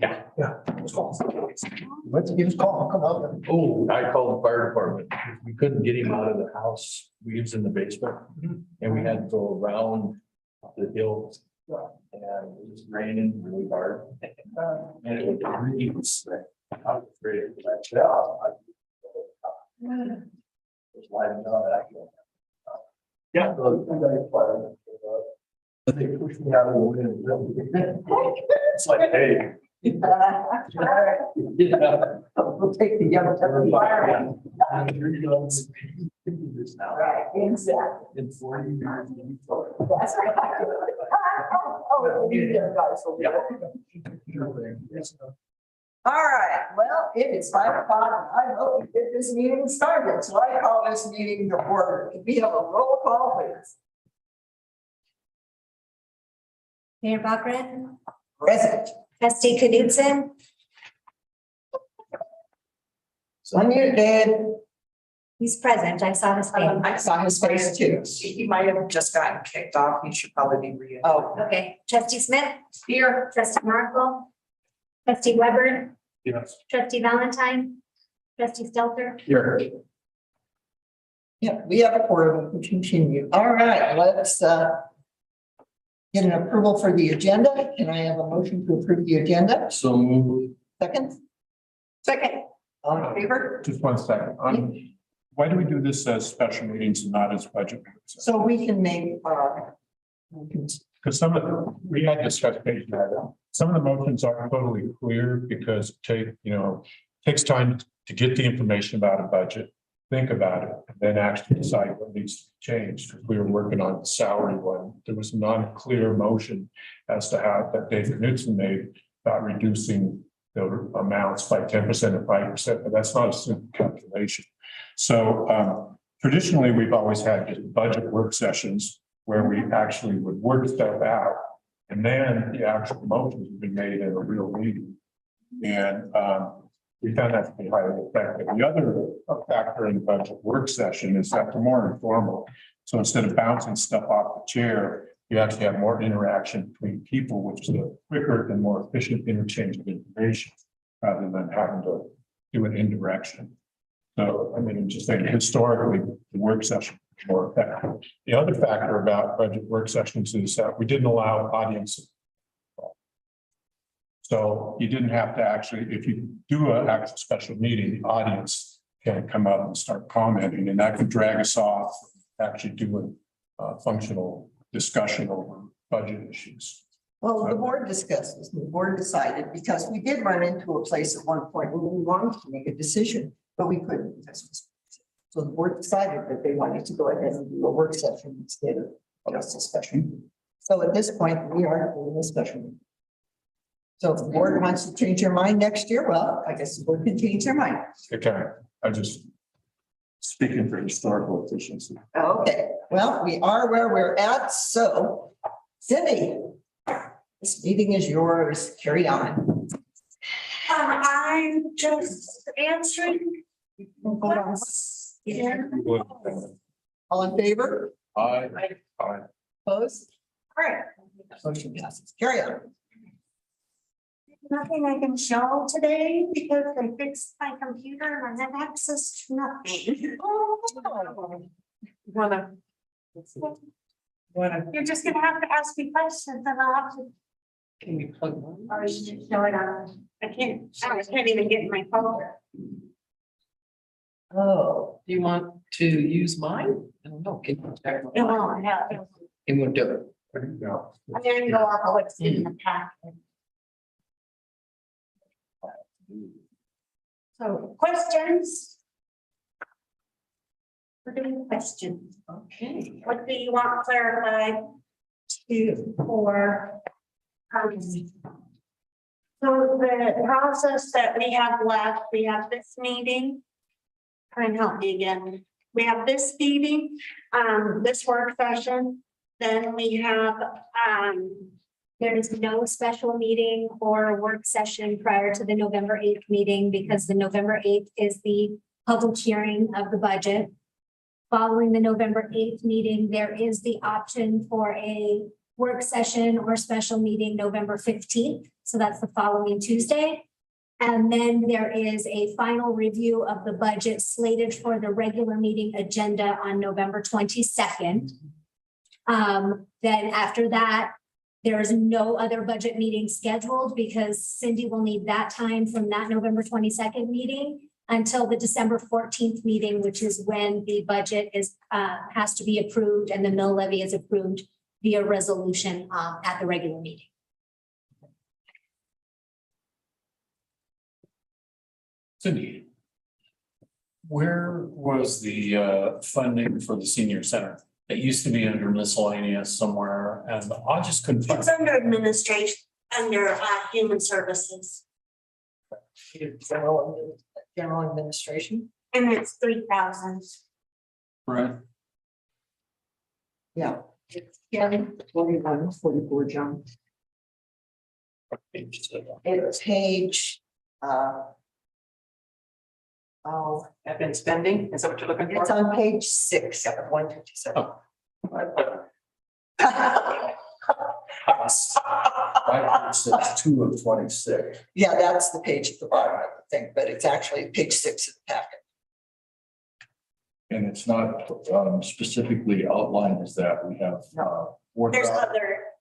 Yeah. Let's give us a call, come out. Oh, I called the fire department. We couldn't get him out of the house. We was in the basement and we had to go around the hill. And it was raining really hard. And it was really sick. I was afraid of that job. It's lighting on it. Yeah. But they pushed me out of the wind. It's like, hey. Yeah. We'll take the young fire. Right, exactly. In 40 years. That's right. Oh, you guys will be All right, well, it is 5 o'clock. I hope we get this meeting started. So I call this meeting to order. Can we have a roll call, please? Mayor Buckland, Present. Trustee Knudsen, Unmute Dave. he's present. I saw his name. I saw his face too. He might have just gotten kicked off. He should probably be re. Oh, Okay, Trustee Smith, Here. Trustee Markle, Trustee Weber, Yes. Trustee Valentine, Trustee Stelter. Here. yeah, we have a quorum. We can continue. All right, let's get an approval for the agenda. Can I have a motion to approve the agenda? So moved. Second? Second. All in favor? Just 1 second. Why do we do this as special meetings and not as budget? So we can make, Because we had discussed page nine. Some of the motions aren't totally clear because takes time to get the information about a budget, think about it, and then actually decide what needs to be changed. We were working on the salary one. There was a non-clear motion as to how that David Knudsen made about reducing the amounts by 10% or 5%, but that's not a simple calculation. So traditionally, we've always had just budget work sessions where we actually would work stuff out, and then the actual motions would be made in a real meeting. And we found that to be highly effective. The other factor in the budget work session is that they're more informal. So instead of bouncing stuff off the chair, you actually have more interaction between people, which is a quicker and more efficient interchange of information rather than having to do it in direction. So, I mean, I'm just saying historically, the work session is more effective. The other factor about budget work sessions is that we didn't allow audience. So you didn't have to actually, if you do an actual special meeting, the audience can come up and start commenting, and that could drag us off actually doing functional discussion over budget issues. well, the board discussed this, the board decided, because we did run into a place at one point where we wanted to make a decision, but we couldn't. So the board decided that they wanted to go ahead and do a work session instead of just a special meeting. So at this point, we are doing a special meeting. So if the board wants to change their mind next year, well, I guess the board can change their mind. Okay, I just speaking for historical efficiency. Okay, well, we are where we're at, so Cindy, this meeting is yours, carry on. I'm just answering. Yeah. All in favor? Aye. Opposed? All right, motion passes, carry on. Nothing I can show today because I fixed my computer and I have access to nothing. You're just gonna have to ask me questions and I'll have to. Can you plug one? Or you just show it on. I can't even get in my folder. Oh, Do you want to use mine? I don't know. Can you check? It won't have. It won't do it. I'm gonna go off of what's in the packet. So questions? We're doing questions. Okay. What do you want clarified for? So the process that we have left, we have this meeting. Try and help me again. We have this meeting, this work session, then we have, there is no special meeting or work session prior to the November 8th meeting because the November 8th is the public hearing of the budget. Following the November 8th meeting, there is the option for a work session or special meeting November 15th. So that's the following Tuesday. And then there is a final review of the budget slated for the regular meeting agenda on November 22nd. Then after that, there is no other budget meeting scheduled because Cindy will need that time from that November 22nd meeting until the December 14th meeting, which is when the budget is, has to be approved and the mill levy is approved via resolution, at the regular meeting. Cindy, where was the funding for the senior center? It used to be under miscellaneous somewhere, and I just couldn't find It's under administration, under human services, General administration. and it's 3,000. right. Yeah. It's 41, John. It's page, oh, Have been spending, is that what you're looking it's for? on page 6 of 157. It's 2 of 26. Yeah, that's the page at the bottom, I would think, but it's actually page 6 of the packet. And it's not specifically outlined as that. We have. There's 4,000.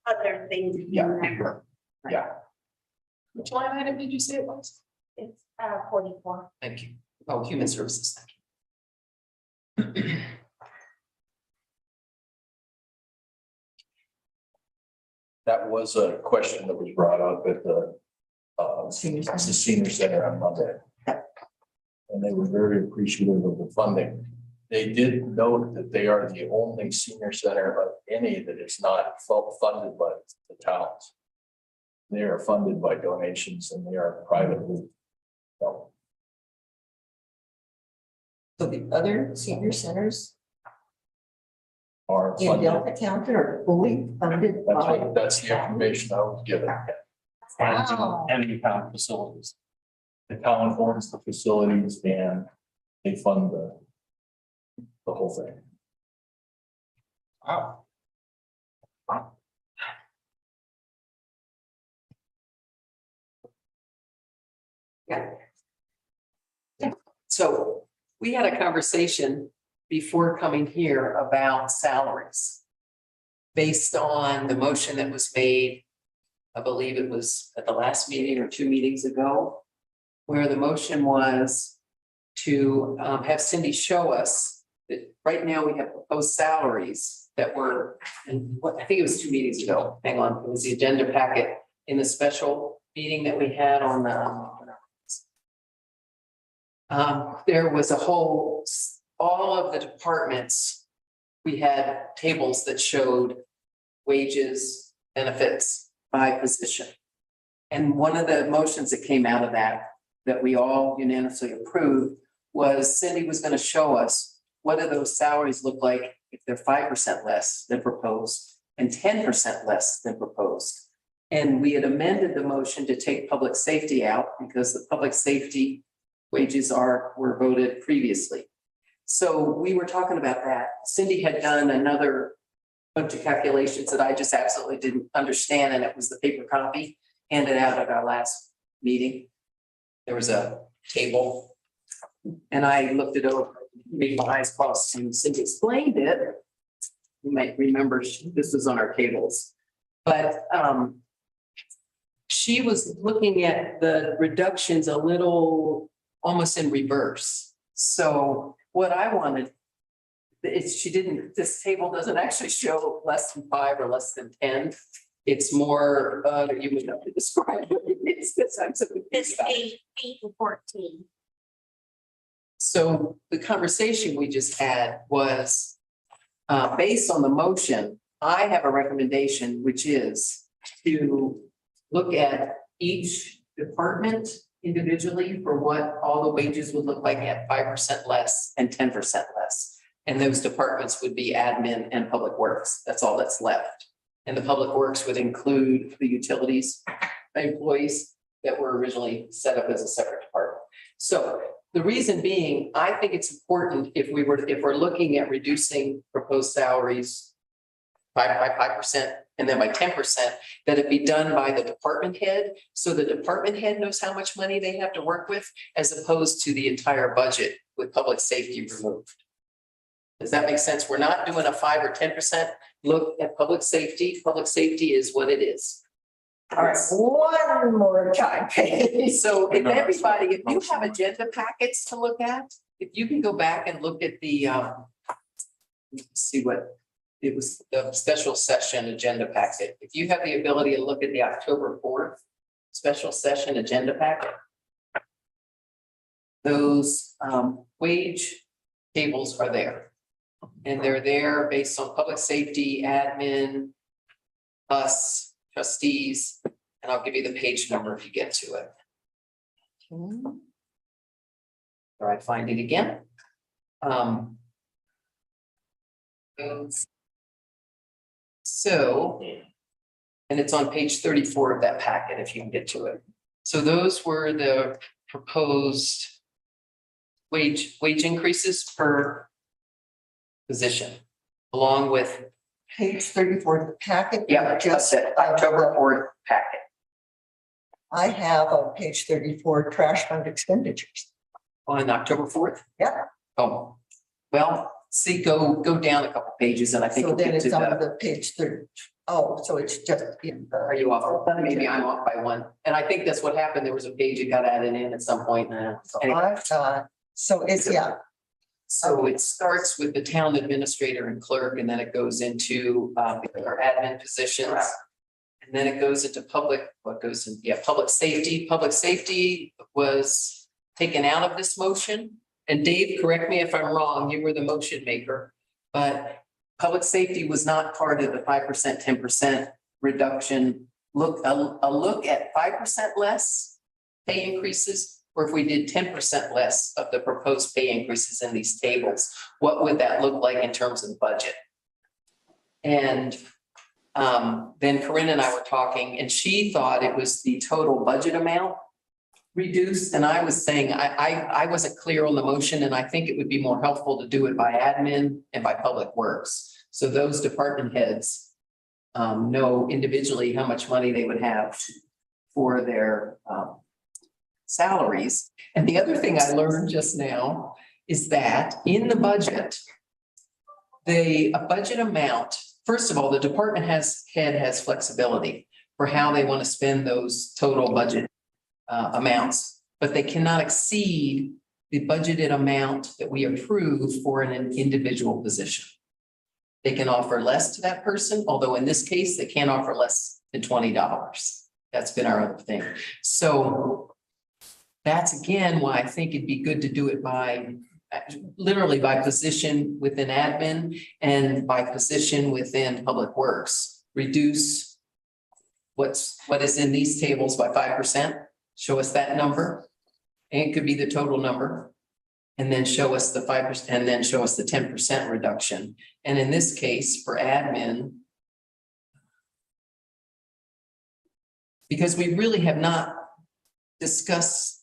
other things. in Yeah, there. yeah. Which line item did you say it was? It's 44. Thank you. Oh, human services. That was a question that was brought up at the Senior center. the senior center on Monday. And they were very appreciative of the funding. They did note that they are the only senior center of any that is not funded by the towns. They are funded by donations and they are privately held. So the other senior centers Are in funded. Delta County are fully funded by. That's the information I was given. Wow. And the town facilities. The town owns the facilities and they fund the whole thing. Wow. So we had a conversation before coming here about salaries. Based on the motion that was made, I believe it was at the last meeting or 2 meetings ago, where the motion was to have Cindy show us that right now we have proposed salaries that were, and what, I think it was 2 meetings ago, hang on, it was the agenda packet in the special meeting that we had on the there was a whole, all of the departments, we had tables that showed wages, benefits by position. And one of the motions that came out of that we all unanimously approved, was Cindy was going to show us what do those salaries look like if they're 5% less than proposed and 10% less than proposed. And we had amended the motion to take public safety out because the public safety wages were voted previously. So we were talking about that. Cindy had done another bunch of calculations that I just absolutely didn't understand, and it was the paper copy handed out at our last meeting. There was a table, and I looked it over, made my eyes cross, and Cindy explained it. You might remember this was on our tables, but she was looking at the reductions a little almost in reverse. So what I wanted, this table doesn't actually show less than 5 or less than 10. It's more, you would have to describe it. It's this, I'm so confused It's about it. 8 and 14. So the conversation we just had was based on the motion, I have a recommendation, which is to look at each department individually for what all the wages would look like at 5% less and 10% less. And those departments would be admin and public works. That's all that's left. And the public works would include the utilities employees that were originally set up as a separate department. So the reason being, I think it's important if we're looking at reducing proposed salaries by 5%, and then by 10%, that it be done by the department head. So the department head knows how much money they have to work with, as opposed to the entire budget with public safety removed. Does that make sense? We're not doing a 5 or 10% look at public safety. Public safety is what it is. All right, one more time. So if everybody, if you have agenda packets to look at, if you can go back and look at the, let's see what, it was the special session agenda packet. If you have the ability to look at the October 4th special session agenda packet, those wage tables are there. And they're there based on public safety, admin, us, trustees, and I'll give you the page number if you get to it. Or I find it again. So, and it's on page 34 of that packet if you can get to it. So those were the proposed wage increases per position, along with, Page 34 of the packet. yeah, just October 4th packet. I have on page 34, trash fund expenditures. On October 4th? Yeah. Oh, well, see, go down a couple pages and I think So you'll then get it's to on the, the page 30. Oh, so it's just in are the, you off? Maybe I'm off by one. And I think that's what happened. There was a page that got added in at some point. Anyway, so it's, yeah, so it starts with the town administrator and clerk, and then it goes into our admin positions. And then it goes into public, public safety. Public safety was taken out of this motion. And Dave, correct me if I'm wrong, you were the motion maker, but public safety was not part of the 5%, 10% reduction. Look, a look at 5% less pay increases, or if we did 10% less of the proposed pay increases in these tables, what would that look like in terms of the budget? And then Corinne and I were talking, and she thought it was the total budget amount reduced. And I was saying, I wasn't clear on the motion, and I think it would be more helpful to do it by admin and by public works. So those department heads know individually how much money they would have for their salaries. And the other thing I learned just now is that in the budget, a budget amount, first of all, the department head has flexibility for how they want to spend those total budget amounts, but they cannot exceed the budgeted amount that we approve for an individual position. They can offer less to that person, although in this case, they can't offer less than $20. That's been our other thing. So that's again why I think it'd be good to do it by literally by position within admin and by position within public works. Reduce what is in these tables by 5%. Show us that number. And it could be the total number. And then show us the 5%, and then show us the 10% reduction. And in this case, for admin, because we really have not discussed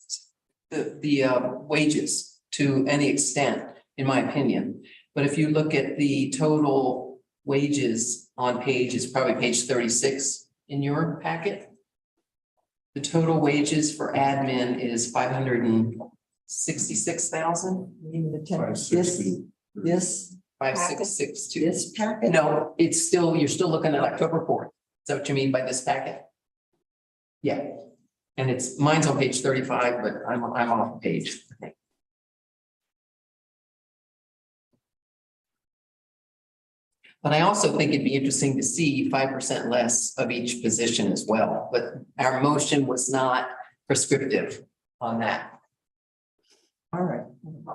the wages to any extent, in my opinion. But if you look at the total wages on it's probably page 36 in your packet. The total wages for admin is 566,000. This 5662. this packet. No, it's still, you're still looking at October 4th. Is that what you mean by this packet? Yeah. And mine's on page 35, but I'm off page. But I also think it'd be interesting to see 5% less of each position as well. But our motion was not prescriptive on that. All right,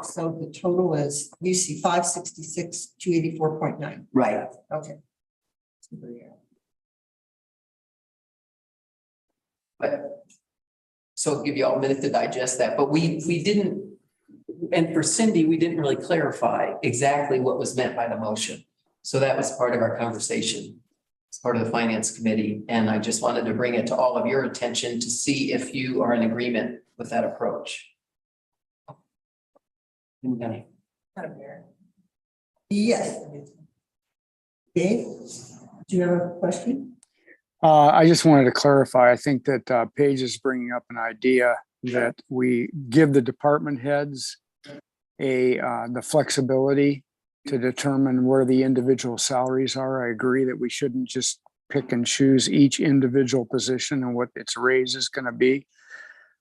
so the total is, you see 566, 284.9. Right. Okay. But so I'll give you all a minute to digest that, but we didn't, and for Cindy, we didn't really clarify exactly what was meant by the motion. So that was part of our conversation. It's part of the finance committee, and I just wanted to bring it to all of your attention to see if you are in agreement with that approach. Yes. Dave? Do you have a question? I just wanted to clarify, I think that Paige is bringing up an idea that we give the department heads the flexibility to determine where the individual salaries are. I agree that we shouldn't just pick and choose each individual position and what its raise is going to be,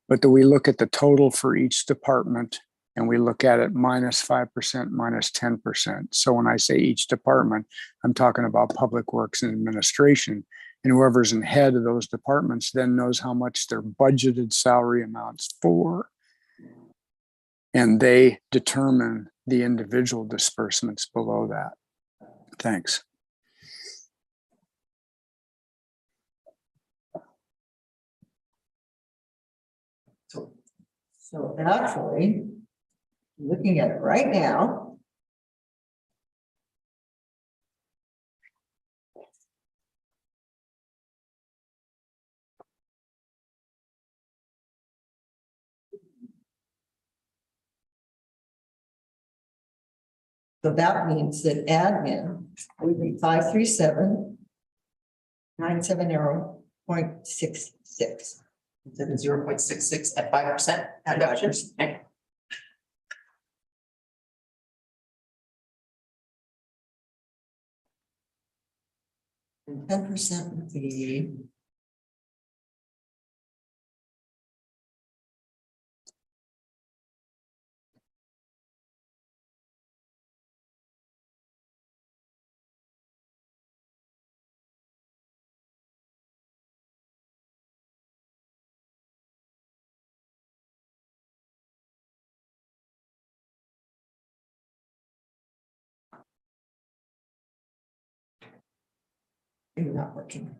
but that we look at the total for each department and we look at it -5%, -10%. So when I say each department, I'm talking about public works and administration. And whoever's in head of those departments then knows how much their budgeted salary amounts for. And they determine the individual disbursements below that. Thanks. So actually, looking at it right now. So that means that admin would be 537,970.66. 0.66 at 5%. Reduction. Okay. And 10% would be. You're not working.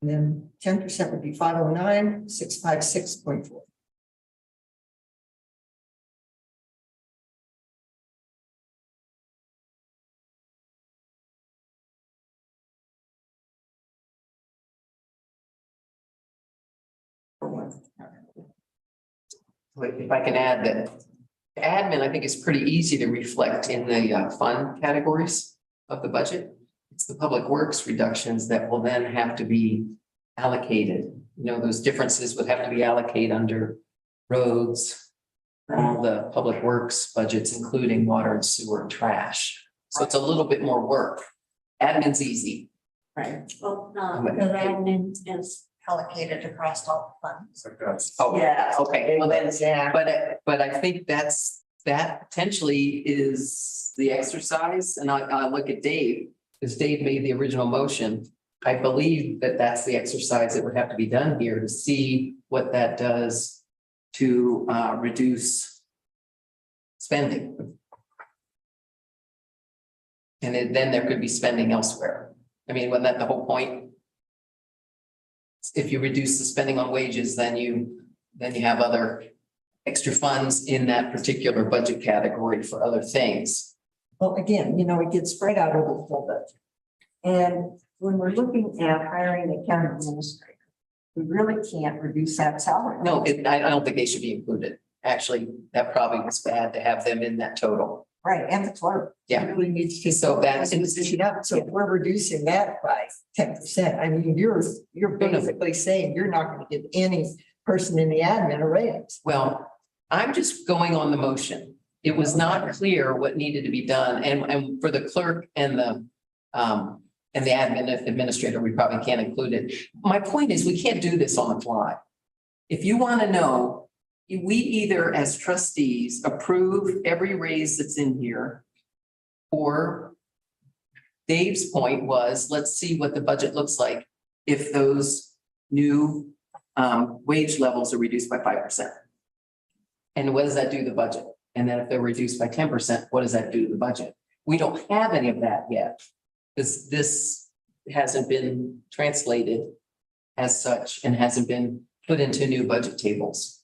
And then 10% would be 509,656.4. Wait, if I can add that admin, I think is pretty easy to reflect in the fund categories of the budget. It's the public works reductions that will then have to be allocated. You know, those differences would have to be allocated under roads, all the public works budgets, including water and sewer and trash. So it's a little bit more work. Admin's easy. Right. Well, Okay. the admin is allocated across all funds. Oh, Yeah. okay, well then, Yeah. but I think that potentially is the exercise, and I look at Dave, because Dave made the original motion. I believe that that's the exercise that would have to be done here to see what that does to reduce spending. And then there could be spending elsewhere. I mean, wasn't that the whole point? If you reduce the spending on wages, then you have other extra funds in that particular budget category for other things. Well, again, you know, it gets spread out over the whole budget. And when we're looking at hiring a county administrator, we really can't reduce that salary. No, I don't think they should be included. Actually, that probably was bad to have them in that total. Right, and the clerk. Yeah. Really needs to. So that's- Position up, so we're reducing that by 10%. I mean, you're basically saying you're not gonna give any person in the admin a raise. Well, I'm just going on the motion. It was not clear what needed to be done, and for the clerk and the admin administrator, we probably can't include it. My point is, we can't do this on the fly. If you want to know, we either as trustees approve every raise that's in here, or Dave's point was, let's see what the budget looks like if those new wage levels are reduced by 5%. And what does that do to the budget? And then if they're reduced by 10%, what does that do to the budget? We don't have any of that yet, because this hasn't been translated as such and hasn't been put into new budget tables.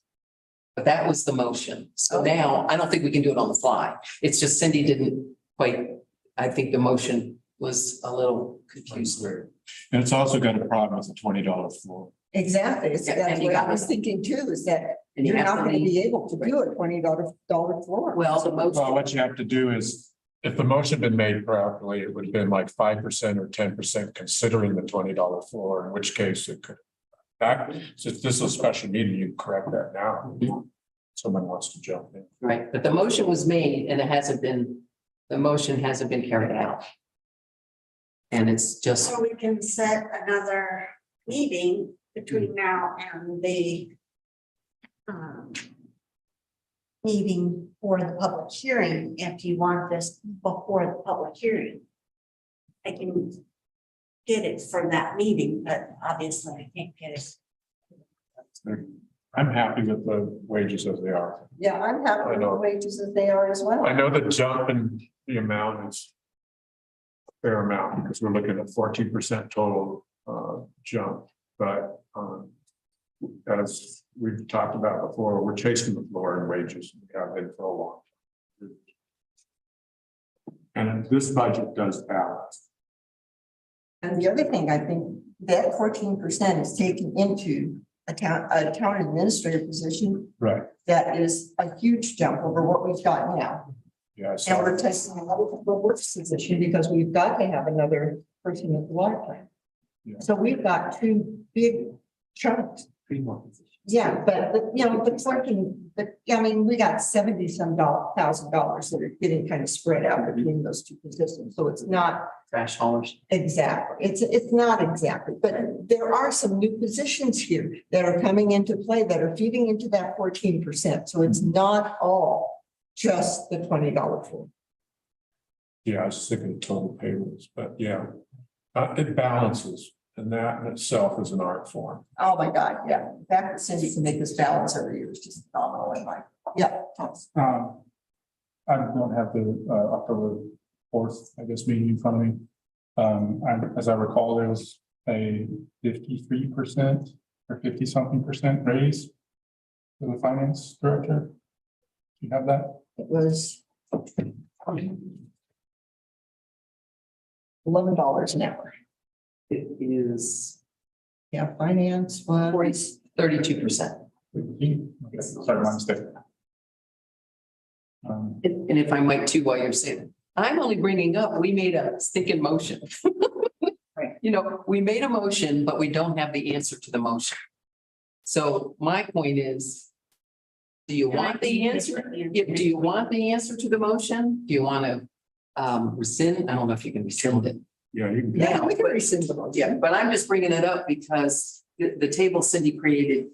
But that was the motion. So now I don't think we can do it on the fly. It's just Cindy didn't quite, I think the motion was a little confused. And it's also got a problem with the $20 floor. Exactly. Yeah, That's and you what I got- was thinking too, is that And you you're have not to gonna leave. be able to do a $20 floor. Well, the Well, motion, what you have to do is, if the motion had been made properly, it would have been like 5% or 10% considering the $20 floor, in which case it could. Back, since this is a special meeting, you correct that now. Someone wants to jump in. right, but the motion was made and it hasn't been, the motion hasn't been carried out. And it's just, So we can set another meeting between now and the meeting for the public hearing, if you want this before the public hearing. I can get it for that meeting, but obviously I can't get it. I'm happy with the wages as they are. Yeah, I'm happy I with the know. wages as they are as well. I know the jump in the amount is a fair amount, because we're looking at 14% total jump, but as we've talked about before, we're chasing the floor in wages. We have been for a long time. And this budget does balance. And the other thing, I think that 14% is taken into a town administrator position. Right. That is a huge jump over what we've got now. Yeah, And so we're testing another works position because we've got to have another person at the water plant. Yeah. So we've got two big chunks. three more positions. Yeah, but the question, I mean, we got $70,000 that are getting kind of spread out between those two positions. So it's not trash haulers. exactly, it's not exactly, but there are some new positions here that are coming into play that are feeding into that 14%. So it's not all just the $20 floor. Yeah, I was thinking of total payrolls, but yeah, it balances, and that in itself is an art form. Oh, my God, yeah. The fact that Cindy can make this balance every year is just phenomenal in my, yeah. Thomas. I don't have the October 4th, I guess, meeting in front of me. As I recall, there was a 53% or 50-something% raise for the finance director. Do you have that? It was $11 an hour. It is Yeah, finance was 32%. Okay, sorry, my mistake. And if I might too, while you're saying it, I'm only bringing up, we made a stinking motion. Right. You know, we made a motion, but we don't have the answer to the motion. So my point is, do you want the answer? Do you want the answer to the motion? Do you want to rescind? I don't know if you can rescind it. Yeah, you can. yeah, we can rescind the motion. Yeah, but I'm just bringing it up because the table Cindy created,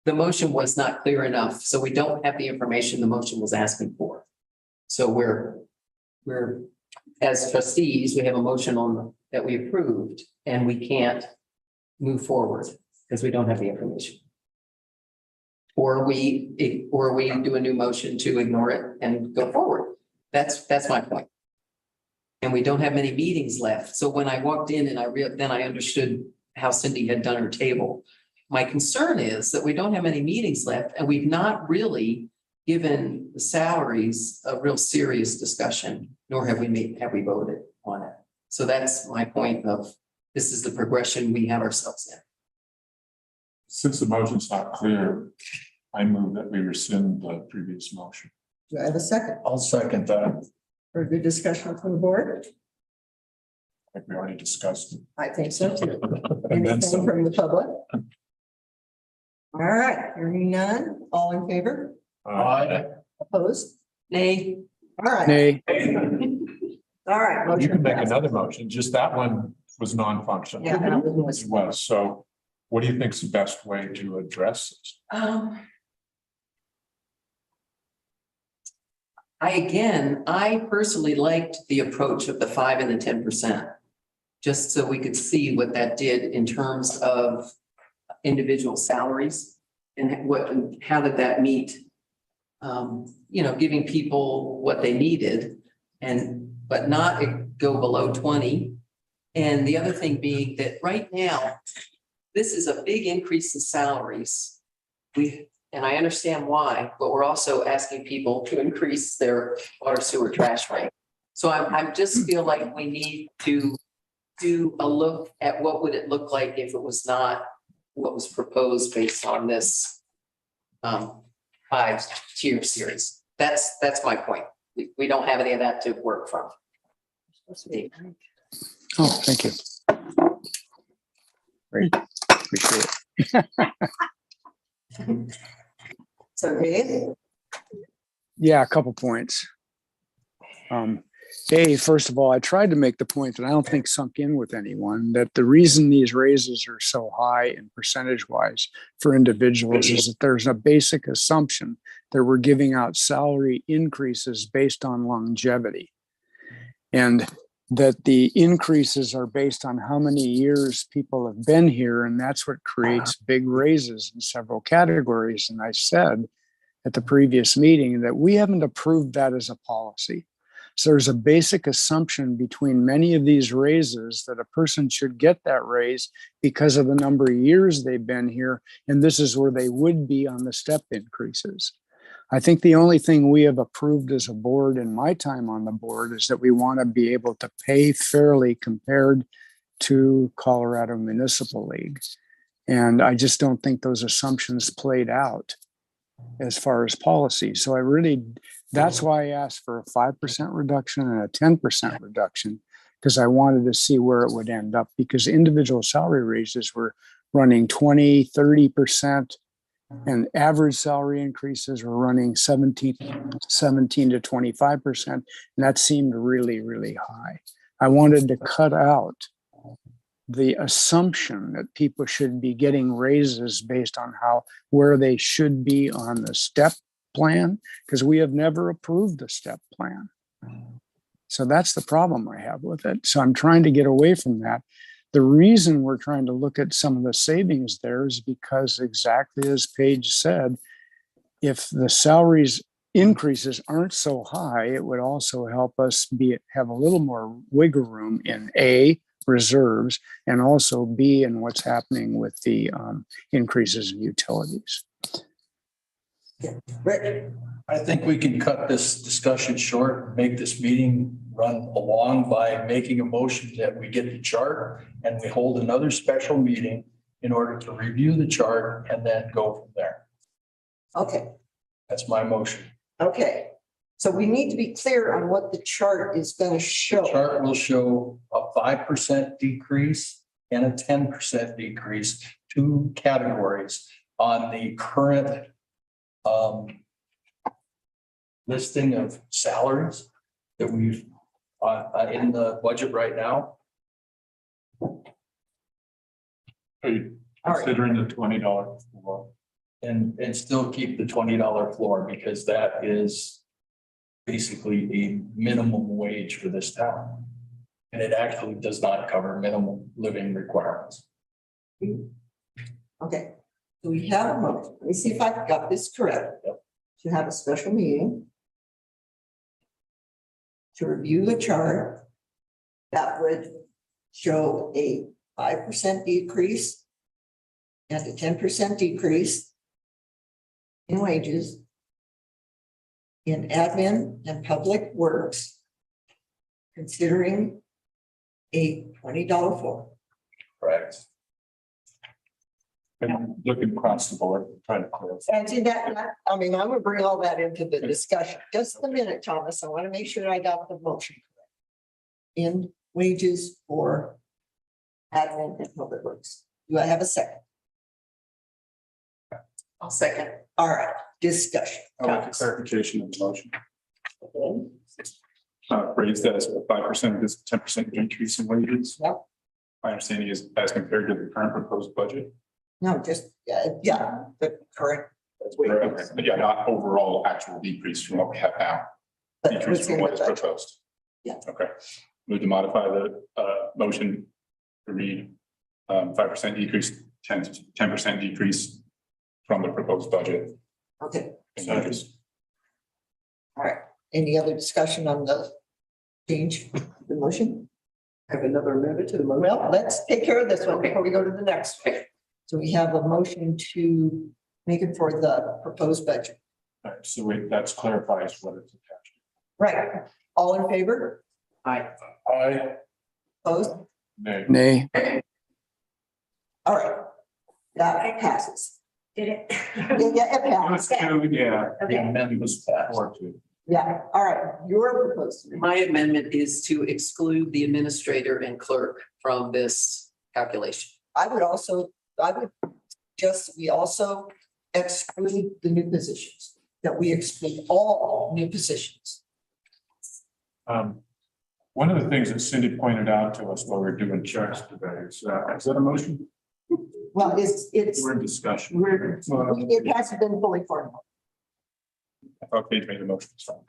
the motion was not clear enough, so we don't have the information the motion was asking for. So we're, as trustees, we have a motion on that we approved, and we can't move forward because we don't have the information. Or we do a new motion to ignore it and go forward. That's my point. And we don't have many meetings left. So when I walked in and then I understood how Cindy had done her table. My concern is that we don't have many meetings left and we've not really given the salaries a real serious discussion, nor have we voted on it. So that's my point of, this is the progression we have ourselves in. Since the motion's not clear, I move that we rescind the previous motion. Do I have a second I'll second that. for good discussion from the board? I think we already discussed it. I think so too. And then Anything some. from the public? All right, hearing none, all in favor, opposed? Nay. All right, Nay, all right. You motion can make passed. another motion, just that one was non-functional. Yeah, that was- It was, so what do you think is the best way to address this? I personally liked the approach of the 5 and the 10%. Just so we could see what that did in terms of individual salaries and how did that meet? Giving people what they needed but not go below 20. And the other thing being that right now, this is a big increase in salaries. and I understand why, but we're also asking people to increase their water sewer trash rate. So I'm just feel like we need to do a look at what would it look like if it was not what was proposed based on this 5-tier series. That's my point. We don't have any of that to work from. Oh, thank you. Great, appreciate it. So Dave, Yeah, a couple points. First of all, I tried to make the point that I don't think sunk in with anyone, that the reason these raises are so high in percentage wise for individuals is that there's a basic assumption that we're giving out salary increases based on longevity. And that the increases are based on how many years people have been here, and that's what creates big raises in several categories. And I said at the previous meeting that we haven't approved that as a policy. So there's a basic assumption between many of these raises that a person should get that raise because of the number of years they've been here, and this is where they would be on the step increases. I think the only thing we have approved as a board in my time on the board is that we want to be able to pay fairly compared to Colorado Municipal League. And I just don't think those assumptions played out as far as policy. So that's why I asked for a 5% reduction and a 10% reduction, because I wanted to see where it would end up, because individual salary raises were running 20, 30%. And average salary increases were running 17 to 25%. And that seemed really, really high. I wanted to cut out the assumption that people should be getting raises based on where they should be on the step plan, because we have never approved a step plan. So that's the problem I have with it. So I'm trying to get away from that. The reason we're trying to look at some of the savings there is because, exactly as Paige said, if the salaries increases aren't so high, it would also help us have a little more wiggle room in A, reserves, and also B, in what's happening with the increases in utilities. Rick, I think we can cut this discussion short, make this meeting run along by making a motion that we get the chart and we hold another special meeting in order to review the chart and then go from there. okay, That's my motion. okay. So we need to be clear on what the chart is going to The show. chart will show a 5% decrease and a 10% decrease, two categories on the current listing of salaries that we've in the budget right now. Are you All right. considering the $20 floor? And still keep the $20 floor, because that is basically a minimum wage for this town. And it actually does not cover minimum living requirements. Okay, so we have a motion. Let me see if I got this correct. Yep. To have a special meeting to review the chart that would show a 5% decrease and a 10% decrease in wages in admin and public works, considering a $20 floor. Correct. And looking across the board, trying to clarify. And see that, I mean, I'm gonna bring all that into the discussion. Just a minute, Thomas. I want to make sure I got the motion correct. In wages for admin and public works. Do I have a second? I'll second. All right, discussion. I like a clarification of the motion. Okay. Raised as a 5%, this 10% increase in wages. Yep. My understanding is as compared to the current proposed budget. No, just, yeah, the current. Okay, but yeah, not overall actual decrease from what we have now. But Decrease what's from in what the is budget. proposed. Yeah. Okay. Move to modify the motion to read 5% decrease, 10% decrease from the proposed budget. Okay, in wages. all right. Any other discussion on the change, the motion? Have another amendment to the motion? Well, let's take care of this one before we go to the next. So we have a motion to Megan, for the proposed budget. All right, so that clarifies what it's attached. Right. All in favor? I, Opposed? Nay. Nay. All right. That passes. Did it? Yeah, it passed. Yeah. The amendment was passed. 4-2. Yeah, all right. Your proposed. my amendment is to exclude the administrator and clerk from this calculation. I would we also exclude the new positions, that we exclude all new positions. One of the things that Cindy pointed out to us while we were doing checks today is that a motion? Well, it's, We're in discussion. it hasn't been fully formed. I thought Kate made a motion. So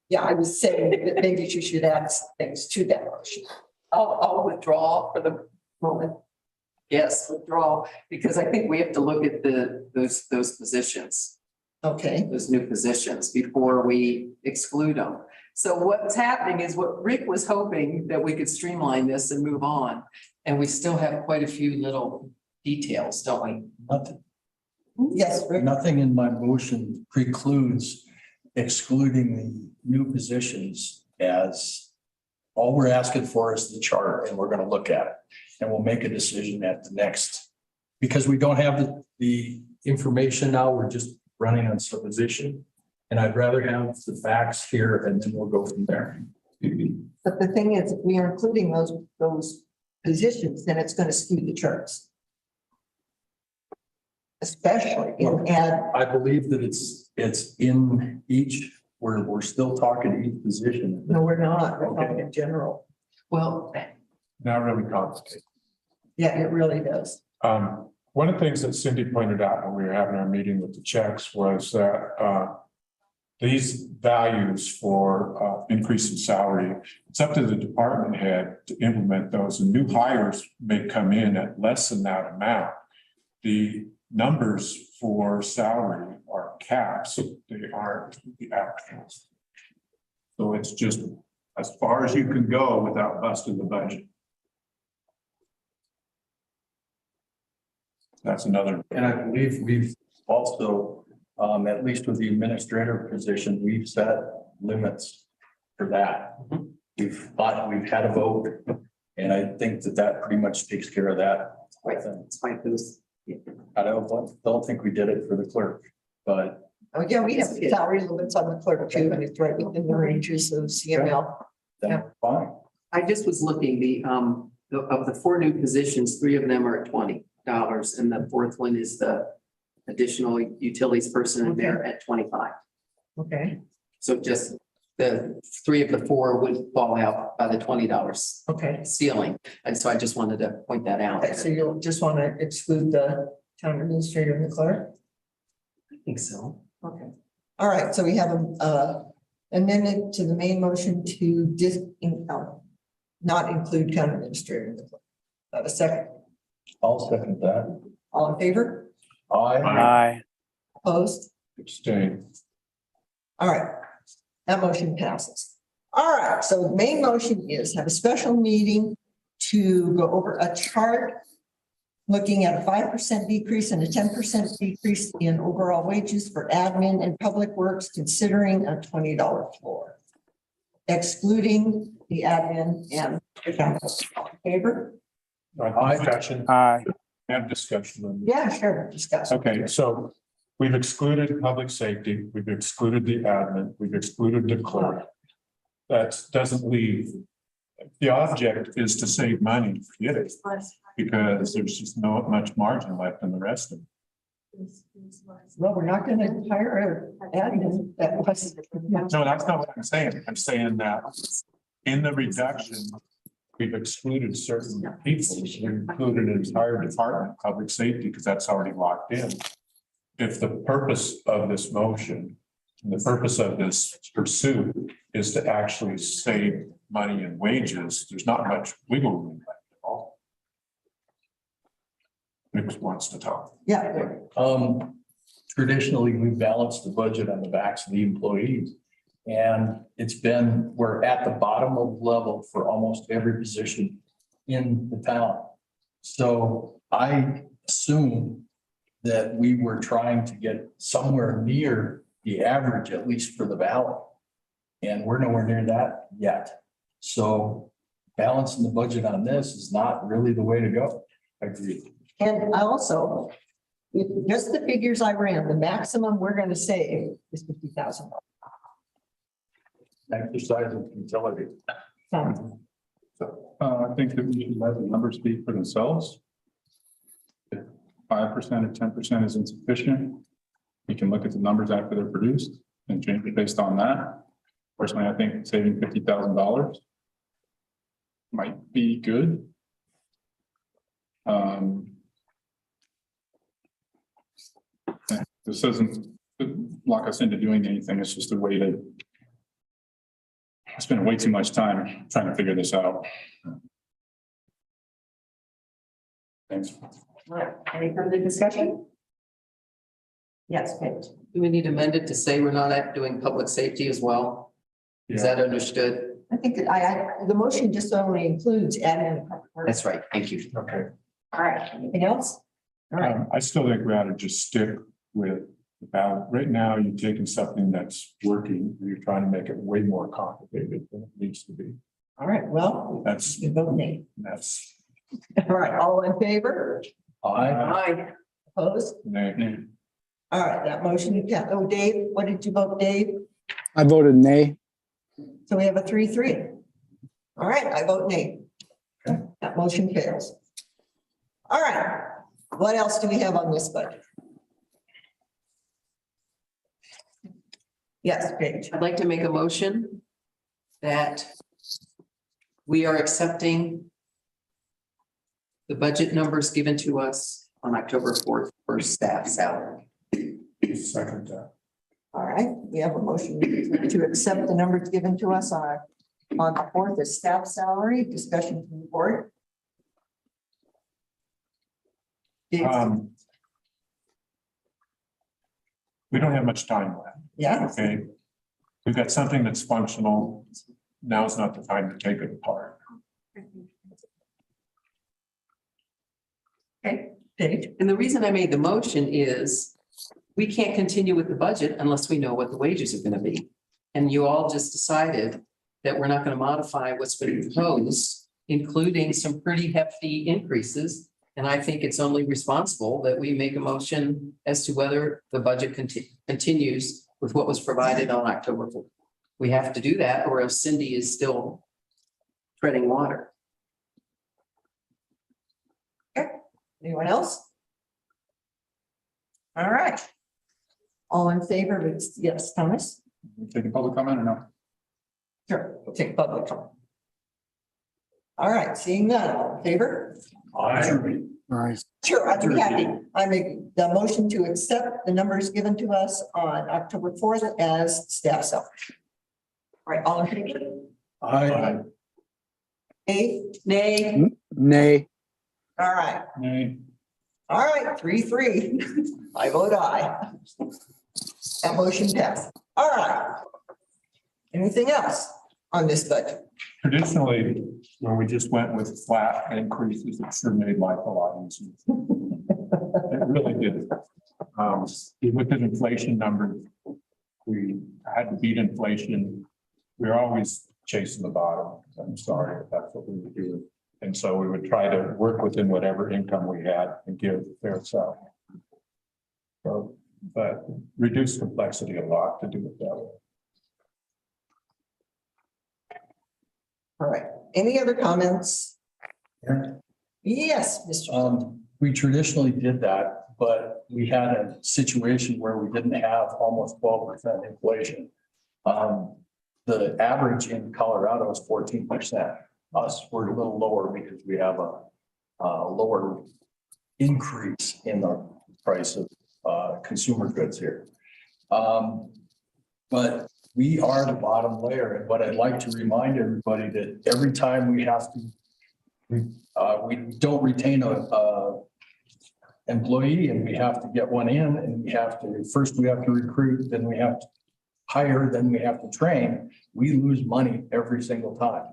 Yeah, I was saying that maybe you should add some things to that motion. I'll withdraw for the moment. Yes, withdraw, because I think we have to look at those positions, Okay, those new positions before we exclude them. So what's happening is what Rick was hoping that we could streamline this and move on. And we still have quite a few little details, don't we? Nothing, yes, Rick? nothing in my motion precludes excluding the new positions, as all we're asking for is the chart, and we're gonna look at it. And we'll make a decision at the next, because we don't have the information now, we're just running on supposition. And I'd rather have the facts here, and then we'll go from there. But the thing is, if we are including those positions, then it's gonna skew the charts. Especially in I believe that it's in each, we're still talking each position. no, we're not, we're talking in general. Well, not really complicated. Yeah, it really does. One of the things that Cindy pointed out when we were having our meeting with the checks was that these values for increase in salary, it's up to the department head to implement those, and new hires may come in at less than that amount. The numbers for salary are caps, they aren't the actuals. So it's just as far as you can go without busting the budget. That's another. And I believe we've also, at least with the administrator position, we've set limits for that. We've had a vote, and I think that pretty much takes care of that. it's like those. I don't think we did it for the clerk, but Oh, yeah, we have salary limits on the clerk too, and it's right within the ranges of CML. that's fine. I just was looking, of the 4 new positions, 3 of them are at $20, and the 4th one is the additional utilities person, and they're at 25. Okay, So just the 3 of the 4 would fall out by the $20 okay. ceiling. And so I just wanted to point that out. Okay, so you'll just want to exclude the town administrator and the clerk? I think so. Okay. All right, so we have a amendment to the main motion to not include town administrator and the clerk. Have a second. I'll second that. All in favor? Aye. Opposed? Abstain. All right, that motion passes. All right, so the main motion is have a special meeting to go over a chart looking at a 5% decrease and a 10% decrease in overall wages for admin and public works, considering a $20 floor. Excluding the admin and the council. All in favor? Discussion. Aye. Have discussion. on- Yeah, sure, discuss. Okay, so we've excluded public safety, we've excluded the admin, we've excluded the clerk. That doesn't leave, the object is to save money, forget it, because there's just not much margin left in the rest of it. Well, we're not gonna hire an admin that was. No, that's not what I'm saying. I'm saying that in the reduction, we've excluded certain people. We've included an entire department, public safety, because that's already locked in. If the purpose of this motion, and the purpose of this pursuit is to actually save money and wages, there's not much wiggle room left at all. Nick wants to talk. Yeah, Traditionally, we balance the budget on the backs of the employees. And we're at the bottom of the level for almost every position in the town. So I assume that we were trying to get somewhere near the average, at least for the valley. And we're nowhere near that yet. So balancing the budget on this is not really the way to go. I agree. And I also, with just the figures I ran, the maximum we're gonna save is $50,000. Exercise of utility. So, I think that we should let the numbers speak for themselves. If 5% or 10% is insufficient, we can look at the numbers after they're produced and change it based on that. Personally, I think saving $50,000 might be good. This doesn't lock us into doing anything. It's just a way to spend way too much time trying to figure this out. Thanks. All right, any further discussion? Yes, Paige. Do we need amended to say we're not doing public safety as well? Is that understood? I think that the motion just only includes adding. the public works. That's right. Thank you. Okay. All right, anything else? All right, I still think we ought to just stick with the balance. Right now, you're taking something that's working, and you're trying to make it way more complicated than it needs to be. all right, well, That's, you vote nay. that's. All right, all in favor? Aye. Opposed? Nay. All right, that motion, oh, Dave, what did you vote, Dave? I voted nay. So we have a 3-3. All right, I vote nay. That motion fails. All right, what else do we have on this budget? Yes, Paige. I'd like to make a motion that we are accepting the budget numbers given to us on October 4th for staff salary. Second that. All right, we have a motion to accept the numbers given to us on the 4th as staff salary. Discussion from the board. We don't have much time left. Yeah, Okay. We've got something that's functional. Now's not the time to take it apart. okay, Paige. And the reason I made the motion is we can't continue with the budget unless we know what the wages are going to be. And you all just decided that we're not going to modify what's been proposed, including some pretty hefty increases. And I think it's only responsible that we make a motion as to whether the budget continues with what was provided on October 4th. We have to do that, or else Cindy is still treading water. Anyone else? All right. All in favor of it? Yes, Thomas? Taking public comment or no? Sure, we'll take public comment. All right, seeing none, all in favor? Aye. Right. Sure, I'd be happy. I make the motion to accept the numbers given to us on October 4th as staff salary. All right, all in favor? I, Aye. Nay. Nay. All right, Nay. all right, 3-3. I vote aye. That motion passed. All right. Anything else on this budget? Traditionally, when we just went with flat increases, it sure made life a lot easier. It really did. You look at inflation numbers, we had to beat inflation. We're always chasing the bottom. I'm sorry, but that's what we were doing. And so we would try to work within whatever income we had and give fair salary. So, but reduce complexity a lot to do it that way. All right, any other comments? Yes, Mr. we traditionally did that, but we had a situation where we didn't have almost 12% inflation. The average in Colorado is 14%. Us, we're a little lower because we have a lower increase in the price of consumer goods here. But we are the bottom layer. And what I'd like to remind everybody that every time we have to, we don't retain a employee and we have to get one in and we have to, first we have to recruit, then we have to hire, then we have to train. We lose money every single time.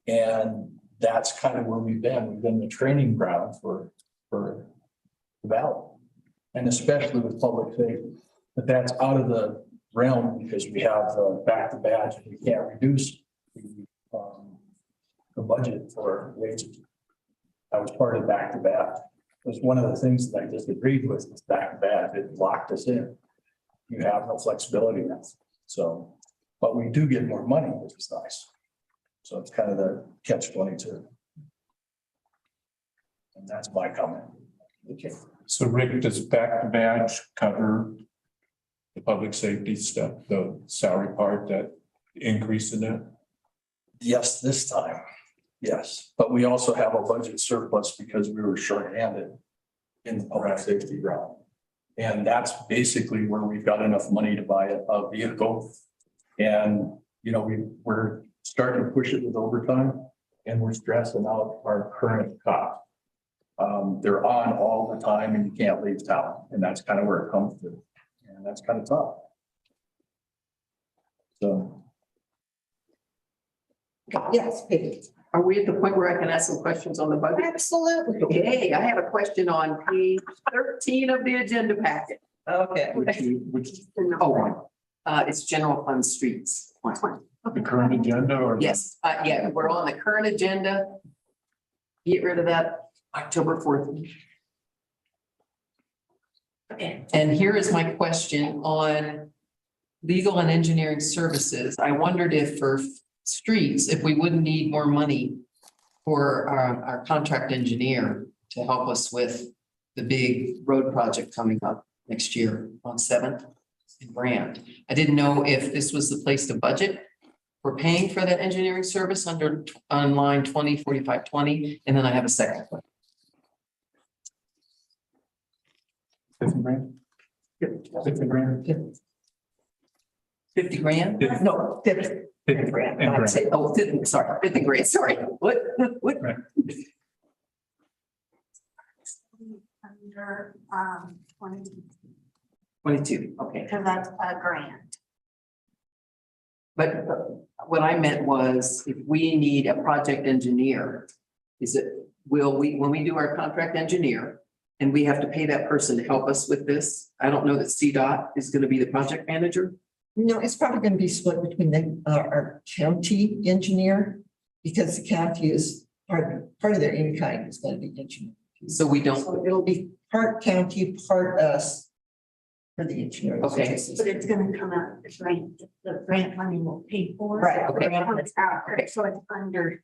And that's kind of where we've been. We've been the training ground for the valley. And especially with public safety, but that's out of the realm because we have the back to badge and we can't reduce the budget for wages. I was part of back to badge. It was one of the things that I disagreed with, was back to badge. It locked us in. You have no flexibility now. So, but we do get more money, which is nice. So it's kind of the catch-22. And that's my comment. Okay. So Rick, does back to badge cover the public safety stuff, the salary part, that increase in that? Yes, this time. Yes, but we also have a budget surplus because we were shorthanded in the public safety realm. And that's basically where we've got enough money to buy a vehicle. And, you know, we're starting to push it with overtime and we're stressing out our current cops. They're on all the time and you can't leave town. And that's kind of where it comes to. And that's kind of tough. So. Yes, Peggy. Are we at the point where I can ask some questions on the budget? Absolutely. Okay, I have a question on page 13 of the agenda packet. Okay. Which, Oh, it's general fund streets. the current agenda or? Yes, yeah, we're on the current agenda. Get rid of that October 4th. Okay. And here is my question on legal and engineering services. I wondered if for streets, if we wouldn't need more money for our contract engineer to help us with the big road project coming up next year on 7th in Brand. I didn't know if this was the place to budget. We're paying for that engineering service on line 204520, and then I have a second one. 50 grand? 50 grand? 50 grand? No, 50. 50 grand. And I'd say, Oh, 50, sorry, 50 grand, sorry. What? Right. Under, 20, 22, okay. because that's a grant. But what I meant was, if we need a project engineer, will we, when we do our contract engineer, and we have to pay that person to help us with this? I don't know that CDOT is going to be the project manager. no, it's probably going to be split between our county engineer, because the county is part of their in-kind is going to be engineering. So we don't, So it'll be part county, part us for the engineering. Okay. services. But it's gonna come out of the grant money will pay for. it. Right, okay. It comes out, so it's under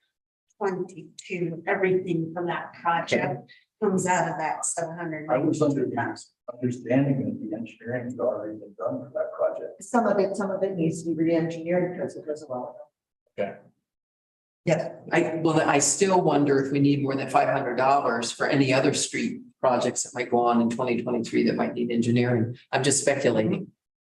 22, everything from that project comes out of that 700. I was under the understanding that the engineering had already been done for that project. Some of it needs to be re-engineered because it doesn't well. Okay. Yes, I still wonder if we need more than $500 for any other street projects that might go on in 2023 that might need engineering. I'm just speculating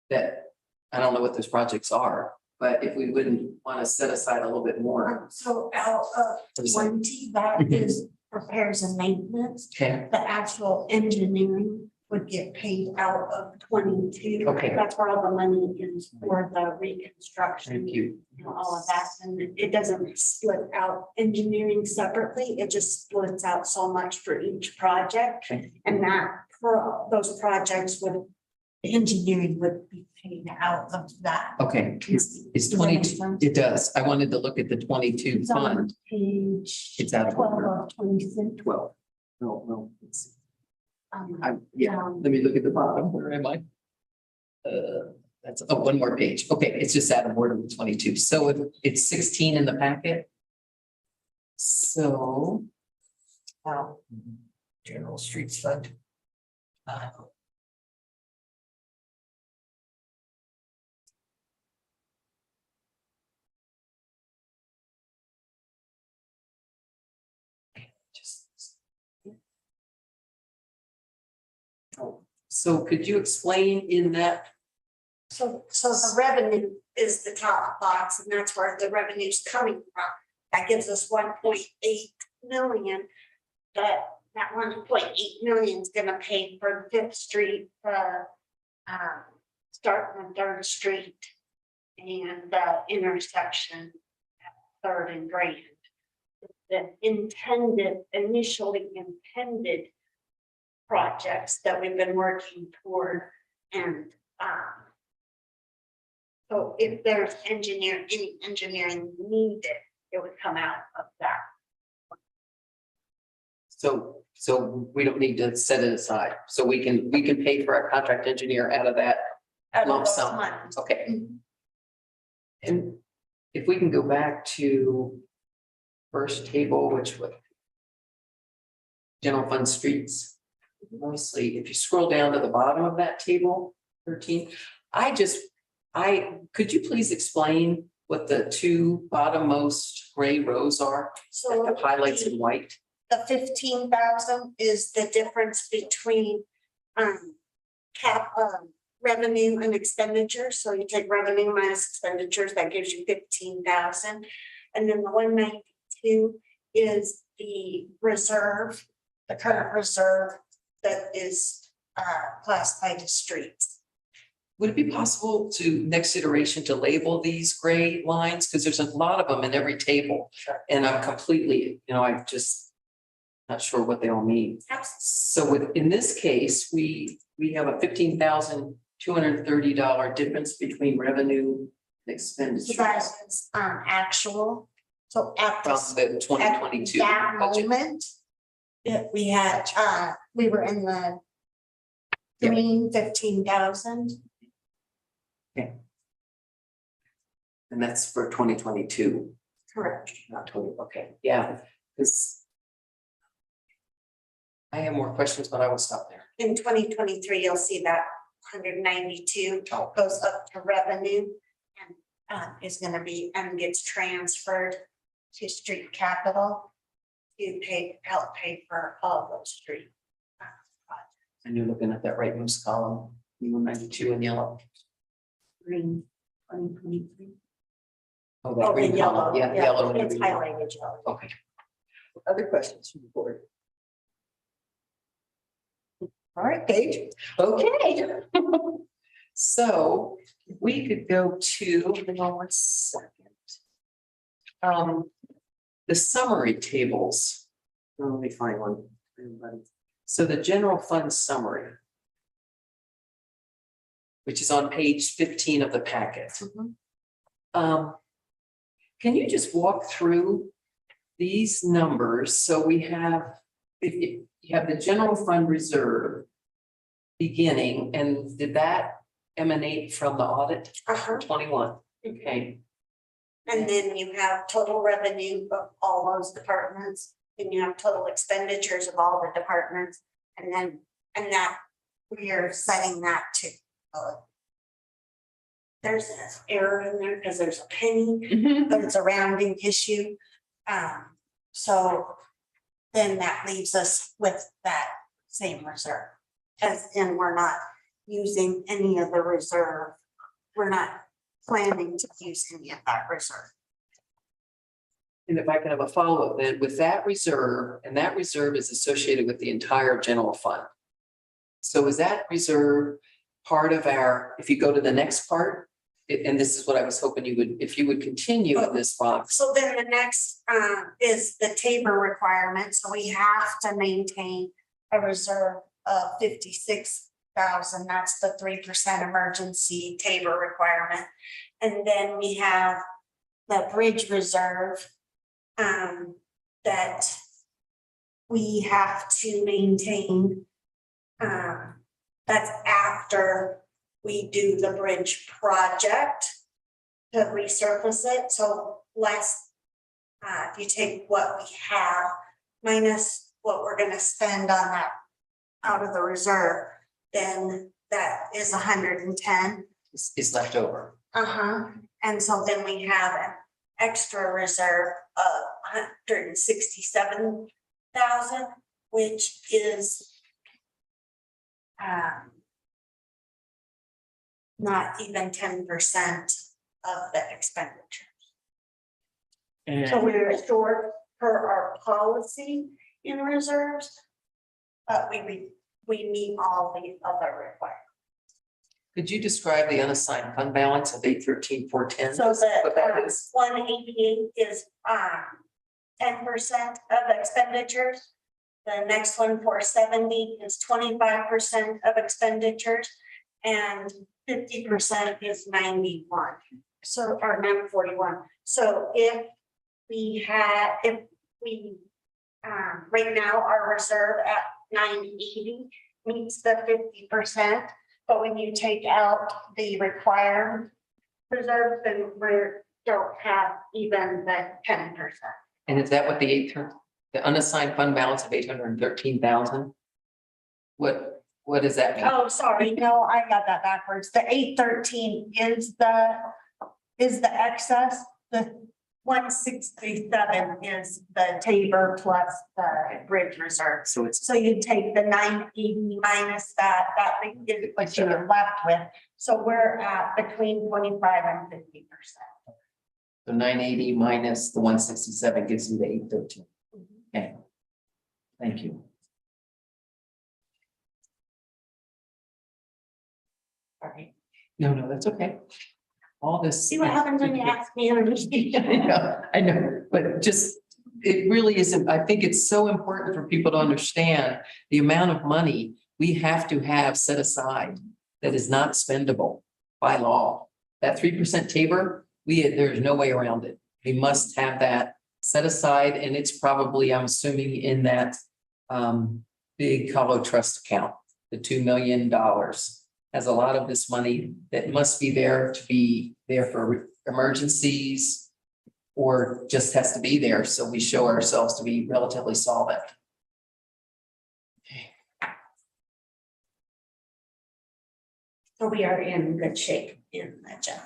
that, I don't know what those projects are, but if we wouldn't want to set aside a little bit more. So out of 20, that is repairs and maintenance. Okay, The actual engineering would get paid out of 22. Okay. That's where all the money is for the reconstruction. thank you. And all of that, and it doesn't split out engineering separately, it just splits out so much for each project. Okay. And that, for those projects would, engineering would be paid out of that. Okay, it's Does that make 22, sense? it does. I wanted to look at the 22 It's on fund, page It's out of 12 order. of 26. 12. No, it's, yeah, Um, let me look at the bottom. Where am I? That's, oh, one more page. Okay, it's just out of order with 22. So it's 16 in the packet. So, general streets fund. so could you explain in that? So the revenue is the top box, and that's where the revenue's coming from. That gives us 1.8 million. That 1.8 million is gonna pay for Fifth Street, starting on Third Street. And the intersection at Third and Grand. The initially intended projects that we've been working toward and, so if there's any engineering needed, it would come out of that. So we don't need to set it aside. So we can pay for our contract engineer out of that. Out of Lump those sum. monies. Okay. And if we can go back to first table, which was general fund streets. Mostly, if you scroll down to the bottom of that table, 13, could you please explain what the two bottommost gray rows are? So The highlights in white. the 15,000 is the difference between revenue and expenditure. So you take revenue minus expenditures, that gives you 15,000. And then the 192 is the reserve, the current reserve that is classified as streets. Would it be possible to next iteration to label these gray lines? Because there's a lot of them in every table. Sure. And I'm completely, I'm just not sure what they all mean. So in this case, we have a $15,230 difference between revenue and So expenditure that is actual. So at from the 2022 that budget. moment, we had, we were in the Yep. green 15,000. And that's for 2022, Correct. not 20, okay, yeah, because I have more questions, but I will stop there. In 2023, you'll see that 192 goes up to revenue and is gonna be, and gets transferred to street capital to help pay for all those street. And you're looking at that rightmost column, 192 in yellow. Green 2023. Oh, that Oh, the green yellow, column, yeah, yellow. It's highlighted yellow. Okay, Other questions from the board? All right, Paige. okay. So we could go to, hang on 1 second. The summary tables. Let me find one. for everybody. So the general fund summary, which is on page 15 of the packet. Can you just walk through these numbers? So we have, if you have the general fund reserve beginning, and did that emanate from the audit? 21, okay. And then you have total revenue of all those departments, and you have total expenditures of all the departments, and that we are setting that to. There's an error in there because there's a penny, but it's a rounding issue. So then that leaves us with that same reserve. And we're not using any of the reserve. We're not planning to use any of that reserve. And if I can have a follow-up then, with that reserve, and that reserve is associated with the entire general fund. So is that reserve part of our, if you go to the next part, and this is what I was hoping you would, if you would continue in this box. So then the next is the TABOR requirement. So we have to maintain a reserve of 56,000. That's the 3% emergency TABOR requirement. And then we have the bridge reserve that we have to maintain. That's after we do the bridge project to resurface it. So less, if you take what we have minus what we're gonna spend on that out of the reserve, then that is 110. Is left over. And so then we have an extra reserve of 167,000, which is not even 10% of the expenditure. So we're short per our policy in reserves, but we meet all the other requirements. Could you describe the unassigned fund balance of 813,410? So What that that is? 188 is 10% of expenditures, The next one, 470, is 25% of expenditures, and 50% is 91. So, or 941. So if we right now, our reserve at 980 meets the 50%, but when you take out the required reserve, then we don't have even the 10%. And is that what the unassigned fund balance of 813,000? What does that mean? Oh, sorry, no, I got that backwards. The 813 is the excess. The 167 is the Tabor plus the bridge reserve. So it's So you take the 980 minus that is what you're left with. So we're at between 25 and 50%. the 980 minus the 167 gives you the 813. Okay. Thank you. Sorry. No, that's okay. All this. See what happens when you ask me and I know, but just, it really isn't, I think it's so important for people to understand the amount of money we have to have set aside that is not spendable by law. That 3% Tabor, there's no way around it. We must have that set aside, and it's probably, I'm assuming, in that big Hollow Trust account, the $2 million. Has a lot of this money that must be there to be there for emergencies, or just has to be there so we show ourselves to be relatively solvent. So we are in good shape in the general.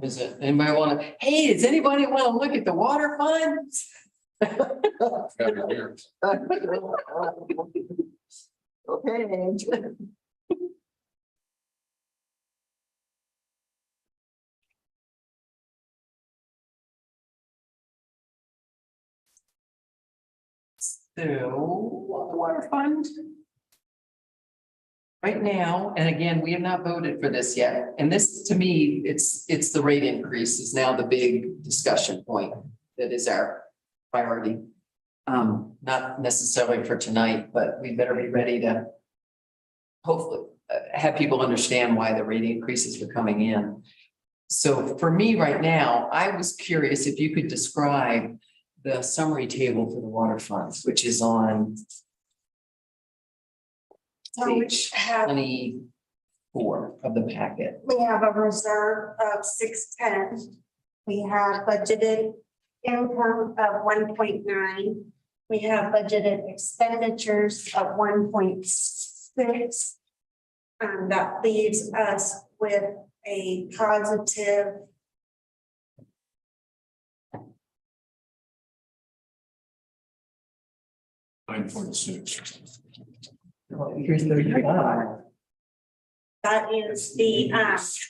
Is it, anybody want to, hey, does anybody want to look at the water funds? Okay. So, the water fund. Right now, and again, we have not voted for this yet, and this, to me, it's the rate increase is now the big discussion point. That is our priority. Not necessarily for tonight, but we better be ready to hopefully have people understand why the rate increases are coming in. So for me right now, I was curious if you could describe the summary table for the water funds, which is on So we page have 24 of the packet. We have a reserve of 610. We have budgeted income of 1.9. We have budgeted expenditures of 1.6. That leaves us with a positive. $946. Here's 35. That is the,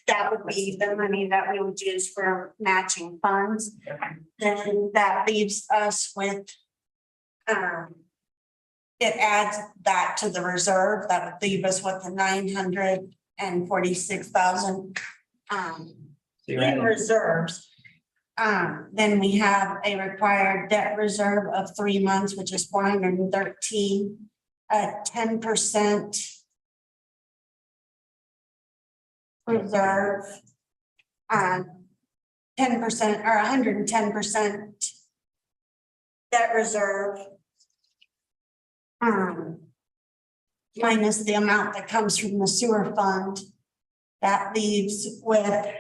that would be the money that we would use for matching funds. Then that leaves us with, it adds that to the reserve, that would leave us with the 946,000 in reserves. Then we have a required debt reserve of 3 months, which is 413, 10% reserve, 10% or 110% debt reserve. Minus the amount that comes from the sewer fund. That leaves with.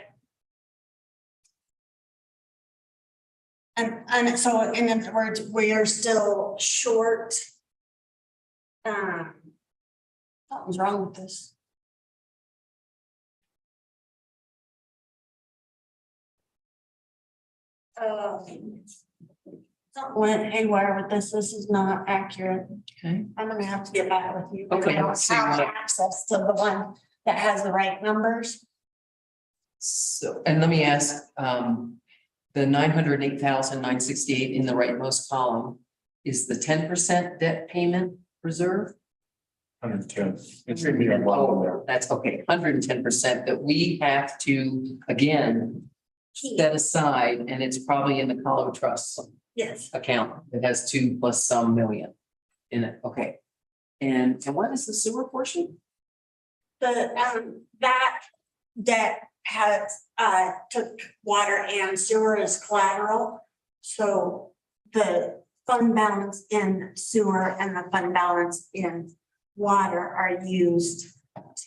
And so in other words, we are still short. Something's wrong with this. Something went haywire with this. This is not accurate. Okay. I'm gonna have to get back with you. Okay, I don't let's see have what- access to the one that has the right numbers. So, and let me ask, the 908,968 in the rightmost column is the 10% debt payment reserve? 110. It should be on one of there. That's okay, 110% that we have to, again, set aside, and it's probably in the Hollow Trust Yes, account that has 2 plus some million in it, okay. And what is the sewer portion? that debt has, took water and sewer as collateral. So the fund balance in sewer and the fund balance in water are used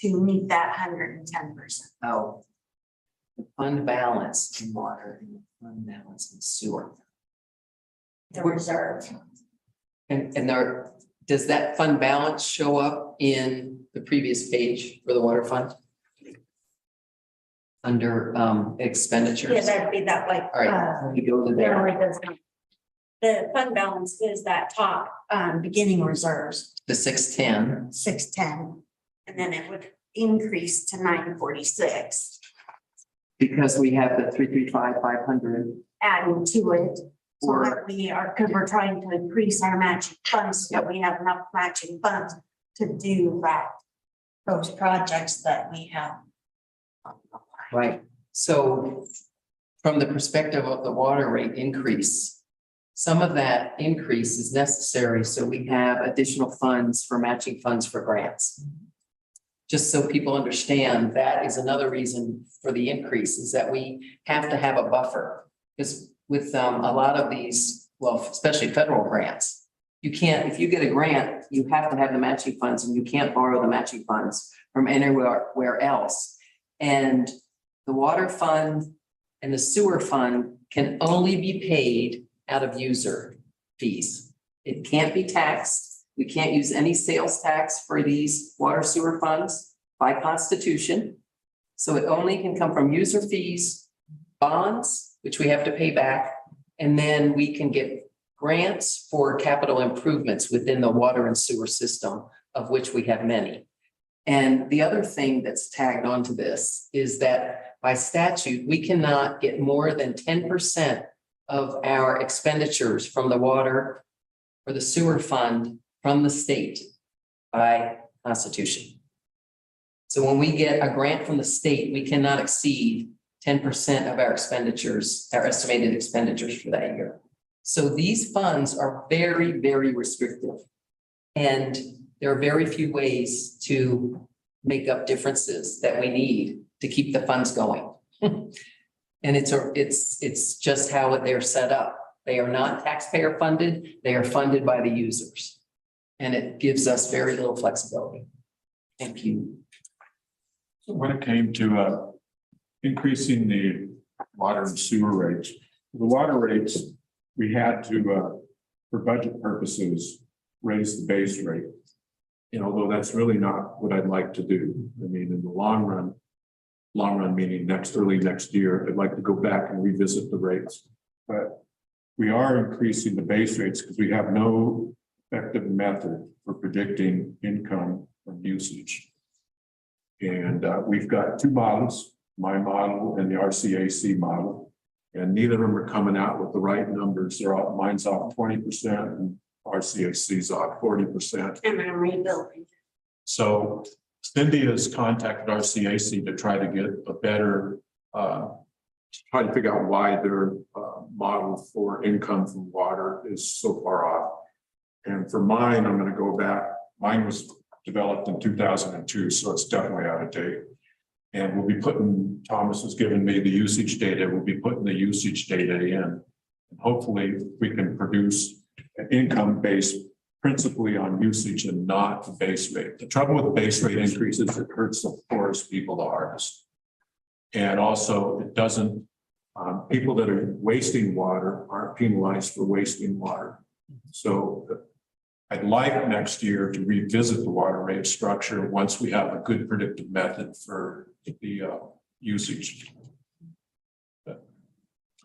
to meet that 110%. Oh. The fund balance in water and the fund balance in sewer. The reserve. And there, does that fund balance show up in the previous page for the water fund? Under expenditures? Yeah, that'd be that like. All right, we go to No, there, it does not. The fund balance is that top, beginning reserves, the 610. 610. And then it would increase to 946, Because we have the 335, 500. adding to it. So Or- that we are, because we're trying to increase our matching funds, so that we have enough matching funds to do that. Those projects that we have. Right, so from the perspective of the water rate increase, some of that increase is necessary, so we have additional funds for matching funds for grants. Just so people understand, that is another reason for the increase, is that we have to have a buffer. Because with a lot of these, well, especially federal grants, you can't, if you get a grant, you have to have the matching funds, and you can't borrow the matching funds from anywhere else. And the water fund and the sewer fund can only be paid out of user fees. It can't be taxed. We can't use any sales tax for these water sewer funds by constitution. So it only can come from user fees, bonds, which we have to pay back, and then we can get grants for capital improvements within the water and sewer system, of which we have many. And the other thing that's tagged onto this is that by statute, we cannot get more than 10% of our expenditures from the water or the sewer fund from the state by constitution. So when we get a grant from the state, we cannot exceed 10% of our expenditures, our estimated expenditures for that year. So these funds are very, very restrictive. And there are very few ways to make up differences that we need to keep the funds going. And it's just how they're set up. They are not taxpayer funded, they are funded by the users. And it gives us very little flexibility. Thank you. So when it came to increasing the water and sewer rates, the water rates, we had to, for budget purposes, raise the base rate. And although that's really not what I'd like to do, I mean, in the long run meaning early next year, I'd like to go back and revisit the rates. But we are increasing the base rates because we have no effective method for predicting income from usage. And we've got 2 models, my model and the RCAC model, and neither of them are coming out with the right numbers. Mine's off 20% and RCAC's off 40%. And I'm rebuilding. So Cindy has contacted RCAC to try to get a better, try to figure out why their model for income from water is so far off. And for mine, I'm going to go back. Mine was developed in 2002, so it's definitely out of date. And we'll be putting, Thomas has given me the usage data, we'll be putting the usage data in. And hopefully we can produce an income based principally on usage and not the base rate. The trouble with the base rate increases, it hurts the poorest people the hardest. And also it doesn't, people that are wasting water aren't penalized for wasting water. So I'd like next year to revisit the water rate structure once we have a good predictive method for the usage.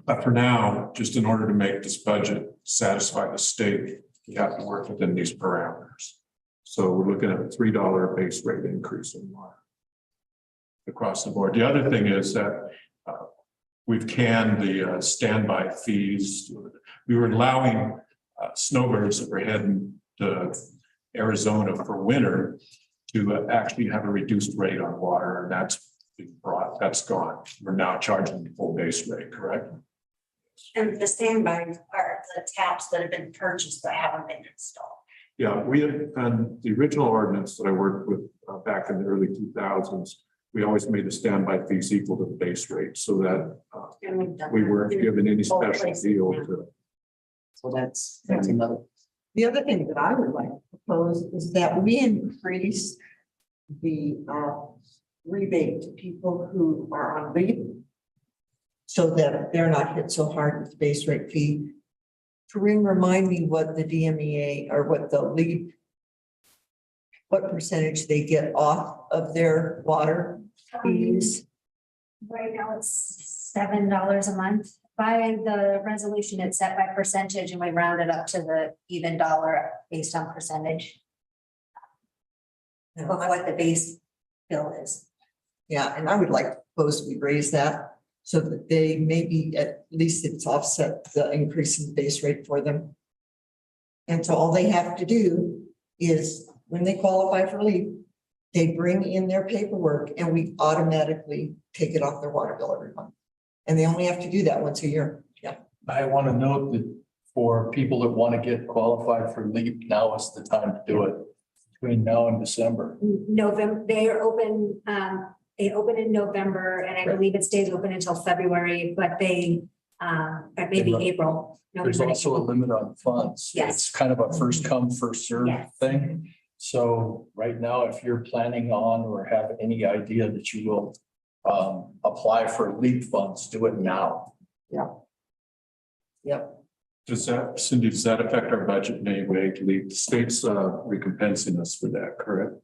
But for now, just in order to make this budget satisfy the state, you have to work within these parameters. So we're looking at a $3 base rate increase in water across the board. The other thing is that we've canned the standby fees. We were allowing snowbirds that were heading to Arizona for winter to actually have a reduced rate on water, and that's gone. We're now charging the full base rate, correct? And the standby are the taps that have been purchased but haven't been installed. Yeah, we had, on the original ordinance that I worked with back in the early 2000s, we always made the standby fees equal to the base rate so that And we've done we that weren't in given any both special places deal now. to. So that's another. The other thing that I would like to propose is that we increase the rebate to people who are on leave, so that they're not hit so hard with the base rate fee. Corinne, remind me what the DMEA or what the leave, what percentage they get off of their water fees? Right now it's $7 a month. By the resolution, it's set by percentage and we round it up to the even dollar based on percentage of what the base bill is. Yeah, and I would like to propose we raise that so that they maybe at least it's offset the increase in the base rate for them. And so all they have to do is when they qualify for leave, they bring in their paperwork and we automatically take it off their water bill every month. And they only have to do that once a year. Yeah. I want to note that for people that want to get qualified for LEAP, now is the time to do it. Between now and December. November, they are open, they open in November and I Right. believe it stays open until February, but they, but maybe Right. April. There's November, also a April. limit on funds. Yes. It's kind of a first come, first served Yes. thing. So right now, if you're planning on or have any idea that you will apply for LEAP funds, do it now. Yep. Does that, Cindy, does that affect our budget in any way? To the state's recompensing us for that, correct?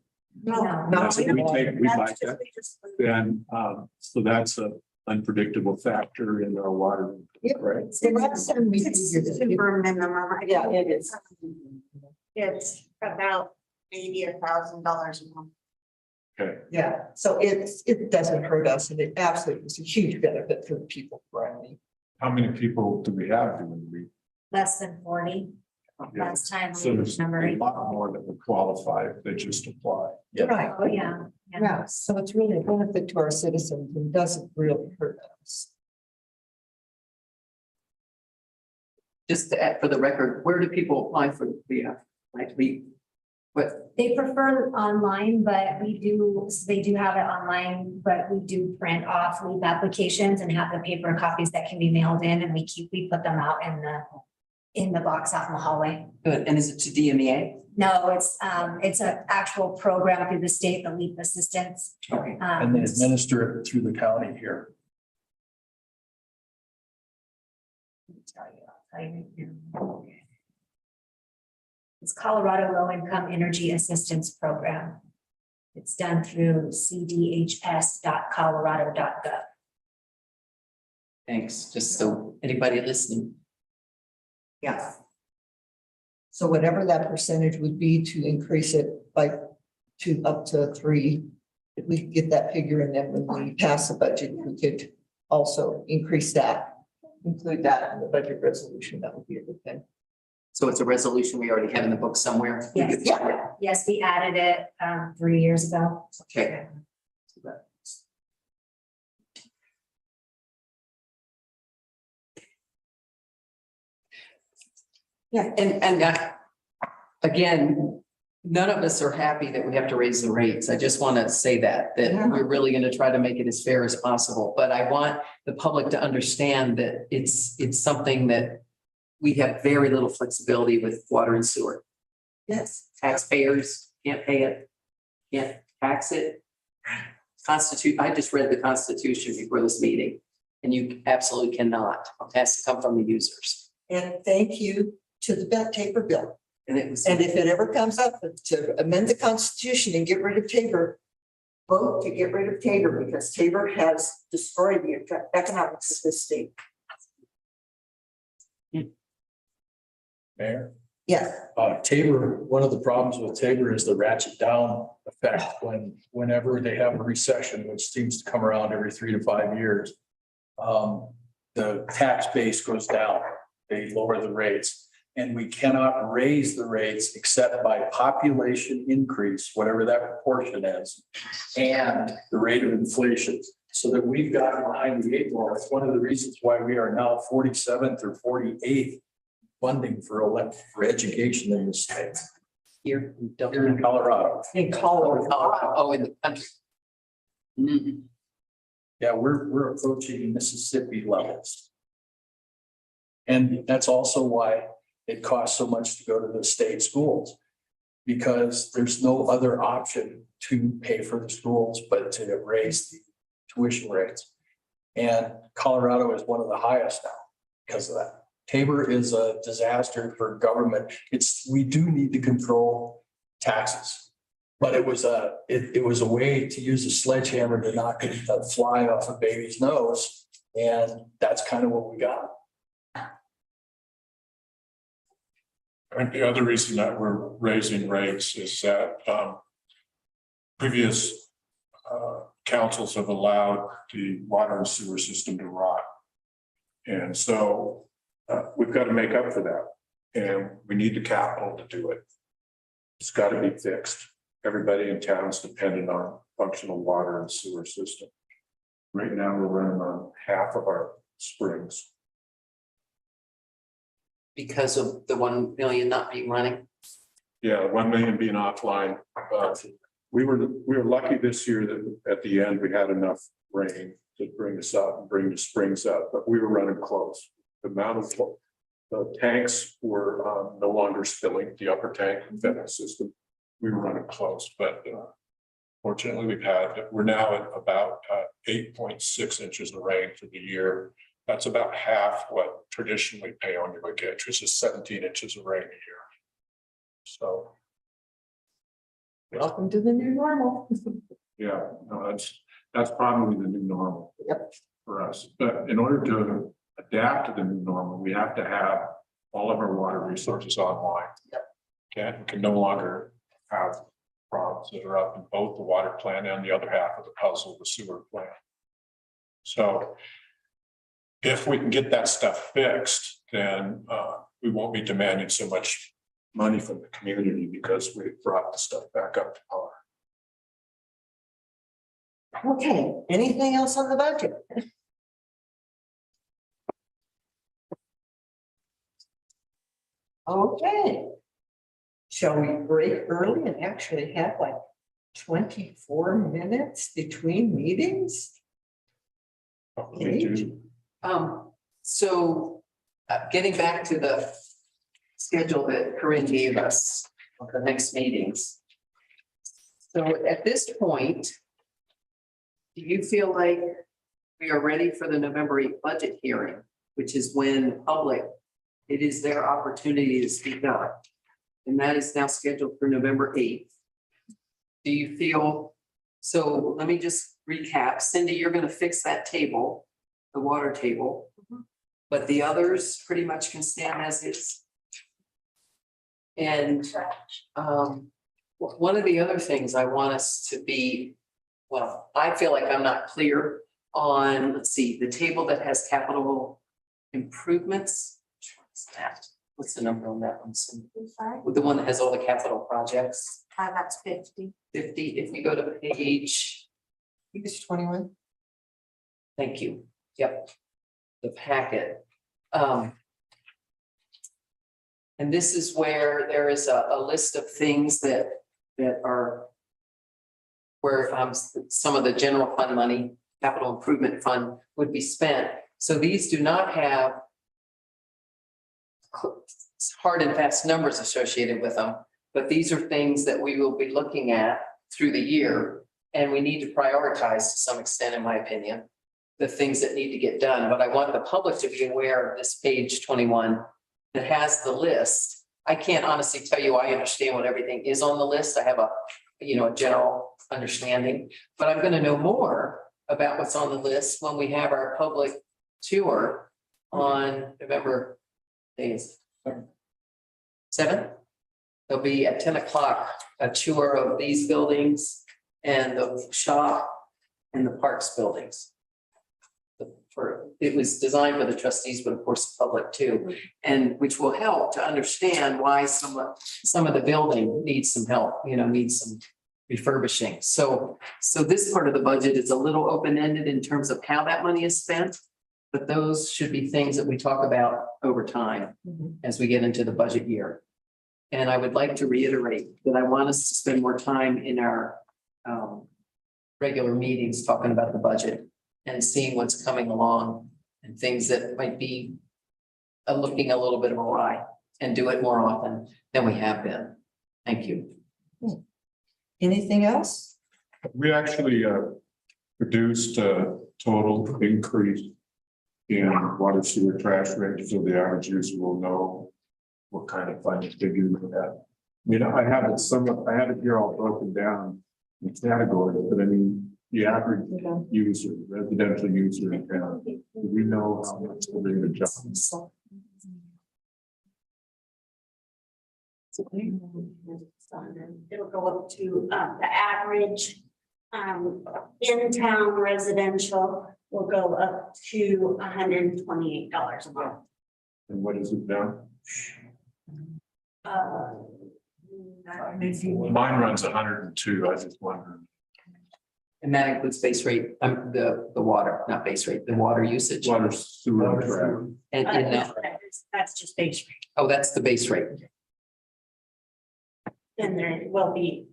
No. That's what we take, we That's like just- that. we just- Then, so that's a unpredictable factor in our water, right? So last time we It's figured it. super minimum. Yeah, it is. It's about maybe $1,000 a month. Okay, Yeah, so it doesn't hurt us and it absolutely is a huge benefit for the people around me. how many people do we have doing the? Less than 40 Yeah. last time. So there's a Remembering. lot more that would qualify if they just apply. Yeah. Right. Oh, yeah. Yeah, so it's really a benefit to our citizens and doesn't really hurt us. Just to add for the record, where do people apply for the, like, what, They prefer online, but we do, they do have it online, but we do print off leave applications and have the paper copies that can be mailed in and we put them out in the box out in the hallway. good, and is it to DMEA? No, it's an actual program through the state, the LEAP assistance. Okay, And they administer it through the county here. It's Colorado Low Income Energy Assistance Program. It's done through cdhs.colorado.gov. thanks, just so anybody listening. Yeah. So whatever that percentage would be to increase it by to up to 3, if we could get that figure and then when we pass the budget, we could also increase that, include that in the budget resolution, that would be a good thing. So it's a resolution we already have in the book somewhere? Yes. Yeah. Yes, we added it 3 years ago. Okay. Yeah, and again, none of us are happy that we have to raise the rates. I just want to say that Yeah. we're really going to try to make it as fair as possible. But I want the public to understand that it's something that we have very little flexibility with water and sewer. Yes. Taxpayers can't pay it, can't tax it. I just read the Constitution before this meeting, and you absolutely cannot. It has to come from the users. And thank you to the Tabor bill. And it was. And if it ever comes up to amend the Constitution and get rid of Tabor, vote to get rid of Tabor because Tabor has destroyed the economics of this state. Mayor, Yes. Tabor, one of the problems with Tabor is the ratchet down effect whenever they have a recession, which seems to come around every 3 to 5 years. The tax base goes down, they lower the rates, and we cannot raise the rates except by population increase, whatever that proportion is, and the rate of inflation. So that we've got behind the 8 ball. It's one of the reasons why we are now 47th or 48th funding for education in the state, Here. here in Colorado. In Colorado. Oh, in the country. Mhm. Yeah, we're approaching Mississippi levels. And that's also why it costs so much to go to the state schools. Because there's no other option to pay for the schools, but to raise the tuition rates. And Colorado is one of the highest now because of that. Tabor is a disaster for government. We do need to control taxes. But it was a way to use a sledgehammer to knock the fly off a baby's nose. And that's kind of what we got. And the other reason that we're raising rates is that previous councils have allowed the water and sewer system to rot. And so we've got to make up for that. And we need the capital to do it. It's got to be fixed. Everybody in town is dependent on functional water and sewer system. Right now, we're running on half of our springs. Because of the 1 million not being running. Yeah, 1 million being offline. We were lucky this year that at the end we had enough rain to bring us up and bring the springs up, but we were running close. The amount of the tanks were no longer spilling, the upper tank venting system. We were running close, but fortunately we're now at about 8.6 inches of rain for the year. That's about half what traditionally Paonia would get, which is 17 inches of rain a year. So. Welcome to the new normal. Yeah, no, that's probably the new normal. Yep. For us, but in order to adapt to the new normal, we have to have all of our water resources online. Yep. Can no longer have problems that are up in both the water plant and the other half of the puzzle, the sewer plant. So if we can get that stuff fixed, then we won't be demanding so much money from the community because we brought the stuff back up to par. Okay, anything else on the budget? Okay. Shall we break early and actually have like 24 minutes between meetings? So getting back to the schedule that Corinne gave us for the next meetings. So at this point, do you feel like we are ready for the November 8th budget hearing, which is when the public, it is their opportunity to speak up? And that is now scheduled for November 8th. Do you feel, so let me just recap. Cindy, you're going to fix that table, the water table, but the others pretty much can stand as is. And one of the other things I want us to be, well, I feel like I'm not clear on, let's see, the table that has capital improvements. What's that? What's the number on that one? Cindy? Sorry, With the one that has all the capital projects, that's 50. 50, if you go to page, It's 21. thank you, yep, the packet. And this is where there is a list of things that are where some of the general fund money, capital improvement fund would be spent. So these do not have hard and fast numbers associated with them, but these are things that we will be looking at through the year. And we need to prioritize to some extent, in my opinion, the things that need to get done. But I want the public to be aware of this page 21 that has the list. I can't honestly tell you I understand what everything is on the list. I have a general understanding, but I'm going to know more about what's on the list when we have our public tour on November 7th. There'll be at 10 o'clock a tour of these buildings and the shop and the parks buildings. It was designed for the trustees, but of course the public too, and which will help to understand why some of the building needs some help, needs some refurbishing. So this part of the budget is a little open-ended in terms of how that money is spent. But those should be things that we talk about over time as we get into the budget year. And I would like to reiterate that I want us to spend more time in our regular meetings talking about the budget and seeing what's coming along and things that might be looking a little bit awry, and do it more often than we have been. Thank you. Anything else? We actually produced a total increase in water sewer trash rates, so the average user will know what kind of funding figure we have. I mean, I have it here all broken down in categories, but I mean, the average user, residential user in town, do we know how much we're going to adjust? It'll go up to, the average, in-town residential will go up to $128 a month. And what is it now? Mine runs 102, I was just wondering. And that includes base rate, the water, not base rate, the water usage. Water sewer trash. And in that, That's just base rate. oh, that's the base rate. Then there will be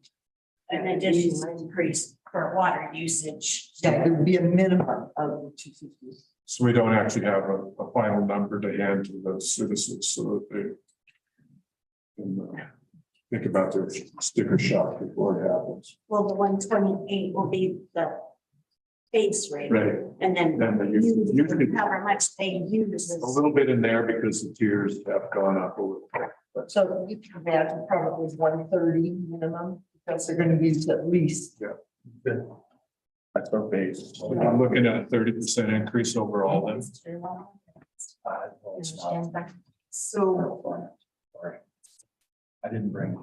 an additional increase for water usage. Yeah, there would be a minimum of 250. So we don't actually have a final number to hand to the citizens so that they can think about their sticker shock before it happens. Well, the 128 will be the base rate. Right. And then Then the usually however much they use. a little bit in there because the tiers have gone up a little bit. But So you can imagine probably 130 minimum, because they're gonna use at least. that's our base. I'm looking at a 30% increase overall. Then. So Sorry. I didn't bring.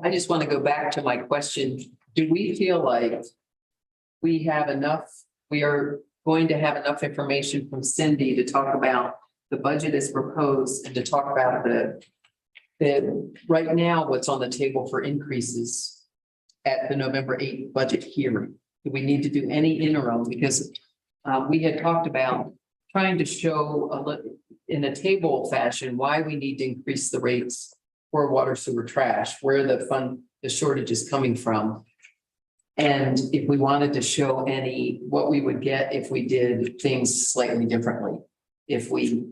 I just want to go back to my question. Do we feel like we have enough, we are going to have enough information from Cindy to talk about the budget as proposed and to talk about the right now, what's on the table for increases at the November 8th budget hearing? Do we need to do any interim? Because we had talked about trying to show in a table fashion why we need to increase the rates for water sewer trash, where the shortage is coming from. And if we wanted to show what we would get if we did things slightly differently. If we,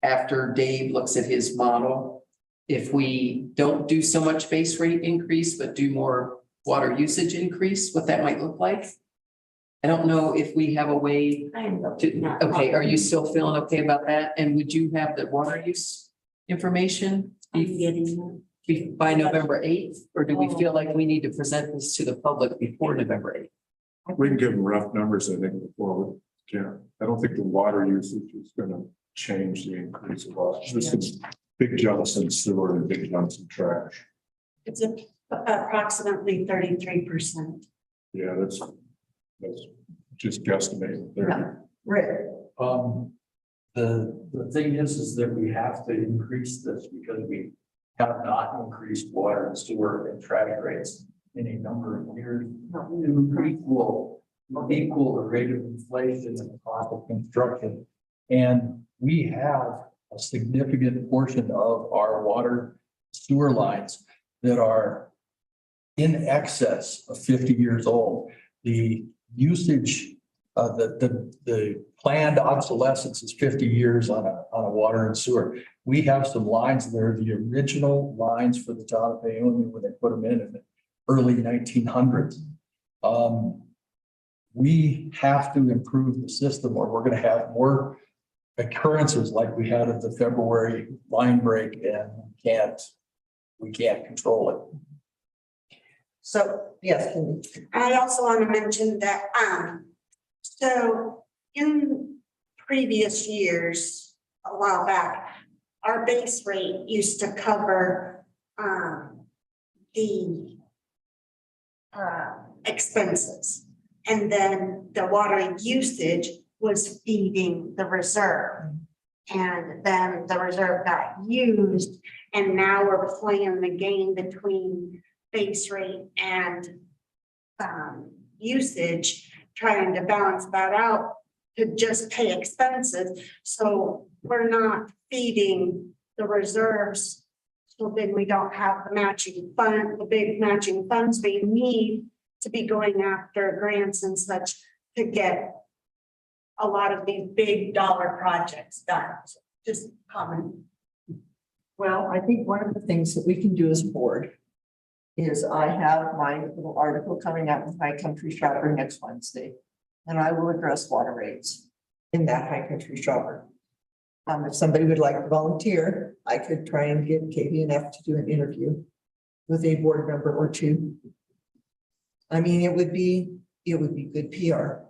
after Dave looks at his model, if we don't do so much base rate increase, but do more water usage increase, what that might look like. I don't know if we have a way to, okay, are you still feeling okay about that? And would you have the water use information by November 8th? Or do we feel like we need to present this to the public before November 8th? We can give them rough numbers, I think, before we can. I don't think the water usage is going to change the increase a lot. This is big jumps in sewer and big jumps in trash. It's approximately 33%. Yeah, that's just guesstimating there. Rick, The thing is that we have to increase this because we have not increased water and sewer and trash rates in a number of years. To equal the rate of inflation and the cost of construction. And we have a significant portion of our water sewer lines that are in excess of 50 years old. The usage, the planned obsolescence is 50 years on a water and sewer. We have some lines that are the original lines for the town of Paonia when they put them in the early 1900s. We have to improve the system or we're going to have more occurrences like we had at the February line break, and we can't control it. so, yes, Cindy. I also want to mention that, so in previous years, a while back, our base rate used to cover, the expenses. And then the water usage was feeding the reserve. And then the reserve got used, and now we're playing the game between base rate and usage, trying to balance that out to just pay expenses. So we're not feeding the reserves. So then we don't have the matching fund, the big matching funds we need to be going after grants and such to get a lot of these big dollar projects done. So just comment. Well, I think one of the things that we can do as a board is I have my little article coming out with High Country Shopper next Wednesday. And I will address water rates in that High Country Shopper. If somebody would like to volunteer, I could try and get KBNF to do an interview with a board member or two. I mean, it would be good PR.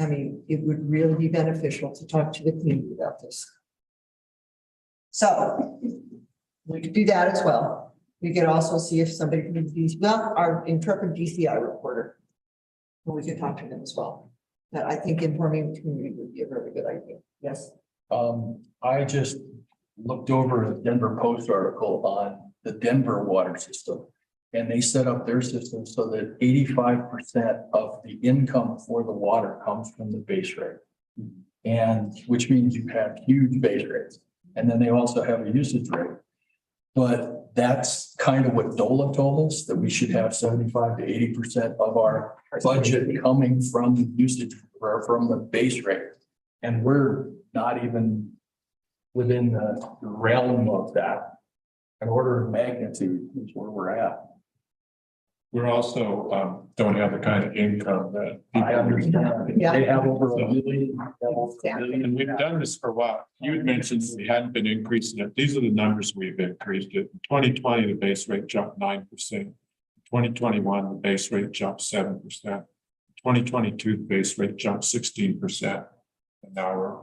I mean, it would really be beneficial to talk to the community about this. So we could do that as well. We could also see if somebody from the our intrepid DCI reporter. We could talk to them as well. But I think informing the community would be a really good idea. Yes. I just looked over a Denver Post article on the Denver water system. And they set up their system so that 85% of the income for the water comes from the base rate. And which means you have huge base rates. And then they also have a usage rate. But that's kind of what DOLA told us, that we should have 75 to 80% of our budget coming from the usage or from the base rate. And we're not even within the realm of that. An order of magnitude is where we're at. We're also, don't have the kind of income that. I understand. Yeah. They have over a million. And we've done this for a while. You had mentioned we hadn't been increasing it. These are the numbers we've increased it. In 2020, the base rate jumped 9%. 2021, the base rate jumped 7%. 2022, the base rate jumped 16%. And now we're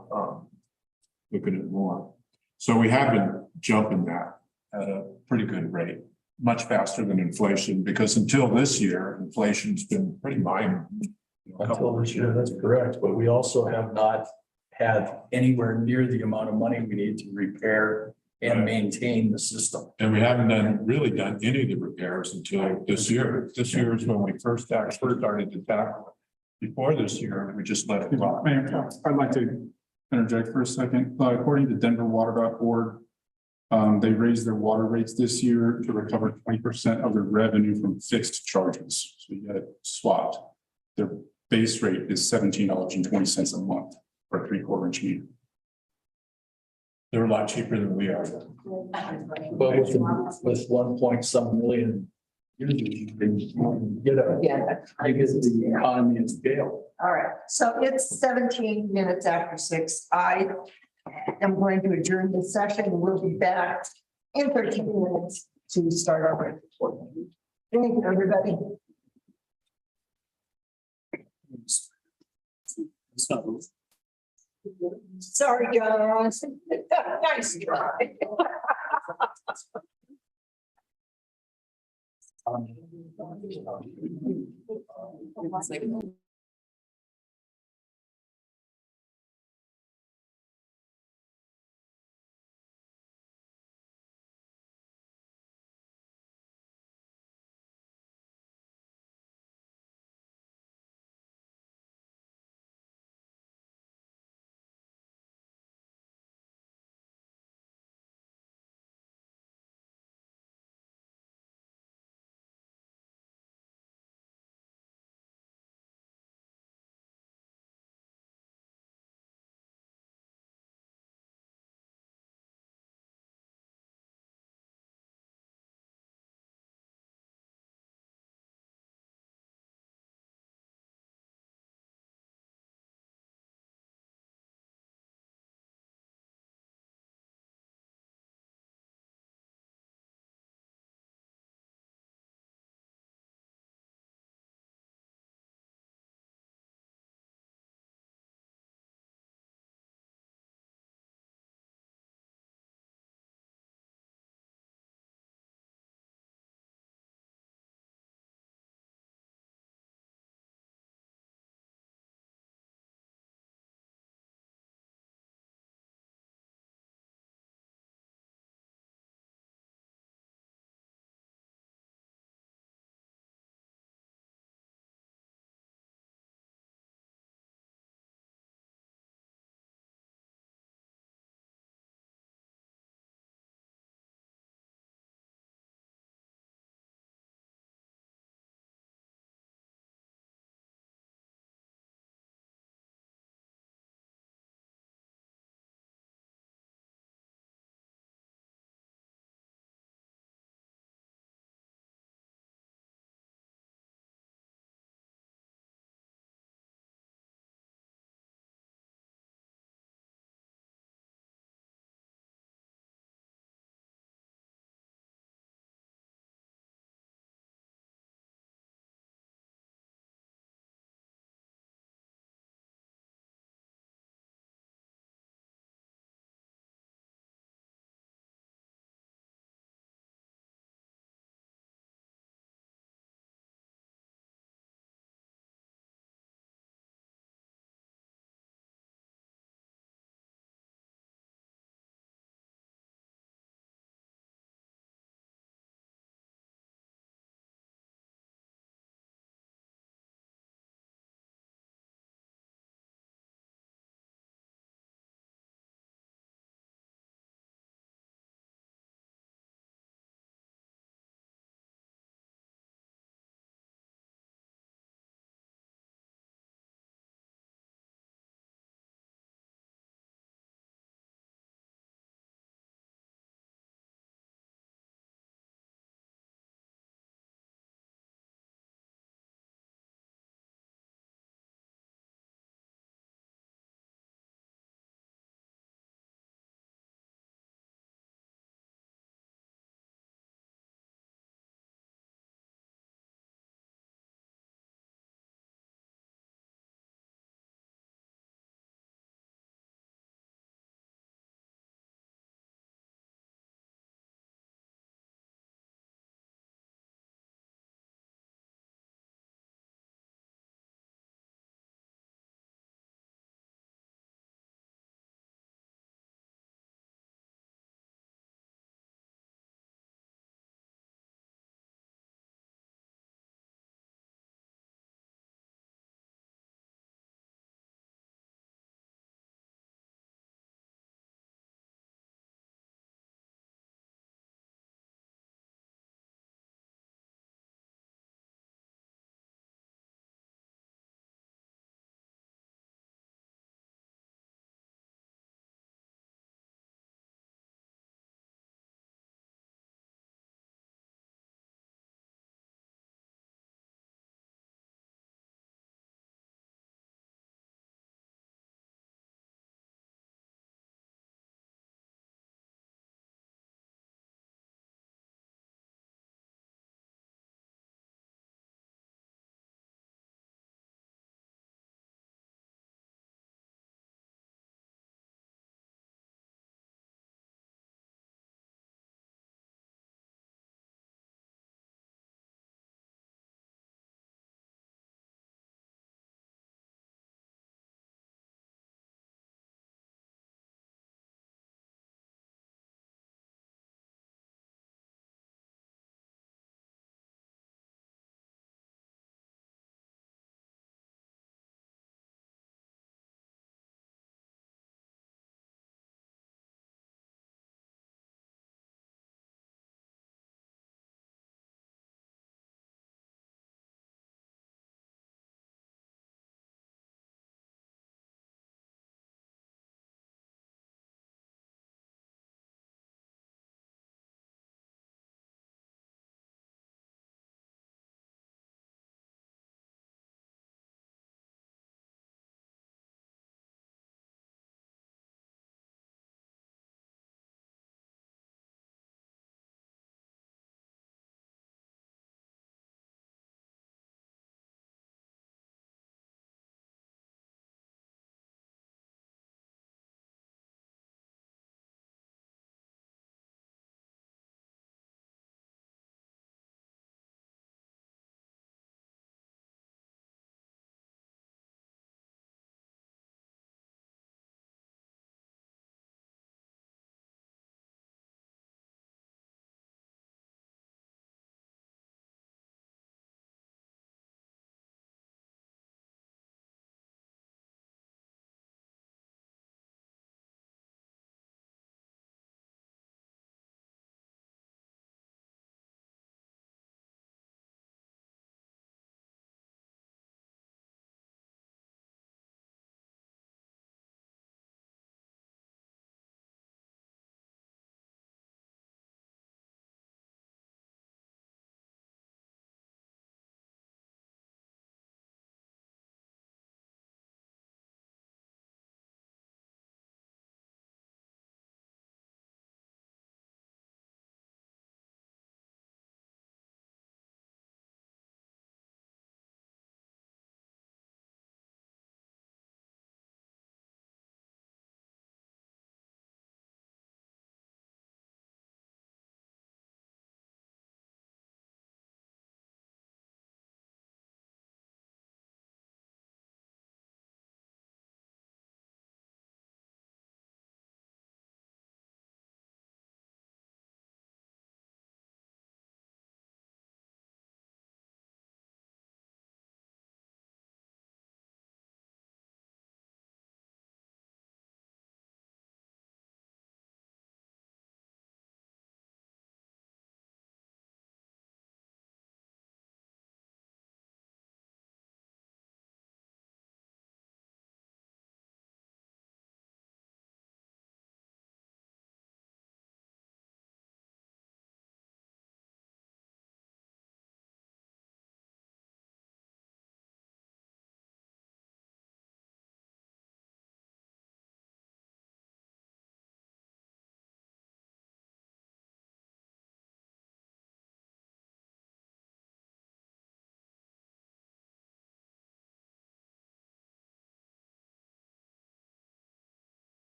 looking at more. So we have been jumping that at a pretty good rate, much faster than inflation, because until this year, inflation's been pretty minor. Until this year, that's correct, but we also have not had anywhere near the amount of money we need to repair and maintain the system. And we haven't really done any of the repairs until this year. This year is when we first actually started to tackle it. Before this year, we just let it rot. Mayor, I'd like to interject for a second. According to denverwater.org, they raised their water rates this year to recover 20% of their revenue from fixed charges. So you got it swapped. Their base rate is $17.20 a month for a 3/4 inch meter. They're a lot cheaper than we are. But with 1 million users, you can get the economy of scale. All right, so it's 17 minutes after 6. I am going to adjourn this session. We'll be back in 13 minutes to start our regular board meeting. Thank you, everybody. Sorry, guys. Nice try.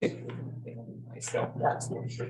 Myself, that's for sure.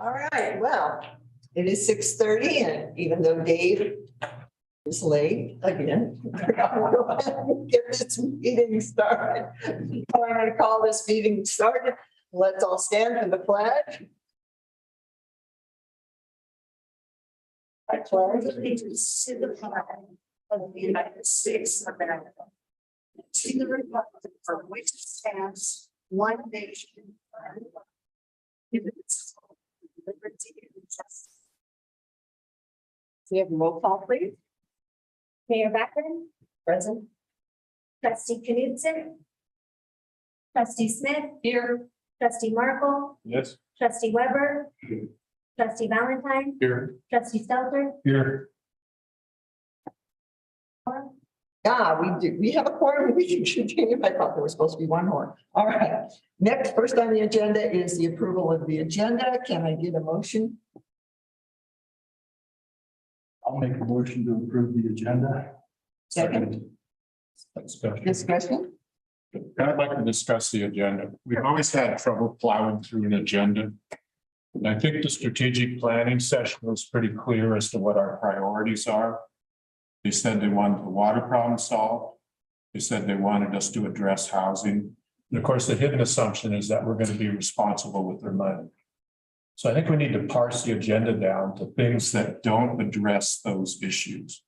All right, well, it is 6:30, and even though Dave is late again, we're gonna go ahead and get this meeting started. I'm gonna call this meeting started. Let's all stand for the pledge. I pledge allegiance to the flag of the United States of America, to the republic for which it stands, one nation, under God, indivisible, with liberty and justice. We have a roll call, please. Mayor Beckman, Present. trustee Knudsen, trustee Smith. Here. Trustee Markle, Yes. trustee Weber, trustee Valentine, Here. trustee Stelter. Here. Yeah, we do. We have a quorum. We can continue. I thought there was supposed to be one more. All right. Next, first on the agenda is the approval of the agenda. Can I get a motion? I'll make a motion to approve the agenda. Second. Discussion? I'd like to discuss the agenda. We've always had trouble plowing through an agenda. And I think the strategic planning session was pretty clear as to what our priorities are. They said they wanted the water problem solved. They said they wanted us to address housing. And of course, the hidden assumption is that we're going to be responsible with their money. So I think we need to parse the agenda down to things that don't address those issues.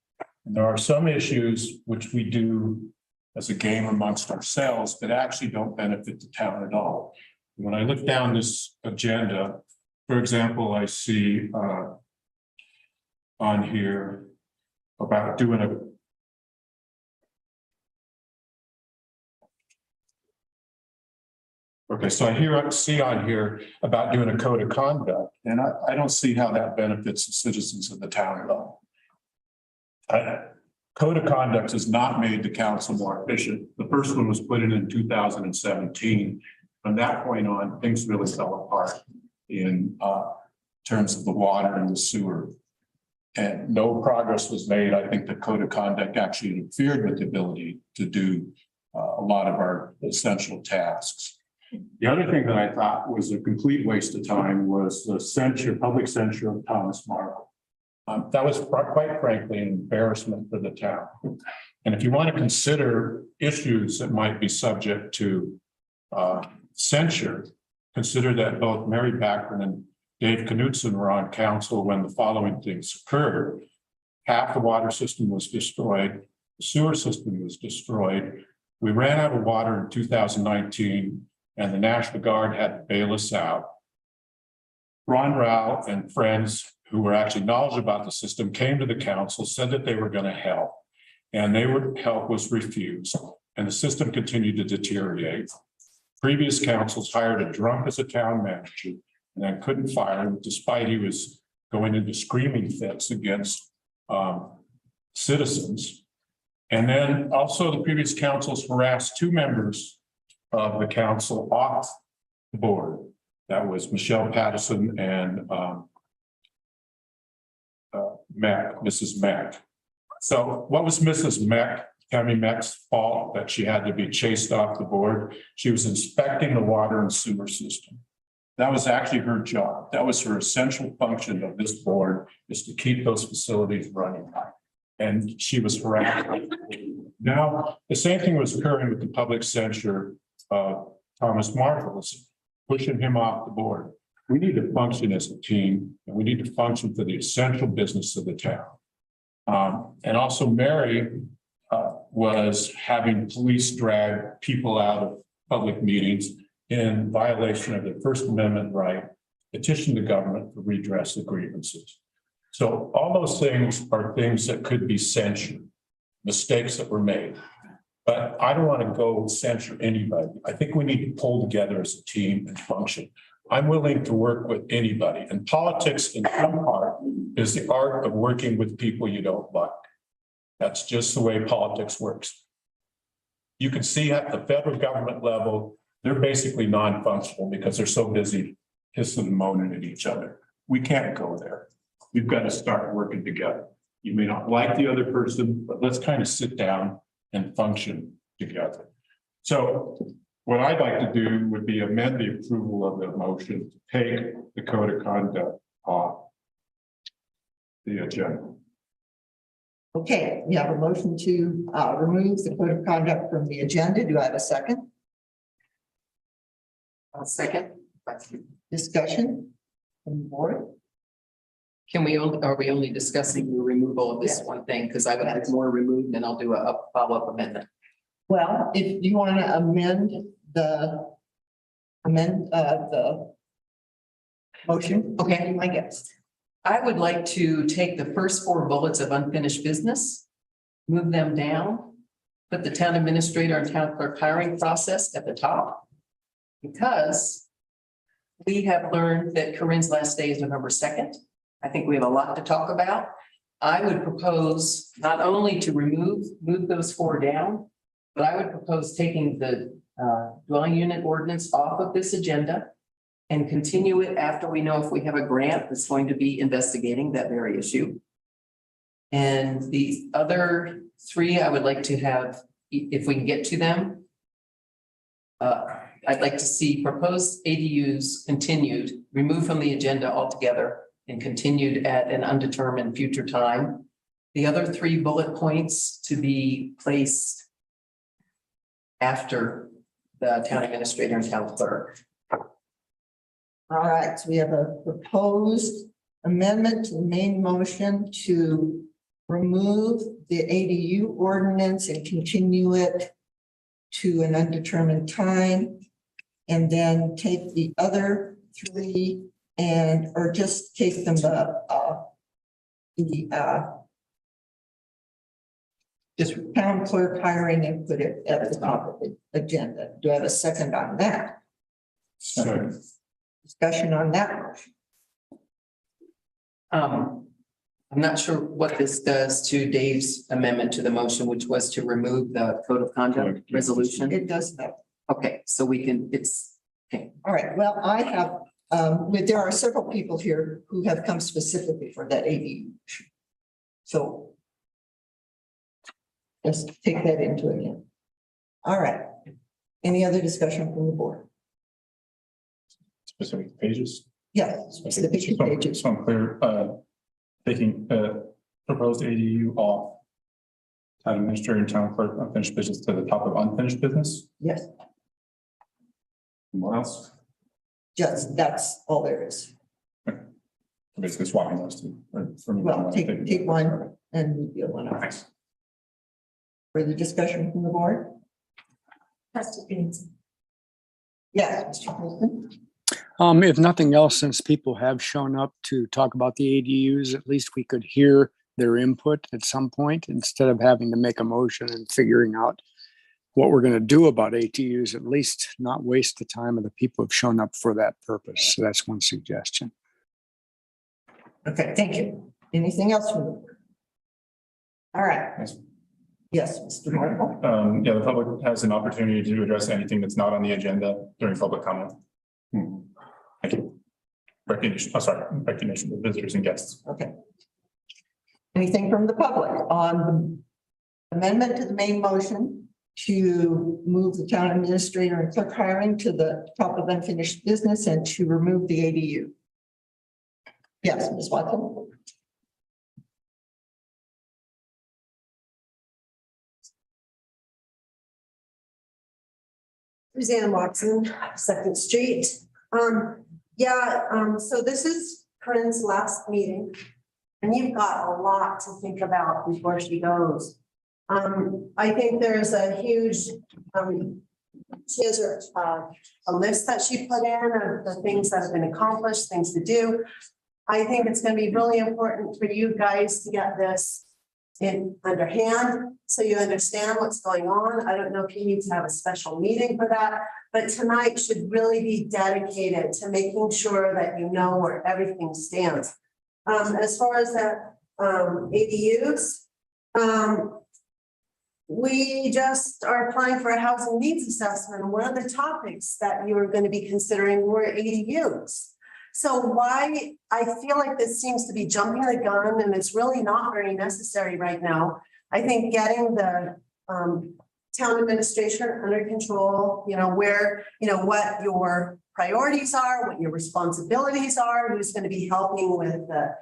And there are some issues which we do as a game amongst ourselves that actually don't benefit the town at all. When I look down this agenda, for example, I see on here about doing a okay, so I see on here about doing a code of conduct, and I don't see how that benefits the citizens of the town at all. Code of conduct has not made the council more efficient. The first one was put in 2017. From that point on, things really fell apart in terms of the water and the sewer. And no progress was made. I think the code of conduct actually interfered with the ability to do a lot of our essential tasks. The other thing that I thought was a complete waste of time was the censure, public censure of Thomas Markle. That was quite frankly an embarrassment for the town. And if you want to consider issues that might be subject to censure, consider that both Mary Backman and Dave Knudsen were on council when the following things occurred. Half the water system was destroyed, the sewer system was destroyed. We ran out of water in 2019, and the National Guard had to bail us out. Ron Rao and friends who were actually knowledgeable about the system came to the council, said that they were going to help, and help was refused, and the system continued to deteriorate. Previous councils hired a drunk as a town manager and then couldn't fire him despite he was going into screaming fits against citizens. And then also the previous councils harassed two members of the council off the board. That was Michelle Patterson and Mrs. Mack. So what was Mrs. Mack, Tammy Mack's fault that she had to be chased off the board? She was inspecting the water and sewer system. That was actually her job. That was her essential function of this board, is to keep those facilities running. And she was harassed. Now, the same thing was occurring with the public censure Thomas Marvelous, pushing him off the board. We need to function as a team, and we need to function for the essential business of the town. And also Mary was having police drag people out of public meetings in violation of the First Amendment right, petition the government for redress of grievances. So all those things are things that could be censured, mistakes that were made. But I don't want to go censure anybody. I think we need to pull together as a team and function. I'm willing to work with anybody, and politics in some part is the art of working with people you don't like. That's just the way politics works. You can see at the federal government level, they're basically non-functional because they're so busy hissing and moaning at each other. We can't go there. We've got to start working together. You may not like the other person, but let's kind of sit down and function together. So what I'd like to do would be amend the approval of the motion to take the code of conduct off the agenda. Okay, we have a motion to remove the code of conduct from the agenda. Do I have a second? A second. Discussion from the board? Can we, are we only discussing the removal of this one thing? Because I would have more removed and I'll do a follow-up amendment. Well, if you want to amend the motion, Okay. my guess. I would like to take the first 4 bullets of unfinished business, move them down, put the town administrator and town clerk hiring process at the top. Because we have learned that Corinne's last day is November 2nd. I think we have a lot to talk about. I would propose not only to move those 4 down, but I would propose taking the dwelling unit ordinance off of this agenda and continue it after we know if we have a grant that's going to be investigating that very issue. And the other 3, I would like to have, if we can get to them, I'd like to see proposed ADUs continued, removed from the agenda altogether and continued at an undetermined future time. The other 3 bullet points to be placed after the town administrator and town clerk. All right, so we have a proposed amendment to the main motion to remove the ADU ordinance and continue it to an undetermined time. And then take the other 3 and, or just take them just town clerk hiring and put it at the top of the agenda. Do I have a second on that? So Discussion on that motion. I'm not sure what this does to Dave's amendment to the motion, which was to remove the code of conduct resolution. It does that. Okay, so we can, it's, okay. All right, well, I have, there are several people here who have come specifically for that ADU. So let's take that into account. All right. Any other discussion from the board? Specific pages. Yeah, specific pages. So I'm clear, taking proposed ADU off town administrator and town clerk unfinished business to the top of unfinished business. Yes, And what else? just, that's all there is. Basically swapping those 2. Well, take one and move the other one out. Thanks. Further discussion from the board? Trustee Benson. Yes, Mr. President. If nothing else, since people have shown up to talk about the ADUs, at least we could hear their input at some point instead of having to make a motion and figuring out what we're going to do about ADUs, at least not waste the time of the people who've shown up for that purpose. So that's one suggestion. Okay, thank you. Anything else from the board? All right. Yes. Yes, Mr. Marvel. Yeah, the public has an opportunity to address anything that's not on the agenda during public comment. Thank you. Recognition of visitors and guests. Okay. Anything from the public on the amendment to the main motion to move the town administrator and clerk hiring to the top of unfinished business and to remove the ADU? Yes, Ms. Watson. Suzanne Watson, Second Street. So this is Corinne's last meeting. And you've got a lot to think about before she goes. I think there's a huge, she has a list that she put in of the things that have been accomplished, things to do. I think it's gonna be really important for you guys to get this in underhand, so you understand what's going on. I don't know if you need to have a special meeting for that, but tonight should really be dedicated to making sure that you know where everything stands. As far as the ADUs, we just are applying for a housing needs assessment. One of the topics that you are going to be considering were ADUs. So why, I feel like this seems to be jumping the gun and it's really not very necessary right now. I think getting the town administration under control, where, what your priorities are, what your responsibilities are, who's going to be helping with the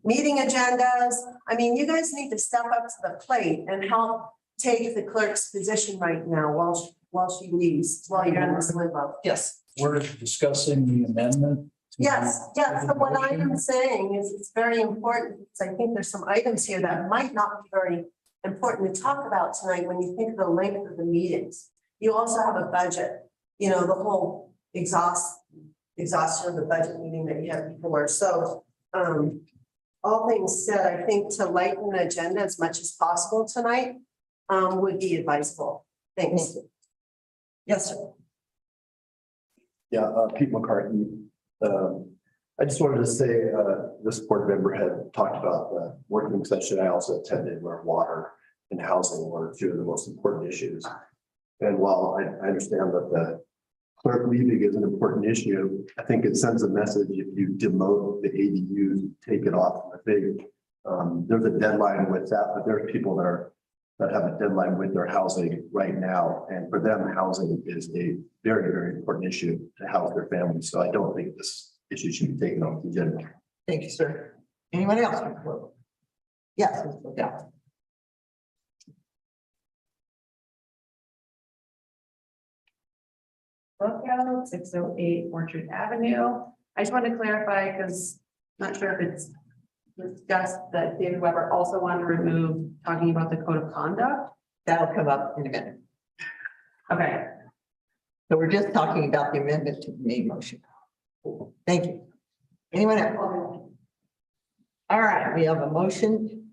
meeting agendas. I mean, you guys need to step up to the plate and help take the clerk's position right now while she leaves, while you're in this limbo. Yes. We're discussing the amendment. Yes. So what I am saying is it's very important, because I think there's some items here that might not be very important to talk about tonight when you think of the length of the meetings. You also have a budget, the whole exhaustion of the budget meeting that you had before. So all things said, I think to lighten the agenda as much as possible tonight would be advisable. Thanks. Yes, sir. Yeah, Pete McCarthy. I just wanted to say, this board member had talked about the working session I also attended, where water and housing were two of the most important issues. And while I understand that the clerk leaving is an important issue, I think it sends a message if you demote the ADU, take it off the thing. There's a deadline with that, but there are people that have a deadline with their housing right now. And for them, housing is a very, very important issue to house their families. So I don't think this issue should be taken off the agenda. Thank you, sir. Anyone else? Yes, yeah. Lookout, 608 Orchard Avenue. I just want to clarify, because not sure if it's discussed that David Weber also wanted to remove talking about the code of conduct. That'll come up in a minute. Okay, So we're just talking about the amendment to the main motion. Thank you. Anyone else? All right, we have a motion.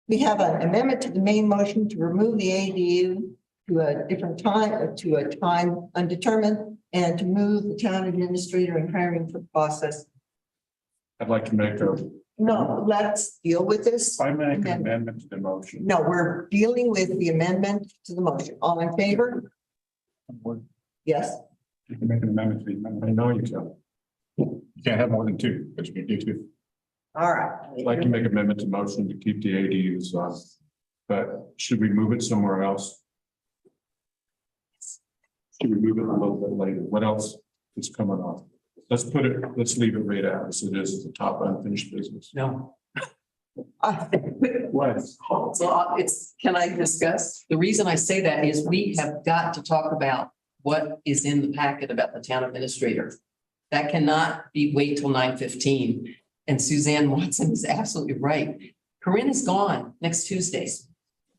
We have an amendment to the main motion to remove the ADU to a different time, or to a time undetermined, and to move the town administrator and hiring for process. I'd like to make No, let's deal with this. I make an amendment to the motion. No, we're dealing with the amendment to the motion. All in favor? Yes. You can make an amendment to the amendment. I know you can. You can't have more than two, but you can do two. All right. I'd like to make an amendment to motion to keep the ADUs on. But should we move it somewhere else? Should we move it a little bit later? What else is coming on? Let's leave it right out as it is, the top unfinished business. No. What? So can I discuss? The reason I say that is we have got to talk about what is in the packet about the town administrator. That cannot wait till 9:15. And Suzanne Watson is absolutely right. Corinne is gone next Tuesday.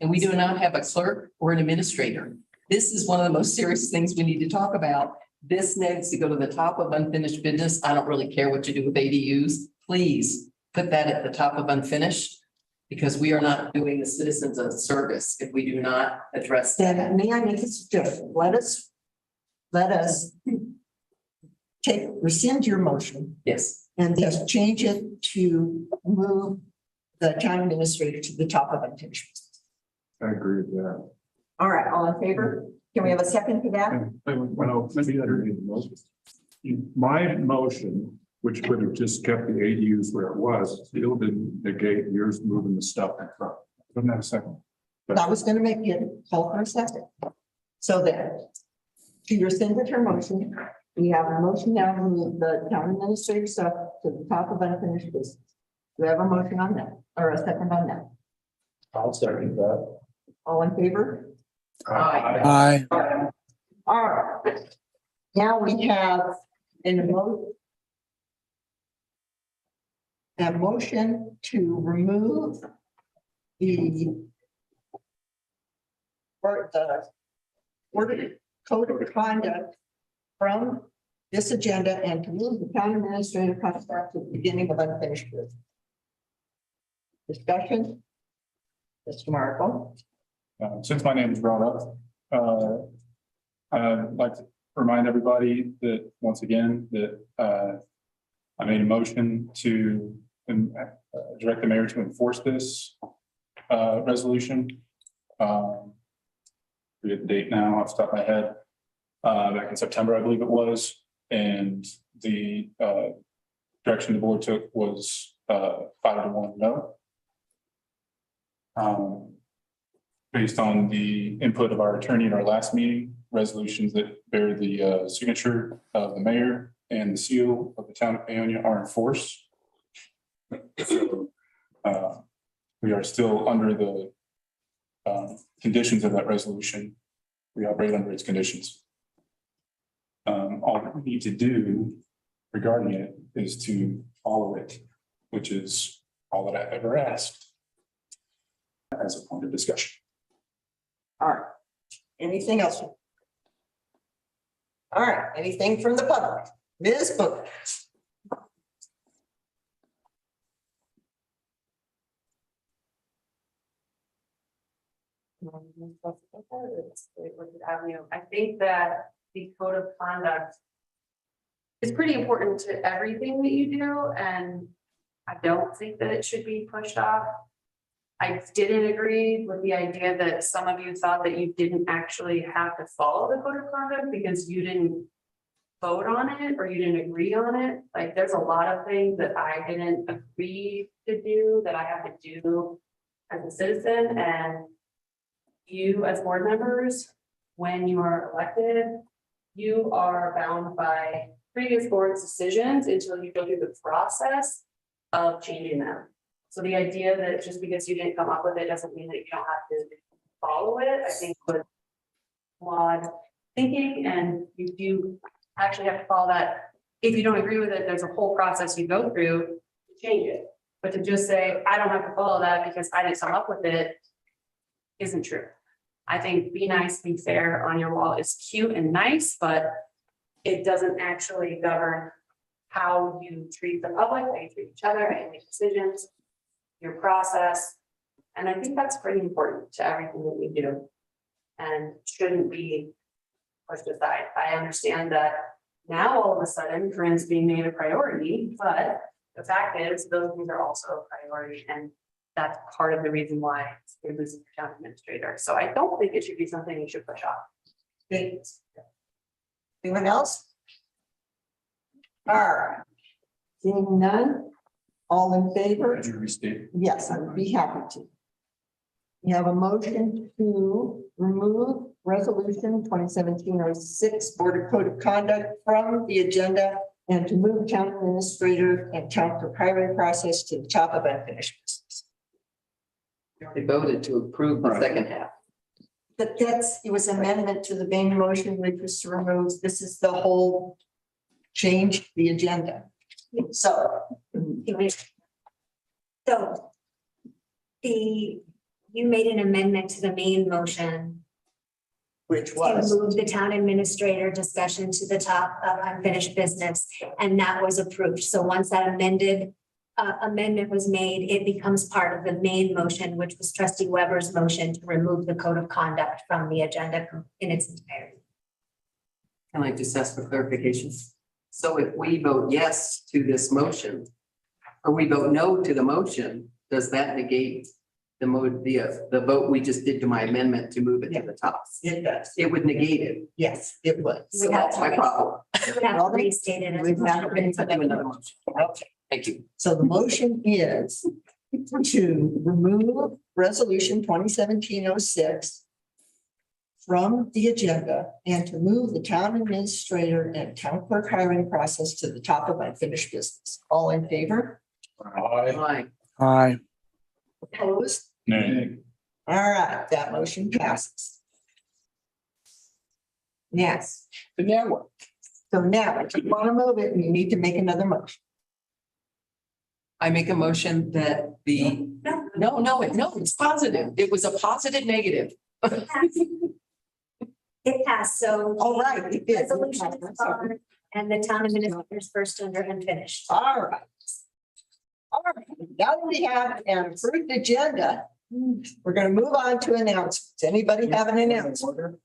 And we do not have a clerk or an administrator. This is one of the most serious things we need to talk about. This needs to go to the top of unfinished business. I don't really care what you do with ADUs. Please put that at the top of unfinished, because we are not doing the citizens a service if we do not address that. Then may I make a suggestion? Let us rescind your motion Yes. and just change it to move the town administrator to the top of unfinished business. I agree with that. All right, all in favor? Can we have a second to that? Well, maybe underneath the motion. My motion, which would have just kept the ADUs where it was, still didn't negate yours moving the stuff in front. Doesn't have a second. I was gonna make you call for a second. So then, she rescinded her motion. We have a motion now to move the town administrator stuff to the top of unfinished business. Do we have a motion on that or a second on that? I'll second that. All in favor? Aye. Aye. All right. Now we have a motion to remove the code of conduct from this agenda and to move the town administrator contract to the beginning of unfinished business. Discussion? Mr. Marco? Since my name was brought up, I'd like to remind everybody that, once again, that I made a motion to direct the mayor to enforce this resolution. Forget the date now off the top of my head. Back in September, I believe it was, and the direction the board took was 5-1 no. Based on the input of our attorney in our last meeting, resolutions that bear the signature of the mayor and the seal of the town of Paonia are in force. So, we are still under the conditions of that resolution. We operate under its conditions. All we need to do regarding it is to follow it, which is all that I've ever asked as a point of discussion. All right. Anything else? All right. Anything from the public? Ms. Booker? Avenue. I think that the code of conduct is pretty important to everything that you do, and I don't think that it should be pushed off. I didn't agree with the idea that some of you thought that you didn't actually have to follow the code of conduct because you didn't vote on it or you didn't agree on it. Like, there's a lot of things that I didn't agree to do that I have to do as a citizen, and you as board members, when you are elected, you are bound by previous board's decisions until you go through the process of changing them. So the idea that just because you didn't come up with it doesn't mean that you don't have to follow it, I think was flawed thinking, and you do actually have to follow that. If you don't agree with it, there's a whole process you go through to change it. But to just say, I don't have to follow that because I didn't come up with it, isn't true. I think be nice, be fair on your wall is cute and nice, but it doesn't actually govern how you treat the public, how you treat each other, how you make decisions, your process. And I think that's pretty important to everything that we do and shouldn't be pushed aside. I understand that now all of a sudden Corinne's being made a priority, but the fact is those things are also a priority, and that's part of the reason why we're losing the town administrator. So I don't think it should be something you should push off. Thanks. Anyone else? All right. Seeing none, all in favor? Could you restate? Yes, I would be happy to. We have a motion to remove resolution 2017-06 Board of Code of Conduct from the agenda and to move town administrator and town clerk hiring process to the top of unfinished business. They voted to approve the second half. But it was amendment to the main motion, which was to remove, this is the whole change the agenda. So. So you made an amendment to the main motion Which to was, move the town administrator discussion to the top of unfinished business, and that was approved. So once that amendment was made, it becomes part of the main motion, which was Trustee Weber's motion to remove the code of conduct from the agenda in its entirety. Can I just ask for clarification? So if we vote yes to this motion, or we vote no to the motion, does that negate the vote we just did to my amendment to move it to the top? it does. It would negate it. Yes, it was. So that's my problem. You would have to restate it as a We've now motion. been I'll do another motion. Okay. Thank you. So the motion is to remove resolution 2017-06 from the agenda and to move the town administrator and town clerk hiring process to the top of unfinished business. All in favor? Aye. Aye. Opposed? Nay. All right, that motion passes. Yes. The network. So now, if you want to move it, you need to make another motion. I make a motion that the, no, it's positive. It was a positive negative. It passed, so. All right, it did. Resolution is on, and the town administrator's first under unfinished. All right. All right, now that we have an approved agenda, we're gonna move on to announcements. Anybody have an announcement?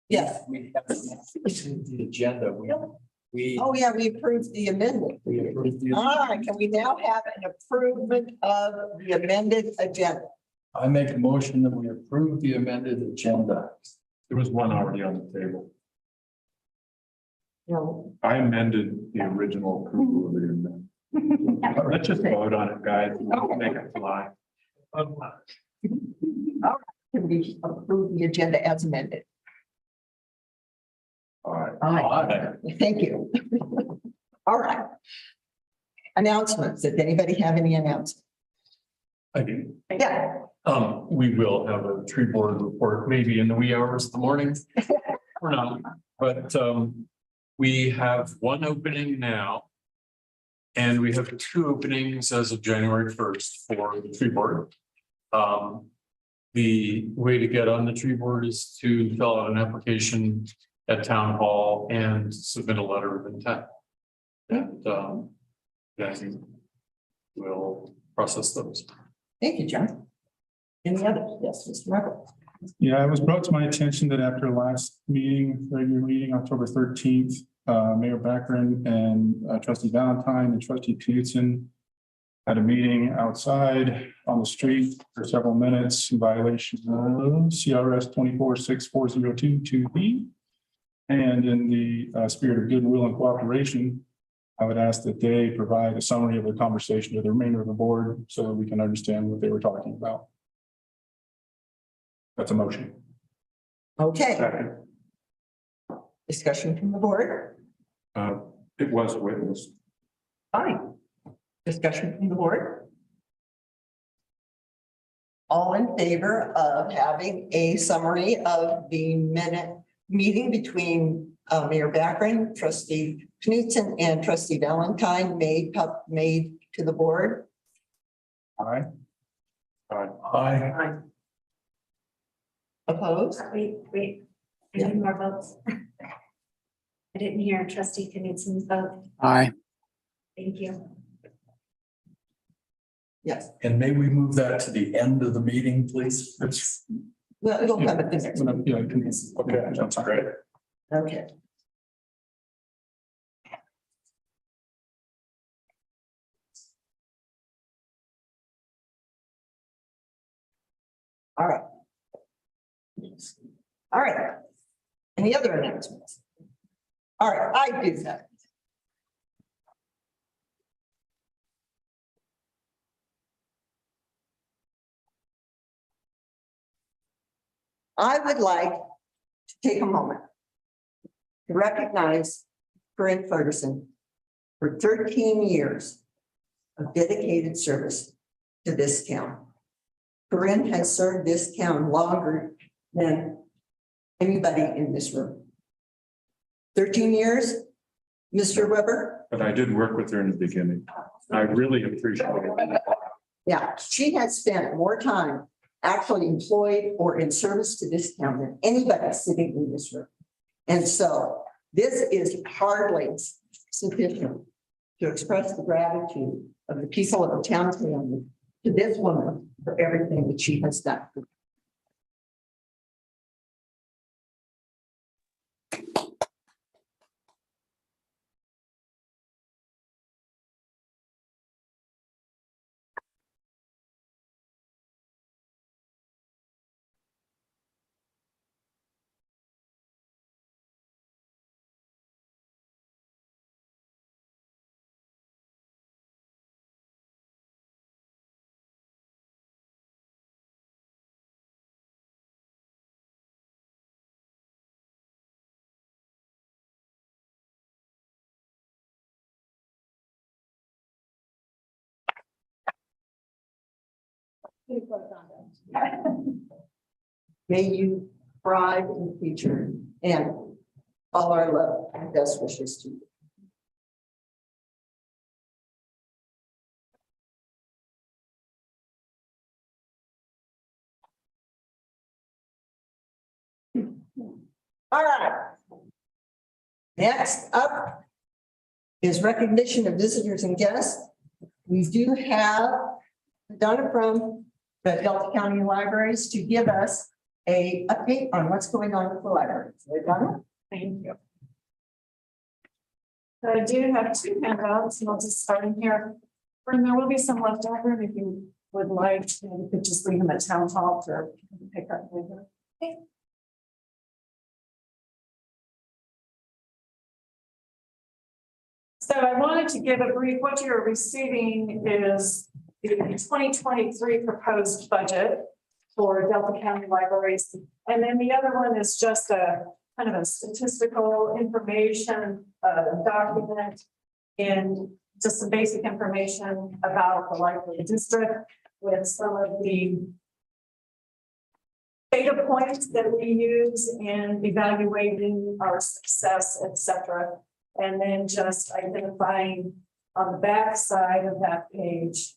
Yes. We have the agenda. We, Oh, yeah, we approved the amendment. we approved the. All right, can we now have an approval of the amended agenda? I make a motion that we approve the amended agenda. There was one already on the table. No. I amended the original approval of the amendment. Let's just vote on it, guys. We'll make it fly. Can we approve the agenda as amended? All right. Aye. Thank you. All right. Announcements. Does anybody have any announcements? I do. Yeah. We will have a tree board report, maybe in the wee hours of the morning. Or not, but, we have one opening now. And we have 2 openings as of January 1st for the tree board. The way to get on the tree board is to fill out an application at town hall and submit a letter of intent. And, then we'll process those. Thank you, John. Any others? Yes, Mr. Marco. Yeah, it was brought to my attention that after last meeting, regular meeting, October 13th, Mayor Backren and Trustee Valentine and Trustee Knudsen had a meeting outside on the street for several minutes in violation of CRS 246402-2B. And in the spirit of goodwill and cooperation, I would ask that they provide a summary of the conversation to the remainder of the board so that we can understand what they were talking about. That's a motion. Okay, Second. discussion from the board. It was a witness. Fine. Discussion from the board. All in favor of having a summary of the minute meeting between Mayor Backren, Trustee Knudsen, and Trustee Valentine made to the board? Aye. Aye. Opposed? Wait, I need more votes. I didn't hear trustee Knudsen's vote. Aye. Thank you. Yes. And may we move that to the end of the meeting, please? It's, Well, it'll come at the next one. yeah, okay, that's great. Okay. All right. All right. Any other announcements? All right, I do that. I would like to take a moment to recognize Corinne Ferguson for 13 years of dedicated service to this town. Corinne has served this town longer than anybody in this room. 13 years, Mr. Weber? But I did work with her in the beginning. I really appreciate it. Yeah, she has spent more time actually employed or in service to this town than anybody sitting in this room. And so this is hardly sufficient to express the gratitude of the people of the town of Hamden to this woman for everything that she has done. May you thrive in the future and all our love and best wishes to you. All right. Next up is recognition of visitors and guests. We do have Donna from the Delta County Libraries to give us a update on what's going on with the library. So, Donna? Thank you. So I do have two handouts, and I'll just start in here. And there will be some left over, and if you would like, you could just leave them at town hall for pick up later. Okay. So I wanted to give a brief, what you're receiving is the 2023 proposed budget for Delta County Libraries. And then the other one is just a kind of a statistical information document and just some basic information about the library district with some of the data points that we use in evaluating our success, et cetera. And then just identifying on the back side of that page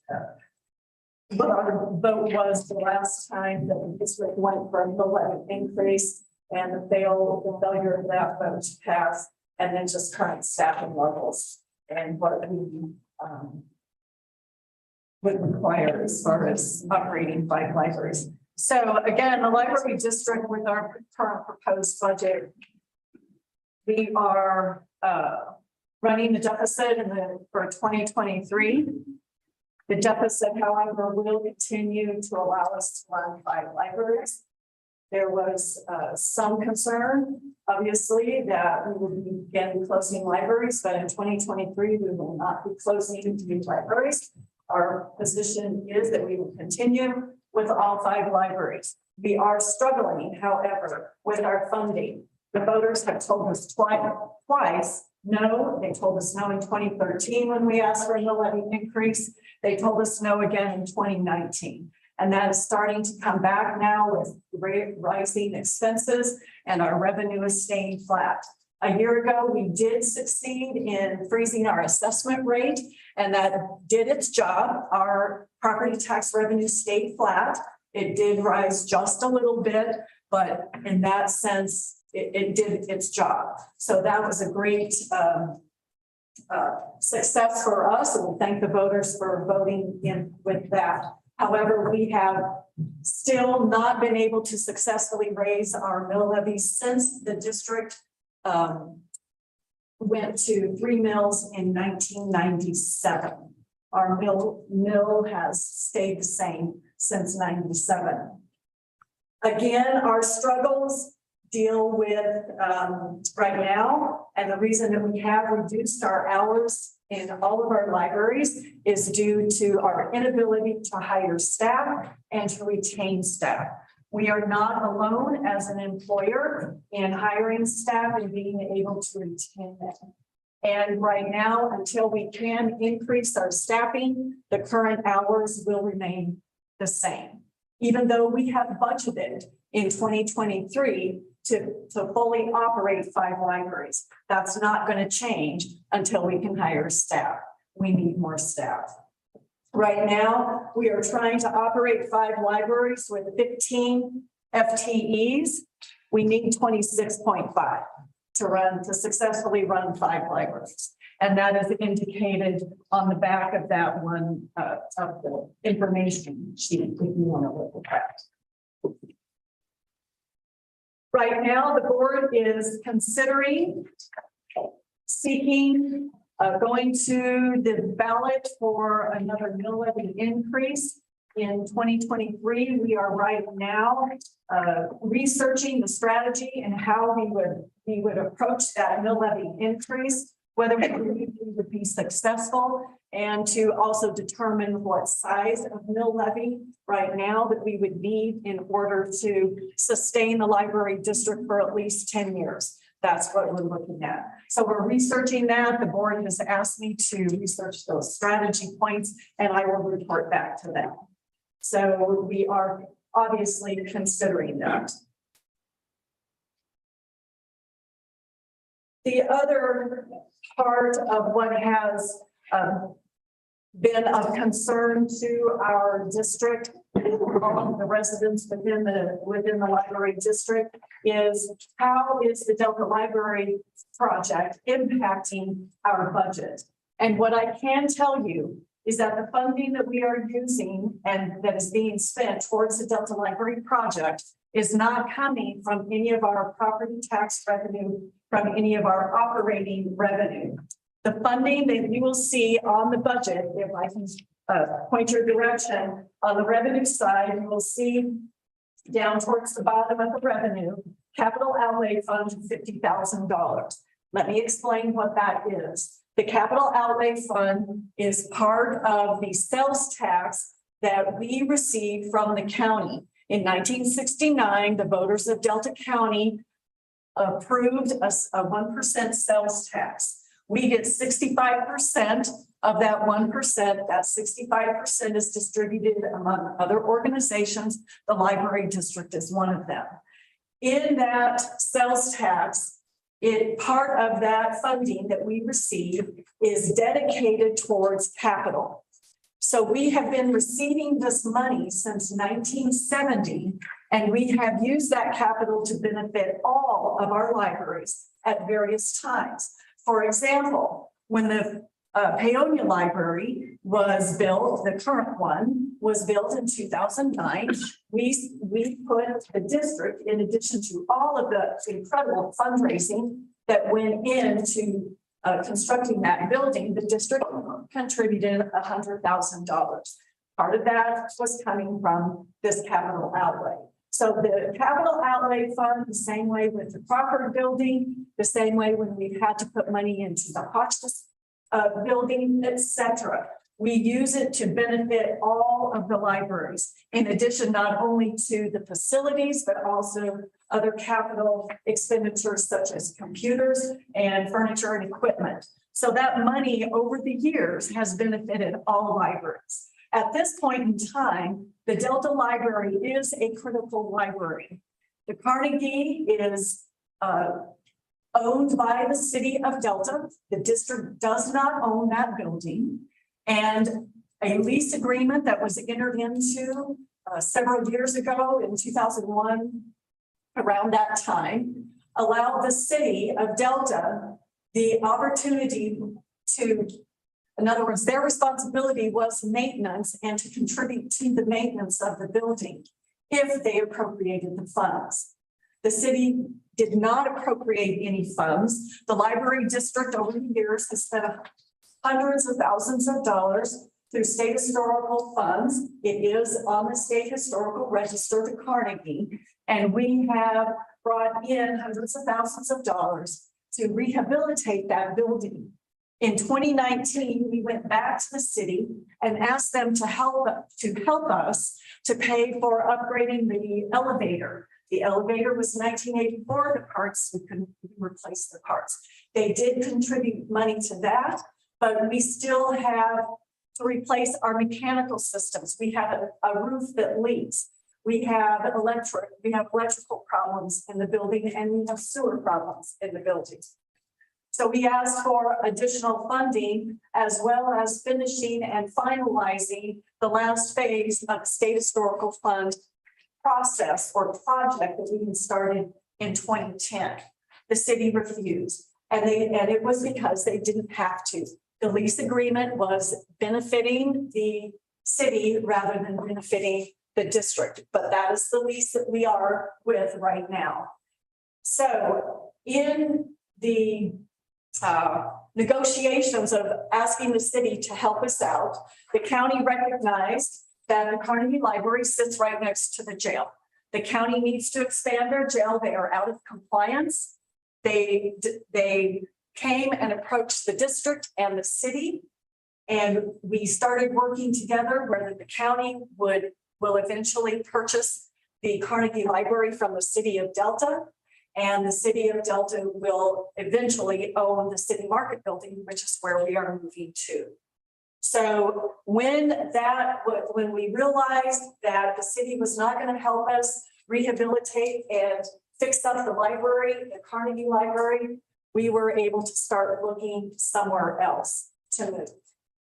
what our vote was the last time that the district went for a mill levy increase and the failure of that vote to pass, and then just current staffing levels and what we would require as far as operating 5 libraries. So again, the library district with our current proposed budget, we are running the deficit for 2023. The deficit, however, will continue to allow us to run 5 libraries. There was some concern, obviously, that we would be again closing libraries, but in 2023, we will not be closing 2 libraries. Our position is that we will continue with all 5 libraries. We are struggling, however, with our funding. The voters have told us twice no. They told us no in 2013 when we asked for a mill levy increase. They told us no again in 2019. And that is starting to come back now with rising expenses, and our revenue is staying flat. A year ago, we did succeed in freezing our assessment rate, and that did its job. Our property tax revenue stayed flat. It did rise just a little bit, but in that sense, it did its job. So that was a great success for us, and we thank the voters for voting in with that. However, we have still not been able to successfully raise our mill levies since the district went to 3 mills in 1997. Our mill has stayed the same since 97. Again, our struggles deal with right now, and the reason that we have reduced our hours in all of our libraries is due to our inability to hire staff and to retain staff. We are not alone as an employer in hiring staff and being able to retain them. And right now, until we can increase our staffing, the current hours will remain the same. Even though we have budgeted in 2023 to fully operate 5 libraries. That's not going to change until we can hire staff. We need more staff. Right now, we are trying to operate 5 libraries with 15 FTEs. We need 26.5 to successfully run 5 libraries. And that is indicated on the back of that one of the information sheet if you want to look at that. Right now, the board is considering seeking, going to the ballot for another mill levy increase in 2023. We are right now researching the strategy and how we would approach that mill levy increase, whether we believe we would be successful, and to also determine what size of mill levy right now that we would need in order to sustain the library district for at least 10 years. That's what we're looking at. So we're researching that. The board has asked me to research those strategy points, and I will report back to them. So we are obviously considering that. The other part of what has been of concern to our district, all of the residents within the library district, is how is the Delta Library project impacting our budget? And what I can tell you is that the funding that we are using and that is being spent towards the Delta Library project is not coming from any of our property tax revenue, from any of our operating revenue. The funding that you will see on the budget, if I can point your direction, on the revenue side, you will see down towards the bottom of the revenue, capital outlay fund, $50,000. Let me explain what that is. The capital outlay fund is part of the sales tax that we receive from the county. In 1969, the voters of Delta County approved a 1% sales tax. We get 65% of that 1%. That 65% is distributed among other organizations. The library district is one of them. In that sales tax, part of that funding that we receive is dedicated towards capital. So we have been receiving this money since 1970, and we have used that capital to benefit all of our libraries at various times. For example, when the Paonia Library was built, the current one was built in 2009, we put the district, in addition to all of the incredible fundraising that went into constructing that building, the district contributed $100,000. Part of that was coming from this capital outlay. So the capital outlay fund, the same way with the Crawford building, the same way when we've had to put money into the Hotchkiss building, etc. We use it to benefit all of the libraries, in addition not only to the facilities, but also other capital expenditures such as computers and furniture and equipment. So that money over the years has benefited all libraries. At this point in time, the Delta Library is a critical library. The Carnegie is owned by the city of Delta. The district does not own that building. And a lease agreement that was entered into several years ago in 2001, around that time, allowed the city of Delta the opportunity to, in other words, their responsibility was maintenance and to contribute to the maintenance of the building if they appropriated the funds. The city did not appropriate any funds. The library district over the years has spent hundreds of thousands of dollars through state historical funds. It is on the state historical register to Carnegie, and we have brought in hundreds of thousands of dollars to rehabilitate that building. In 2019, we went back to the city and asked them to help us to pay for upgrading the elevator. The elevator was 1984, the parts, we couldn't replace the parts. They did contribute money to that, but we still have to replace our mechanical systems. We have a roof that leaks. We have electrical problems in the building, and we have sewer problems in the building. So we asked for additional funding, as well as finishing and finalizing the last phase of the State Historical Fund process or project that we started in 2010. The city refused, and it was because they didn't have to. The lease agreement was benefiting the city rather than benefiting the district, but that is the lease that we are with right now. So in the negotiations of asking the city to help us out, the county recognized that the Carnegie Library sits right next to the jail. The county needs to expand their jail. They are out of compliance. They came and approached the district and the city, and we started working together where the county will eventually purchase the Carnegie Library from the city of Delta, and the city of Delta will eventually own the City Market building, which is where we are moving to. So when we realized that the city was not going to help us rehabilitate and fix up the library, the Carnegie Library, we were able to start looking somewhere else to move.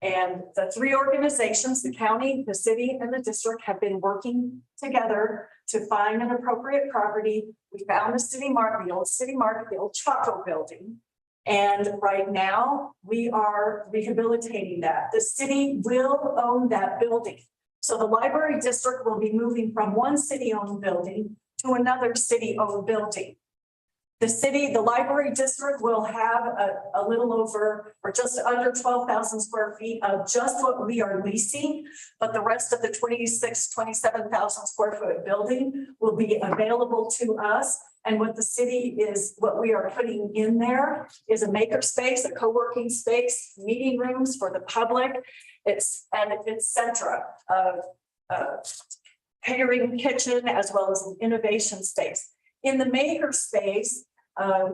And the three organizations, the county, the city, and the district, have been working together to find an appropriate property. We found the city market, the old city market, the old Chaco building. And right now, we are rehabilitating that. The city will own that building. So the library district will be moving from one city-owned building to another city-owned building. The city, the library district will have a little over or just under 12,000 square feet of just what we are leasing, but the rest of the 27,000 square foot building will be available to us. And what the city is, what we are putting in there is a maker space, a co-working space, meeting rooms for the public. It's cetera, catering kitchen, as well as an innovation space. In the maker space,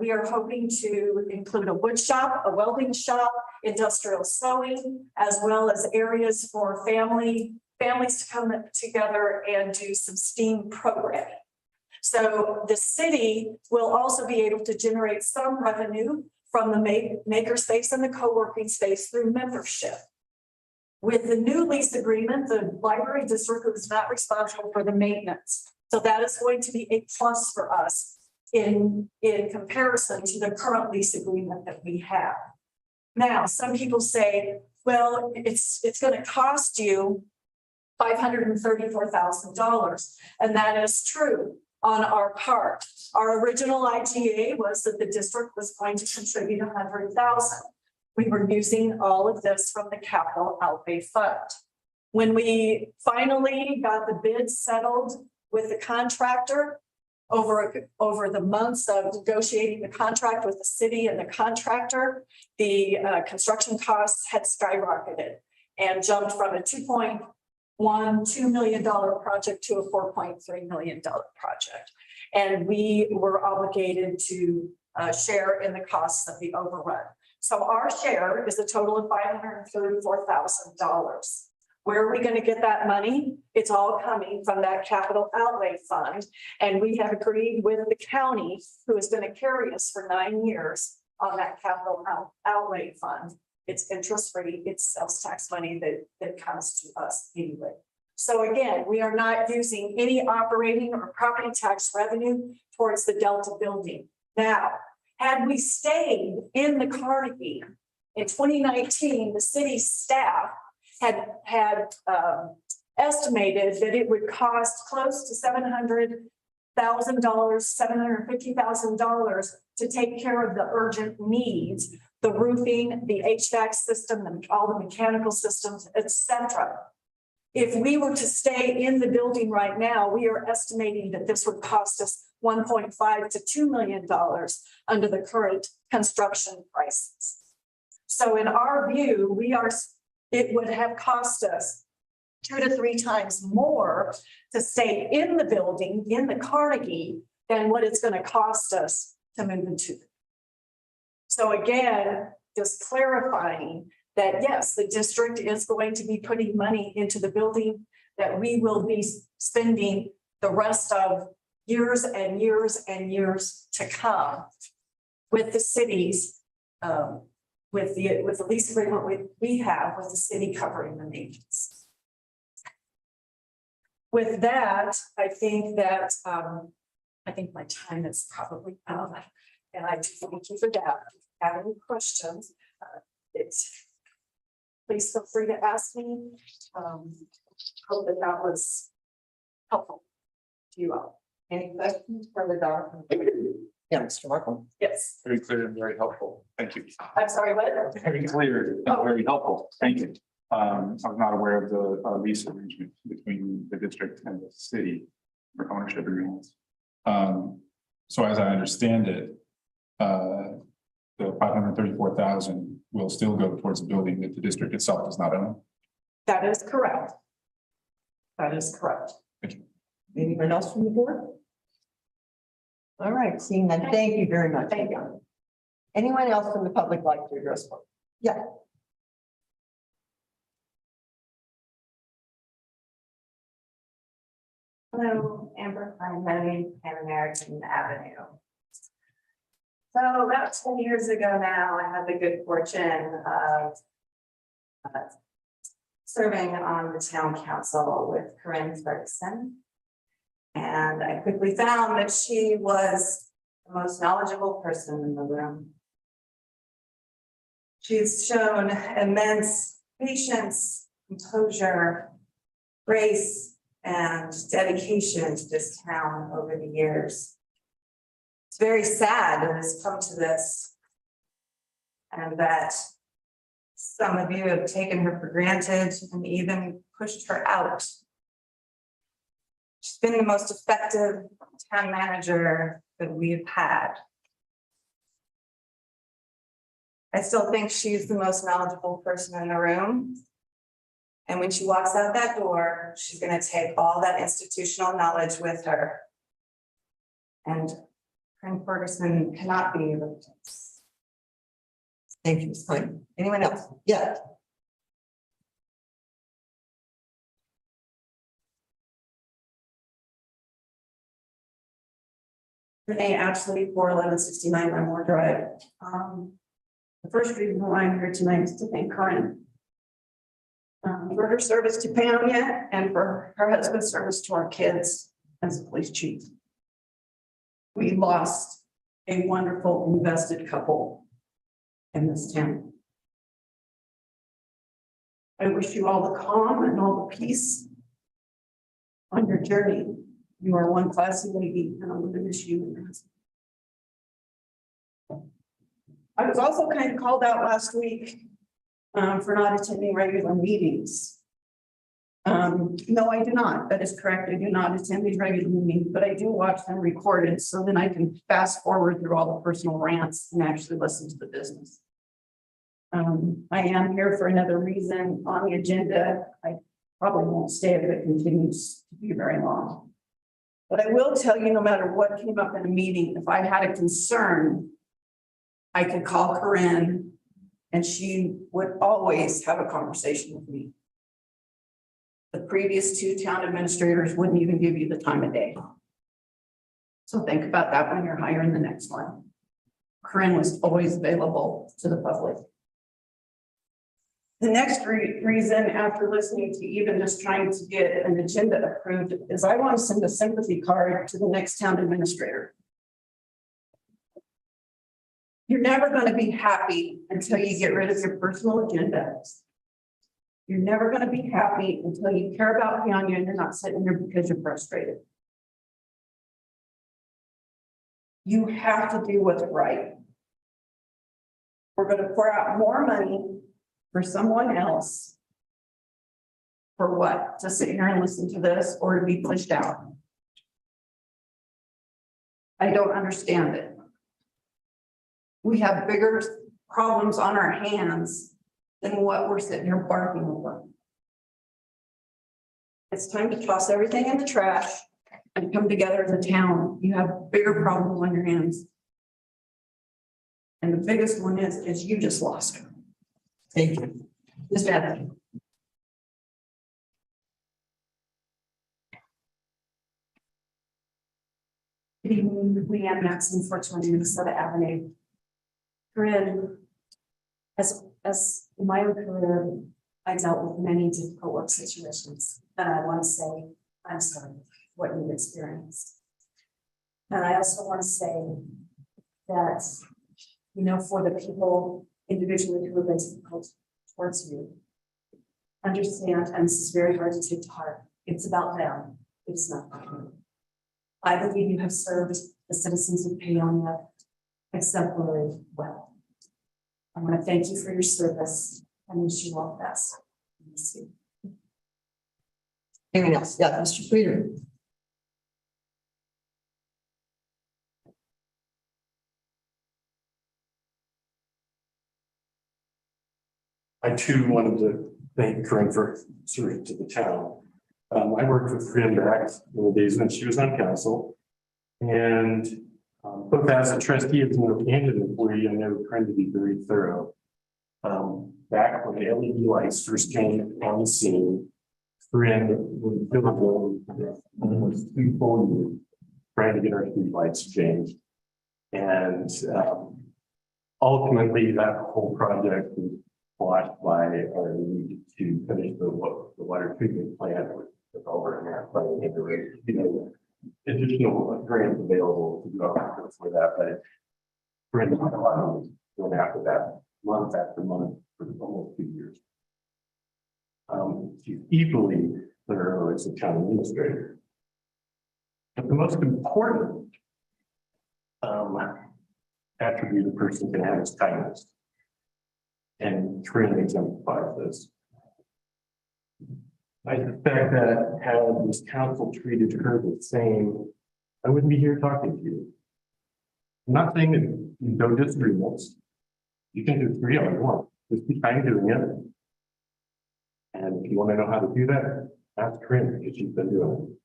we are hoping to include a wood shop, a welding shop, industrial sewing, as well as areas for families to come together and do some STEAM programming. So the city will also be able to generate some revenue from the maker space and the co-working space through membership. With the new lease agreement, the library district is not responsible for the maintenance. So that is going to be a plus for us in comparison to the current lease agreement that we have. Now, some people say, well, it's going to cost you $534,000. And that is true on our part. Our original IGA was that the district was going to contribute $100,000. We were using all of this from the capital outlay fund. When we finally got the bid settled with the contractor over the months of negotiating the contract with the city and the contractor, the construction costs had skyrocketed and jumped from a $2.12 million project to a $4.3 million project. And we were obligated to share in the costs of the overrun. So our share is a total of $534,000. Where are we going to get that money? It's all coming from that capital outlay fund. And we have agreed with the county, who is going to carry us for 9 years on that capital outlay fund. It's interest free, it's sales tax money that comes to us anyway. So again, we are not using any operating or property tax revenue towards the Delta building. Now, had we stayed in the Carnegie in 2019, the city staff had estimated that it would cost close to $700,000, $750,000 to take care of the urgent needs, the roofing, the HVAC system, all the mechanical systems, etc. If we were to stay in the building right now, we are estimating that this would cost us $1.5 to $2 million under the current construction prices. So in our view, it would have cost us 2 to 3 times more to stay in the building, in the Carnegie, than what it's going to cost us to move into. So again, just clarifying that yes, the district is going to be putting money into the building that we will be spending the rest of years and years and years to come with the cities, with the lease agreement we have with the city covering the maintenance. With that, I think my time is probably up, and I do thank you for that. If you have any questions, please feel free to ask me. Hope that was helpful to you all. Any questions for the doctor? Yeah, Mr. Markle. Yes, Very clear and very helpful. Thank you. I'm sorry, what? Very clear and very helpful. Thank you. I was not aware of the lease arrangement between the district and the city for ownership agreements. So as I understand it, the $534,000 will still go towards the building that the district itself does not own. That is correct. That is correct. Thank you. Anyone else from the board? All right, seeing that, thank you very much. Thank you. Anyone else from the public like to address one? Yeah. Hello, Amber, I'm living in American Avenue. So about 10 years ago now, I had the good fortune of serving on the town council with Corinne Ferguson. And I quickly found that she was the most knowledgeable person in the room. She's shown immense patience, composure, grace, and dedication to this town over the years. It's very sad that it's come to this, and that some of you have taken her for granted and even pushed her out. She's been the most effective town manager that we've had. I still think she's the most knowledgeable person in the room. And when she walks out that door, she's going to take all that institutional knowledge with her. And Corinne Ferguson cannot be replaced. Thank you, Ms. Klein. Anyone else? Yeah. Renee, absolutely 41169 Lemoore Drive. The first reason why I'm here tonight is to thank Corinne for her service to Paonia and for her husband's service to our kids as a police chief. We lost a wonderful invested couple in this town. I wish you all the calm and all the peace on your journey. You are one classy lady, and I'm going to miss you and your husband. I was also kind of called out last week for not attending regular meetings. No, I do not. That is correct. I do not attend these regular meetings, but I do watch them recorded so then I can fast forward through all the personal rants and actually listen to the business. I am here for another reason on the agenda. I probably won't stay if it continues to be very long. But I will tell you, no matter what came up in a meeting, if I had a concern, I could call Corinne and she would always have a conversation with me. The previous two town administrators wouldn't even give you the time of day. So think about that when you're hiring the next one. Corinne was always available to the public. The next reason, after listening to even just trying to get an agenda approved, is I want to send a sympathy card to the next town administrator. You're never going to be happy until you get rid of your personal agendas. You're never going to be happy until you care about Peonia and you're not sitting there because you're frustrated. You have to do what's right. We're going to pour out more money for someone else. For what? To sit here and listen to this or to be pushed out? I don't understand it. We have bigger problems on our hands than what we're sitting here barking over. It's time to toss everything in the trash and come together as a town. You have bigger problems on your hands. And the biggest one is you just lost her. Thank you. Ms. Madden. Good evening, Leanne Maxson, 420 Minnesota Avenue. Corinne, as in my own career, I dealt with many difficult work situations, and I want to say, I'm sorry for what you've experienced. And I also want to say that, you know, for the people individually who have been difficult towards you, understand, and this is very hard to take to heart, it's about them, it's not about you. I believe you have served the citizens of Paonia exemplary well. I want to thank you for your service and wish you all the best. Miss you. Anyone else? Yeah, Mr. Sweeter. I too wanted to thank Corinne for serving to the town. I worked with Corinne back in the days when she was on council. And both as a trustee and an employee, I know Corinne to be very thorough. Back when the LED lights first came on the scene, Corinne was billable and was 2 full years trying to get our street lights changed. And ultimately, that whole project was blocked by our need to finish the water treatment plant with over and a half million into additional grants available to go for that, but Brenda had a lot of going after that month after month for almost 2 years. She's equally thorough as a town administrator. But the most important attribute a person can have is kindness. And Corinne exemplifies this. I suspect that had this council treated her the same, I wouldn't be here talking to you. I'm not saying that you don't disagreements. You can do 3 all you want. Just be kind doing it. And if you want to know how to do that, ask Corinne because she's been doing it.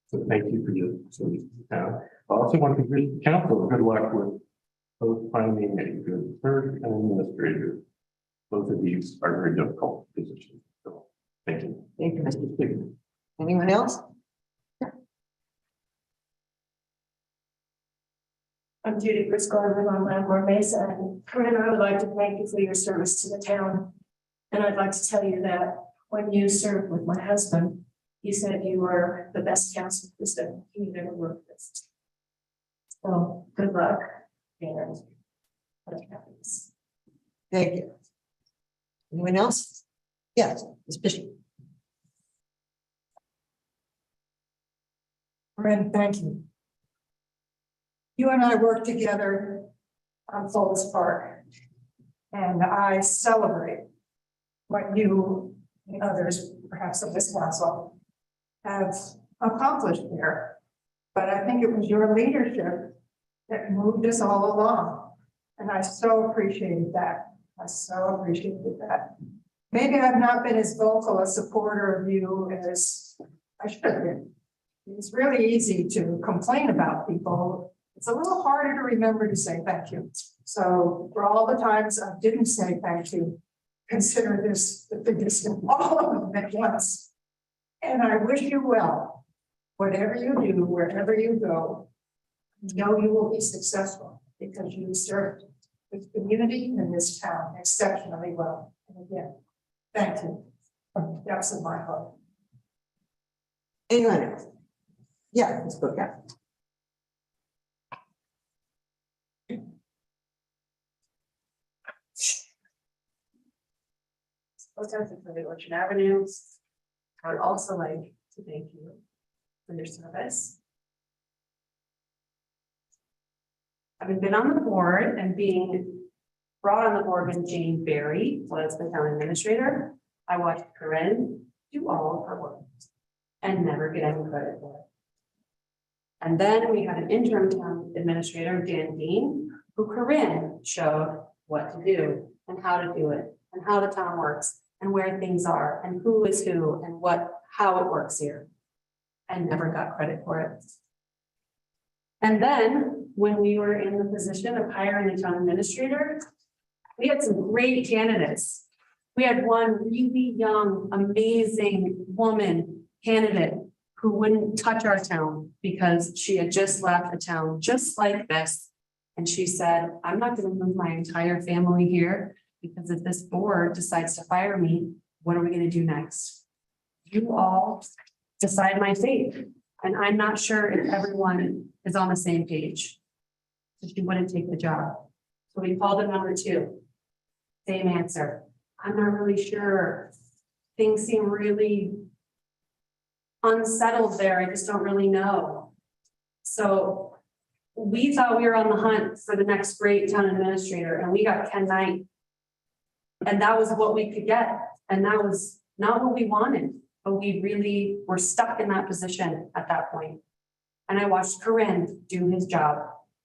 So thank you for your service to the town. I also want to wish the council good luck with both finding a good clerk and administrator. Both of these are very difficult positions. So thank you. Thank you, Mr. Speaker. Anyone else? I'm Judy Briscoe, I live on Landmore Mesa, and Corinne, I would like to thank you for your service to the town. And I'd like to tell you that when you served with my husband, he said you were the best council person he'd ever worked with. So good luck and happiness. Thank you. Anyone else? Yes, Ms. Bishop. Corinne, thank you. You and I worked together on Fulton Park, and I celebrate what you and others, perhaps of this council, have accomplished there. But I think it was your leadership that moved us all along, and I so appreciated that. I so appreciated that. Maybe I've not been as vocal a supporter of you as I should have been. It's really easy to complain about people. It's a little harder to remember to say thank you. So for all the times I didn't say thank you, consider this the biggest of all of them at once. And I wish you well. Whatever you do, wherever you go, know you will be successful because you served this community and this town exceptionally well. And again, thank you from the depths of my heart. Anyone else? Yeah, let's go back. Lieutenant for the Orchard Avenue. I would also like to thank you for your service. Having been on the board and being brought on the board when Jane Berry was the town administrator, I watched Corinne do all of her work and never get any credit for it. And then we had an interim town administrator, Dan Dean, who Corinne showed what to do and how to do it and how the town works and where things are and who is who and how it works here. And never got credit for it. And then when we were in the position of hiring a town administrator, we had some great candidates. We had one really young, amazing woman candidate who wouldn't touch our town because she had just left a town just like this. And she said, I'm not going to move my entire family here because if this board decides to fire me, what are we going to do next? You all decide my fate. And I'm not sure if everyone is on the same page. So she wouldn't take the job. So we called it number 2. Same answer. I'm not really sure. Things seem really unsettled there. I just don't really know. So we thought we were on the hunt for the next great town administrator, and we got Ken Knight. And that was what we could get. And that was not what we wanted, but we really were stuck in that position at that point. And I watched Corinne do his job.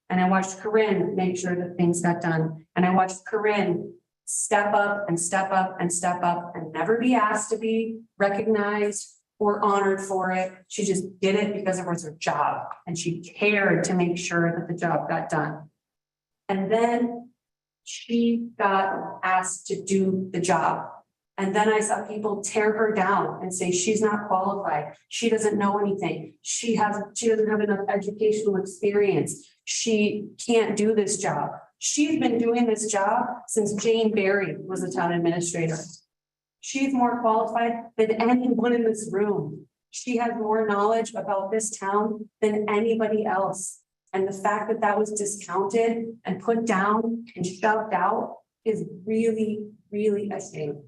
And I watched Corinne make sure that things got done. And I watched Corinne step up and step up and step up and never be asked to be recognized or honored for it. She just did it because it was her job. And she cared to make sure that the job got done. And then she got asked to do the job. And then I saw people tear her down and say, she's not qualified. She doesn't know anything. She doesn't have enough educational experience. she can't do this job. She's been doing this job since Jane Berry was the town administrator. She's more qualified than anyone in this room. She has more knowledge about this town than anybody else. And the fact that that was discounted and put down and shoved out is really, really a shame.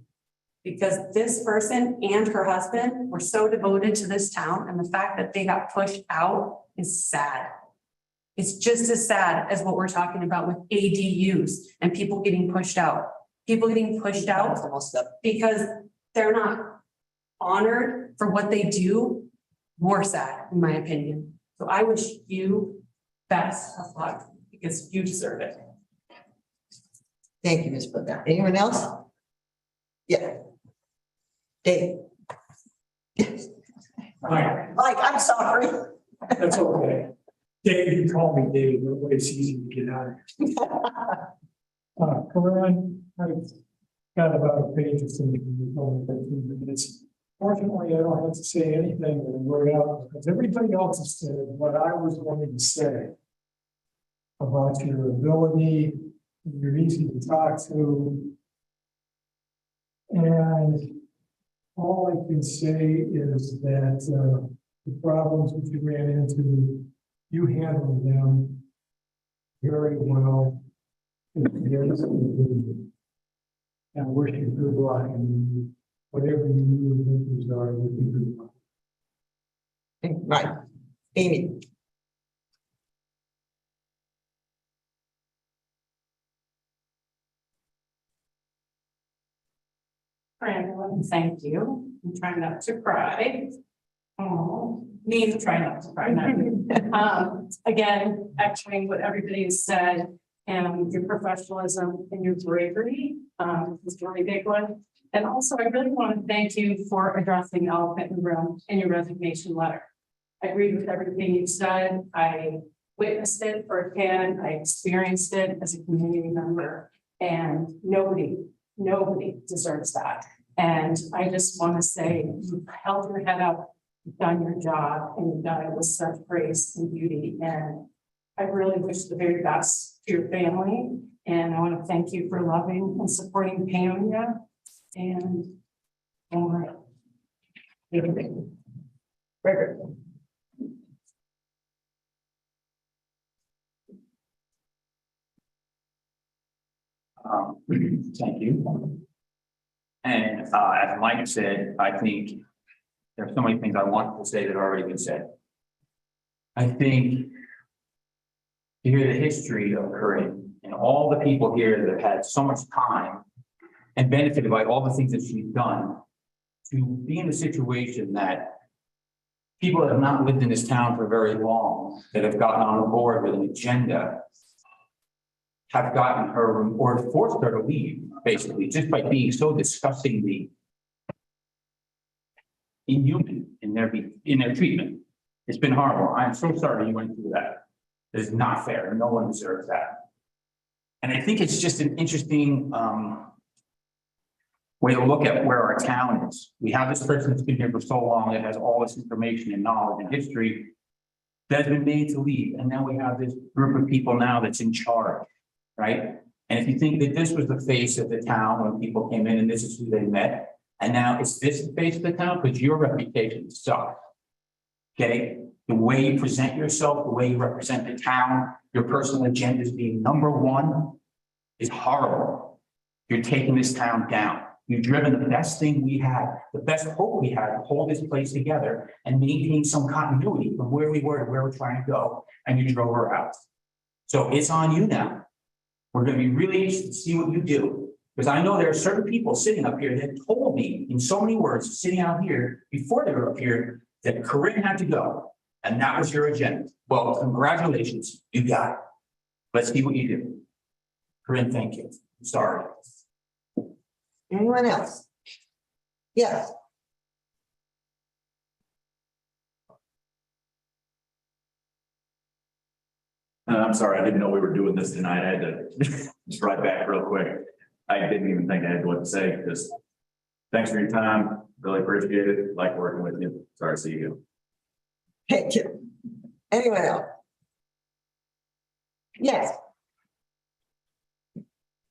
Because this person and her husband were so devoted to this town, and the fact that they got pushed out is sad. It's just as sad as what we're talking about with ADUs and people getting pushed out. People getting pushed out because they're not honored for what they do. More sad, in my opinion. So I wish you best of luck because you deserve it. Thank you, Ms. Booker. Anyone else? Yeah. Dave. Mike, I'm sorry. That's okay. Dave, you call me Dave, it's easy to get out of here. Corinne, I've got about a page or something, only 15 minutes. Fortunately, I don't have to say anything that I wrote out because everybody else has said what I was going to say about your ability, you're easy to talk to. And all I can say is that the problems that you ran into, you handled them very well. And I wish you good luck and whatever you do are, will be good luck. Right. Amy. Everyone, thank you. I'm trying not to cry. Oh, me to try not to cry. Again, echoing what everybody has said, and your professionalism and your bravery is a really big one. And also, I really want to thank you for addressing the elephant in the room in your resignation letter. I agree with everything you said. I witnessed it firsthand. I experienced it as a community member, and nobody deserves that. And I just want to say, you've held your head up, you've done your job, and you've done it with such grace and beauty. And I really wish the very best to your family. And I want to thank you for loving and supporting Paonia. And all right. Frederick. Thank you. And as Mike said, I think there are so many things I wanted to say that have already been said. I think to hear the history of Corinne and all the people here that have had so much time and benefited by all the things that she's done, to be in a situation that people that have not lived in this town for very long, that have gotten on board with an agenda, have gotten her or forced her to leave, basically, just by being so disgustingly inhuman in their treatment. It's been horrible. I'm so sorry you went through that. It is not fair. No one deserves that. And I think it's just an interesting way to look at where our town is. We have this person that's been here for so long that has all this information and knowledge and history that has been made to leave. And now we have this group of people now that's in charge. Right? And if you think that this was the face of the town when people came in and this is who they met, and now is this the face of the town? Because your reputation sucks. Okay? The way you present yourself, the way you represent the town, your personal agendas being number one is horrible. You're taking this town down. You've driven the best thing we had, the best hope we had to hold this place together and maintain some continuity from where we were to where we're trying to go, and you drove her out. So it's on you now. We're going to be really interested to see what you do, because I know there are certain people sitting up here that told me in so many words, sitting out here before they were up here, that Corinne had to go, and that was your agenda. Well, congratulations, you got it. Let's see what you do. Corinne, thank you. Sorry. Anyone else? Yes. I'm sorry, I didn't know we were doing this tonight. I had to just write back real quick. I didn't even think I had what to say. Just thanks for your time. Really appreciate it. Like working with you. Sorry to see you. Thank you. Anyone else? Yes,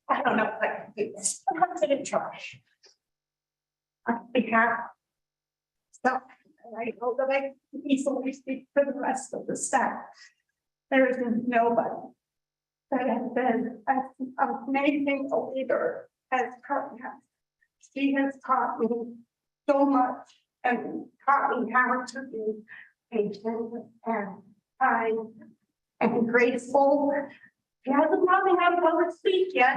I don't know if I can do this, but I'm gonna try. On behalf. So, I hope that I can easily speak for the rest of the staff. There is nobody that has been as amazing a leader as Kurt has. She has taught me so much and taught me how to be patient and kind and graceful. She hasn't taught me how to public speak yet.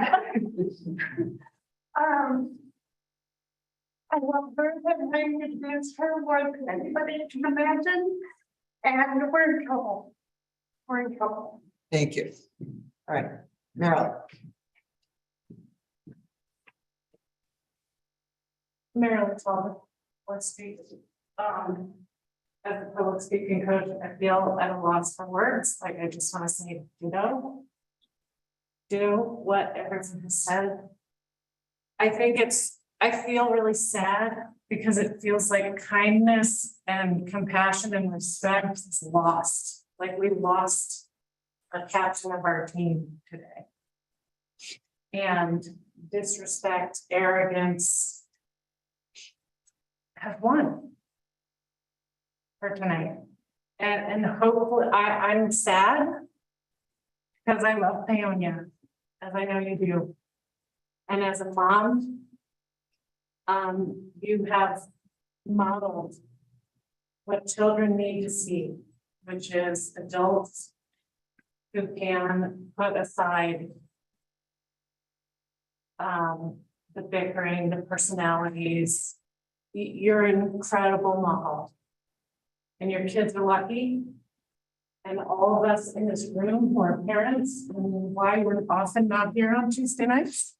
I love her and I miss her more than anybody can imagine. And we're in trouble. We're in trouble. thank you. All right, Marilyn. Marilyn Talbot, let's speak. As a public speaking coach, I feel at a loss for words. Like, I just want to say, do what everyone has said. I feel really sad because it feels like kindness and compassion and respect is lost. Like, we lost a captain of our team today. And disrespect, arrogance have won for tonight. And hopefully, I'm sad because I love Paonia, as I know you do. And as a mom, you have modeled what children need to see, which is adults who can put aside the bickering, the personalities. You're an incredible model. And your kids are lucky. And all of us in this room who are parents, and why we're often not here on Tuesday nights.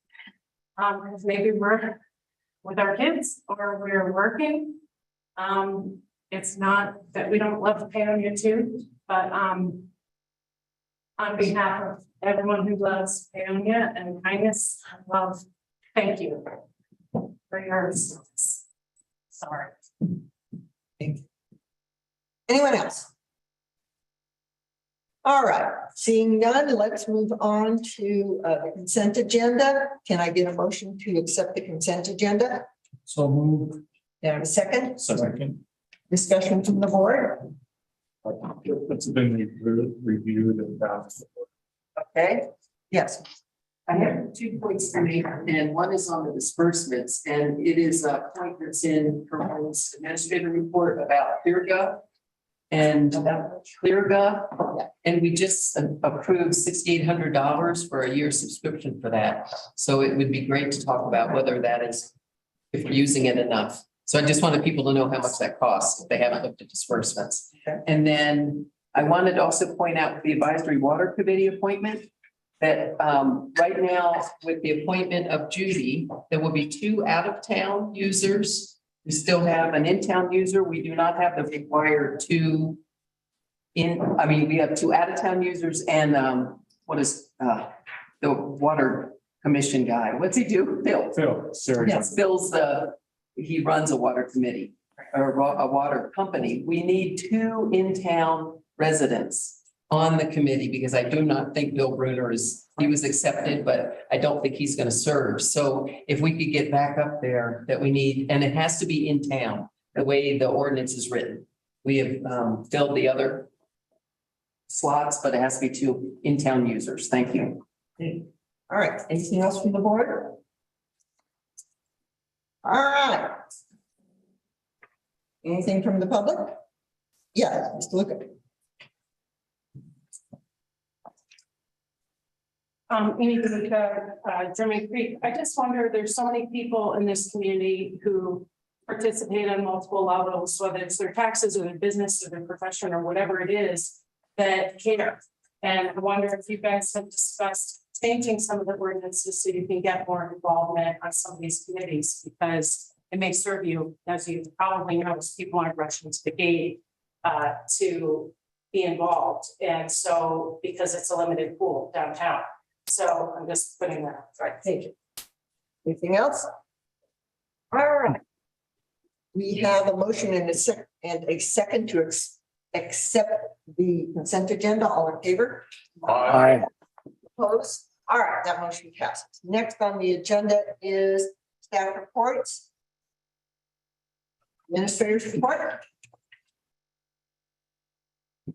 Because maybe we're with our kids or we're working. It's not that we don't love Paonia too, but on behalf of everyone who loves Paonia and kindness, thank you for your service. Sorry. Thank you. Anyone else? All right, seeing none, let's move on to the consent agenda. Can I get a motion to accept the consent agenda? So moved. Can I have a second? Second. Discussion from the board? It's been reviewed and balanced. Okay, yes. I have 2 points to make, and one is on the disbursements, and it is a point that's in Carmen's administrative report about ClearGov. And ClearGov, and we just approved $6,800 for a year subscription for that. So it would be great to talk about whether that is, if we're using it enough. So I just wanted people to know how much that costs if they haven't looked at disbursements. Okay. And then I wanted to also point out the advisory water committee appointment that right now with the appointment of Judy, there will be 2 out-of-town users. We still have an in-town user. We do not have the required 2 we have 2 out-of-town users and what is the water commission guy? What's he do? Phil. Sorry. Yes. Phil's he runs a water committee or a water company. We need 2 in-town residents on the committee because I do not think Bill Bruner he was accepted, but I don't think he's going to serve. So if we could get back up there that we need, and it has to be in town, the way the ordinance is written. We have filled the other slots, but it has to be 2 in-town users. Thank you. All right, anything else from the board? All right. Anything from the public? Yeah, let's look at it. Anything to German Creek. I just wonder, there's so many people in this community who participate on multiple levels, whether it's their taxes or their business or their profession or whatever it is that care. And I wonder if you guys have discussed changing some of the ordinances so you can get more involvement on some of these committees, because it may serve you, as you probably notice, people aren't rushing to the gate to be involved. And so, because it's a limited pool downtown. So I'm just putting that right. Thank you. Anything else? All right. We have a motion and a second to accept the consent agenda. All in favor? Aye. Opposed? All right, that motion passes. Next on the agenda is staff reports. Administrators report.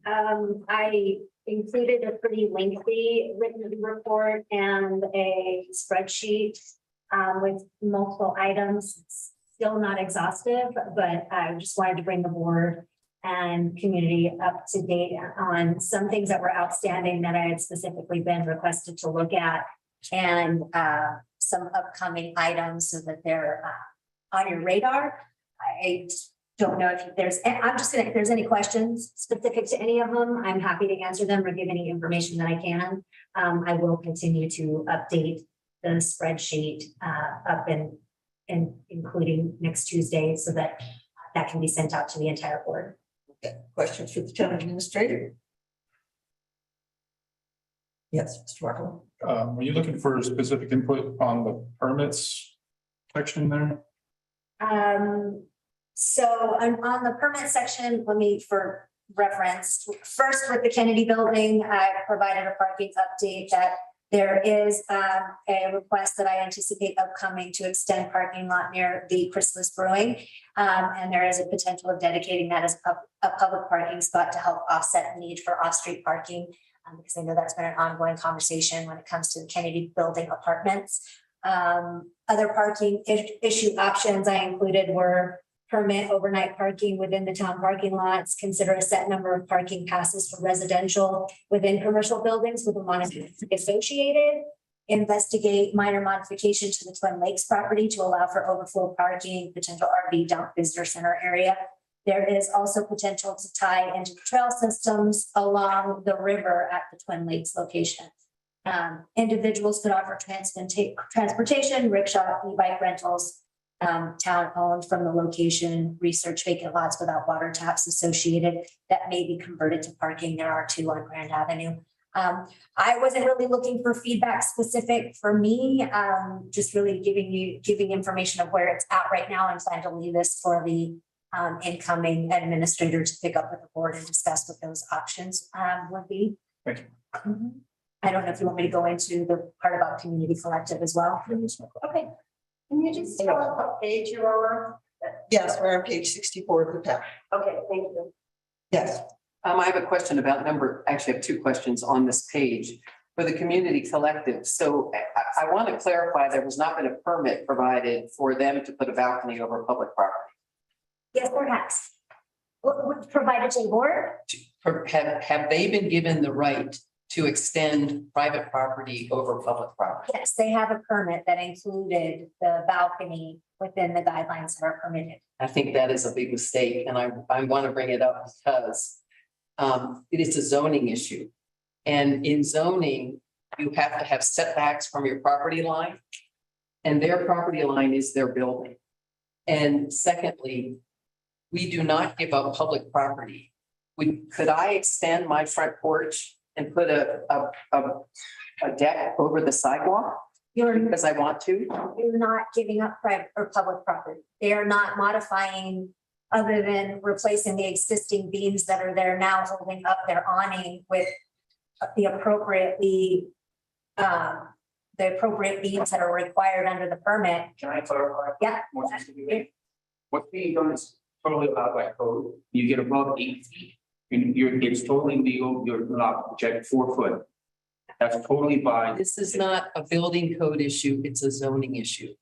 I included a pretty lengthy written report and a spreadsheet with multiple items. It's still not exhaustive, but I just wanted to bring the board and community up to date on some things that were outstanding that I had specifically been requested to look at, and some upcoming items so that they're on your radar. I don't know if there's, I'm just gonna, if there's any questions specific to any of them, I'm happy to answer them or give any information that I can. I will continue to update the spreadsheet up and including next Tuesday so that that can be sent out to the entire board. Okay, questions for the town administrator? Yes, Mr. Markle. Were you looking for specific input on the permits section there? So on the permit section, let me, for reference, first with the Kennedy building, I provided a parking update that there is a request that I anticipate upcoming to extend parking lot near the Chrysalis Brewing. And there is a potential of dedicating that as a public parking spot to help offset the need for off-street parking. Because I know that's been an ongoing conversation when it comes to the Kennedy building apartments. Other parking issue options I included were permit overnight parking within the town parking lots, consider a set number of parking passes for residential within commercial buildings with a monetary fee associated, investigate minor modification to the Twin Lakes property to allow for overflow parking, potential RV dump visitor center area. There is also potential to tie into the trail systems along the river at the Twin Lakes location. Individuals could offer transportation, rickshaw, e-bike rentals, town owned from the location, research vacant lots without water taps associated that may be converted to parking. There are 2 on Grand Avenue. I wasn't really looking for feedback specific for me, just really giving information of where it's at right now, and plan to leave this for the incoming administrator to pick up with the board and discuss what those options would be. Thank you. Mm-hmm. I don't know if you want me to go into the part about community collective as well. Okay. Can you just tell us what page you're on? Yes, we're on page 64 of the pack. Okay, thank you. Yes. I have a question about actually I have 2 questions on this page for the community collective. So I want to clarify, there has not been a permit provided for them to put a balcony over public property. Yes, perhaps. Provided to the board? Have they been given the right to extend private property over public property? Yes, they have a permit that included the balcony within the guidelines that are permitted. I think that is a big mistake, and I want to bring it up because it is a zoning issue. And in zoning, you have to have setbacks from your property line, and their property line is their building. And secondly, we do not give up public property. Could I extend my front porch and put a deck over the sidewalk? Because I want to. You're not giving up private or public property. They are not modifying other than replacing the existing beams that are there now, holding up their awning with the appropriate beams that are required under the permit. Can I clarify? Yeah. What's being done is totally allowed by code. You get above 8 feet, and it's totally legal. You're allowed to project 4 foot. That's totally by. This is not a building code issue, it's a zoning issue.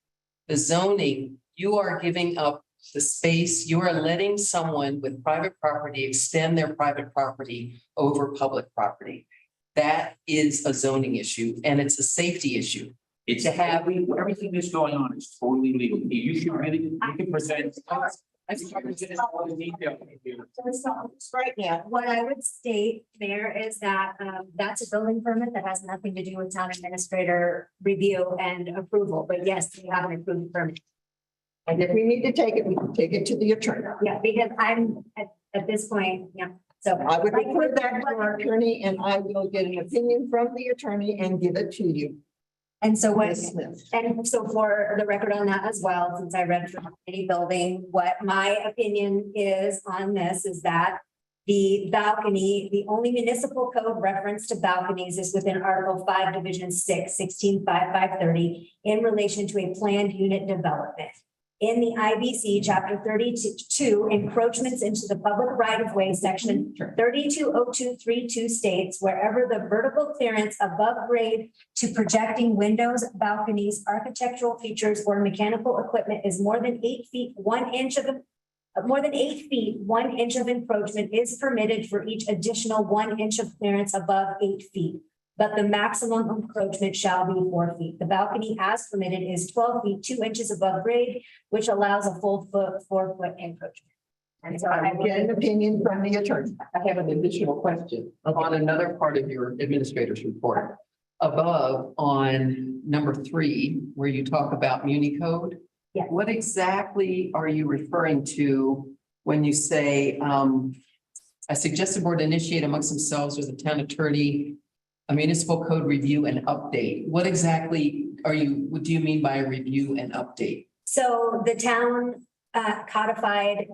The zoning, you are giving up the space, you are letting someone with private property extend their private property over public property. That is a zoning issue, and it's a safety issue. It's To have- everything that's going on is totally legal. You should really, you can present. I think I presented all the detail. Right now, what I would state there is that that's a building permit that has nothing to do with town administrator review and approval, but yes, we have an approved permit. And if we need to take it, we can take it to the attorney. Yeah, because I'm at this point, yeah, so. I would report that to our attorney, and I will get an opinion from the attorney and give it to you. And so what, Ms. Smith. and so for the record on that as well, since I read from any building, what my opinion is on this is that The balcony, the only municipal code reference to balconies is within Article 5, Division 6, 16.5.530 in relation to a planned unit development. In the IBC, Chapter 32, encroachments into the public right-of-way, Section 320232 states, wherever the vertical clearance above grade to projecting windows, balconies, architectural features, or mechanical equipment is more than 8 feet, 1 inch of more than 8 feet, 1 inch of encroachment is permitted for each additional 1 inch of clearance above 8 feet. But the maximum encroachment shall be 4 feet. The balcony as permitted is 12 feet, 2 inches above grade, which allows a full 4 foot encroachment. And so I get an opinion from the attorney. I have an additional question on another part of your administrator's report. Above on number 3, where you talk about Muni code. Yeah. What exactly are you referring to when you say, a suggested board initiate amongst themselves with the town attorney a municipal code review and update? What exactly what do you mean by a review and update? So the town codified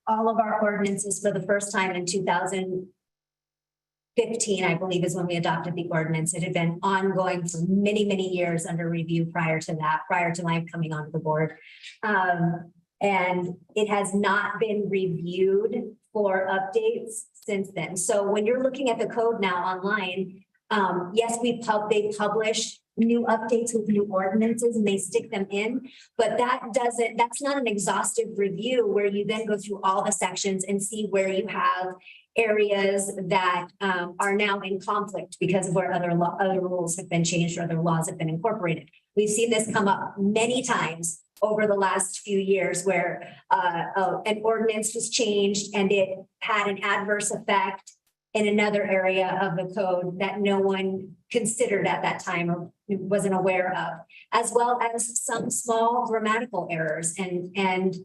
all of our ordinances for the first time in 2015, I believe, is when we adopted the ordinance. It had been ongoing for many, many years under review prior to my coming onto the board. And it has not been reviewed for updates since then. So when you're looking at the code now online, yes, they publish new updates with new ordinances and they stick them in, but that's not an exhaustive review where you then go through all the sections and see where you have areas that are now in conflict because of where other rules have been changed or other laws have been incorporated. We've seen this come up many times over the last few years where an ordinance was changed and it had an adverse effect in another area of the code that no one considered at that time or wasn't aware of, as well as some small grammatical errors and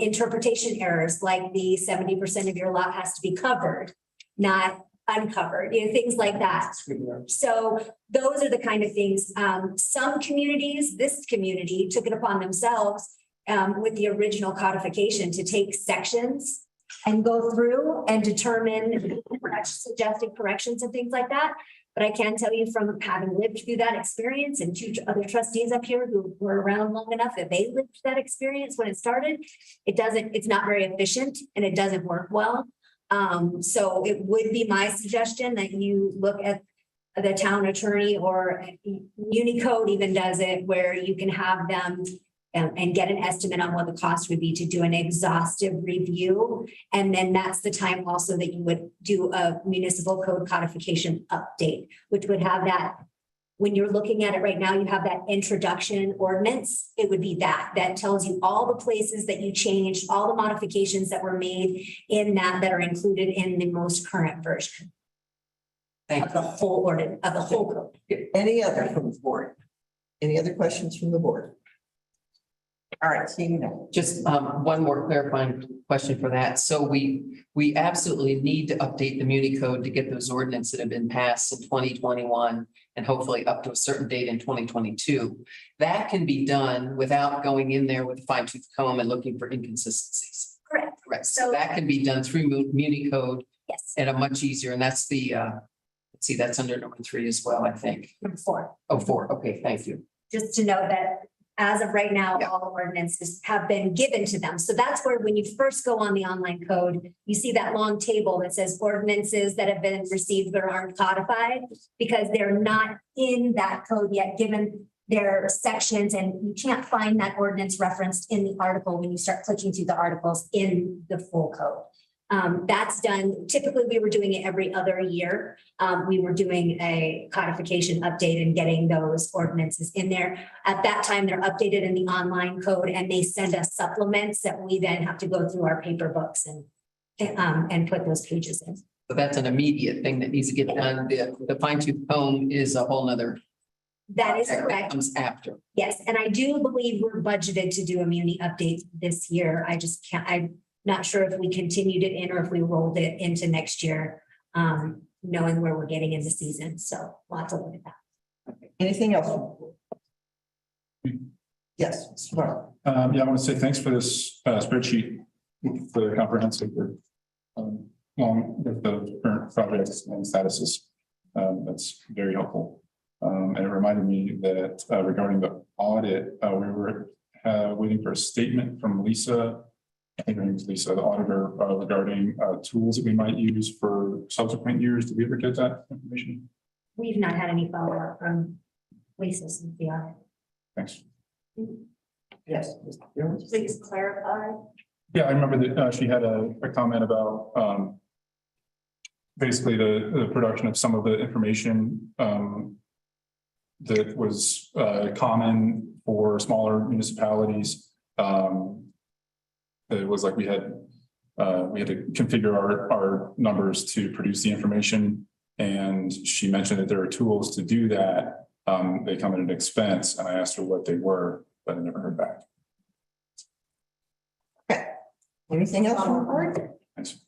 interpretation errors, like the 70% of your lot has to be covered, not uncovered, things like that. So those are the kind of things. Some communities, this community took it upon themselves with the original codification to take sections and go through and determine suggested corrections and things like that. But I can tell you from having lived through that experience and 2 other trustees up here who were around long enough that they lived that experience when it started, it's not very efficient and it doesn't work well. So it would be my suggestion that you look at the town attorney, or Unicode even does it, where you can have them and get an estimate on what the cost would be to do an exhaustive review. And then that's the time also that you would do a municipal code codification update, which would have that. When you're looking at it right now, you have that introduction ordinance. It would be that tells you all the places that you changed, all the modifications that were made in that are included in the most current version. Thank Of the whole ordinance, of the whole code. Any other from the board? Any other questions from the board? All right, seeing none. Just one more clarifying question for that. So we absolutely need to update the Muni code to get those ordinances that have been passed in 2021 and hopefully up to a certain date in 2022. That can be done without going in there with a fine tooth comb and looking for inconsistencies. Correct. Correct. So that can be done through Muni code. Yes. And a much easier, and that's the let's see, that's under number 3 as well, I think. Number 4. Oh, 4. Okay, thank you. Just to note that as of right now, all ordinances have been given to them. So that's where, when you first go on the online code, you see that long table that says ordinances that have been received but aren't codified, because they're not in that code yet, given their sections, and you can't find that ordinance referenced in the article when you start clicking through the articles in the full code. That's done. Typically, we were doing it every other year. We were doing a codification update and getting those ordinances in there. At that time, they're updated in the online code, and they send us supplements that we then have to go through our paper books and put those pages in. So that's an immediate thing that needs to get done. The fine tooth comb is a whole nother. That is That correct. comes after. Yes, and I do believe we're budgeted to do a muni update this year. I just can't, I'm not sure if we continued it in or if we rolled it into next year, knowing where we're getting in the season. So we'll have to look at that. Anything else? Yes, Mr. Mark. Yeah, I want to say thanks for this spreadsheet, for the comprehensive. with the current projects and statuses. That's very helpful. And it reminded me that regarding the audit, we were waiting for a statement from Lisa. I think her name is Lisa, the auditor, regarding tools that we might use for subsequent years. Did we ever get that information? We've not had any follow-up from Lisa since the audit. Thanks. Yes. Mr. Jones? Please clarify. Yeah, I remember that she had a comment about basically the production of some of the information that was common for smaller municipalities. It was like we had to configure our numbers to produce the information. And she mentioned that there are tools to do that. They come at an expense, and I asked her what they were, but I never heard back. Okay. Anything else from the board? Thanks.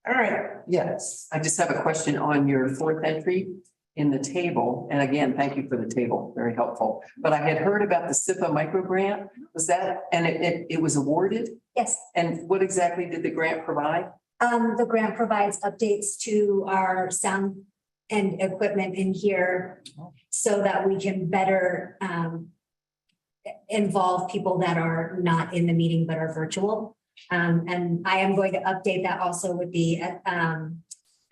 All right, yes. I just have a question on your fourth entry in the table. And again, thank you for the table, very helpful. But I had heard about the SIPA micro grant. Was that, and it was awarded? Yes. And what exactly did the grant provide? The grant provides updates to our sound and equipment in here so that we can better involve people that are not in the meeting but are virtual. And I am going to update that also with the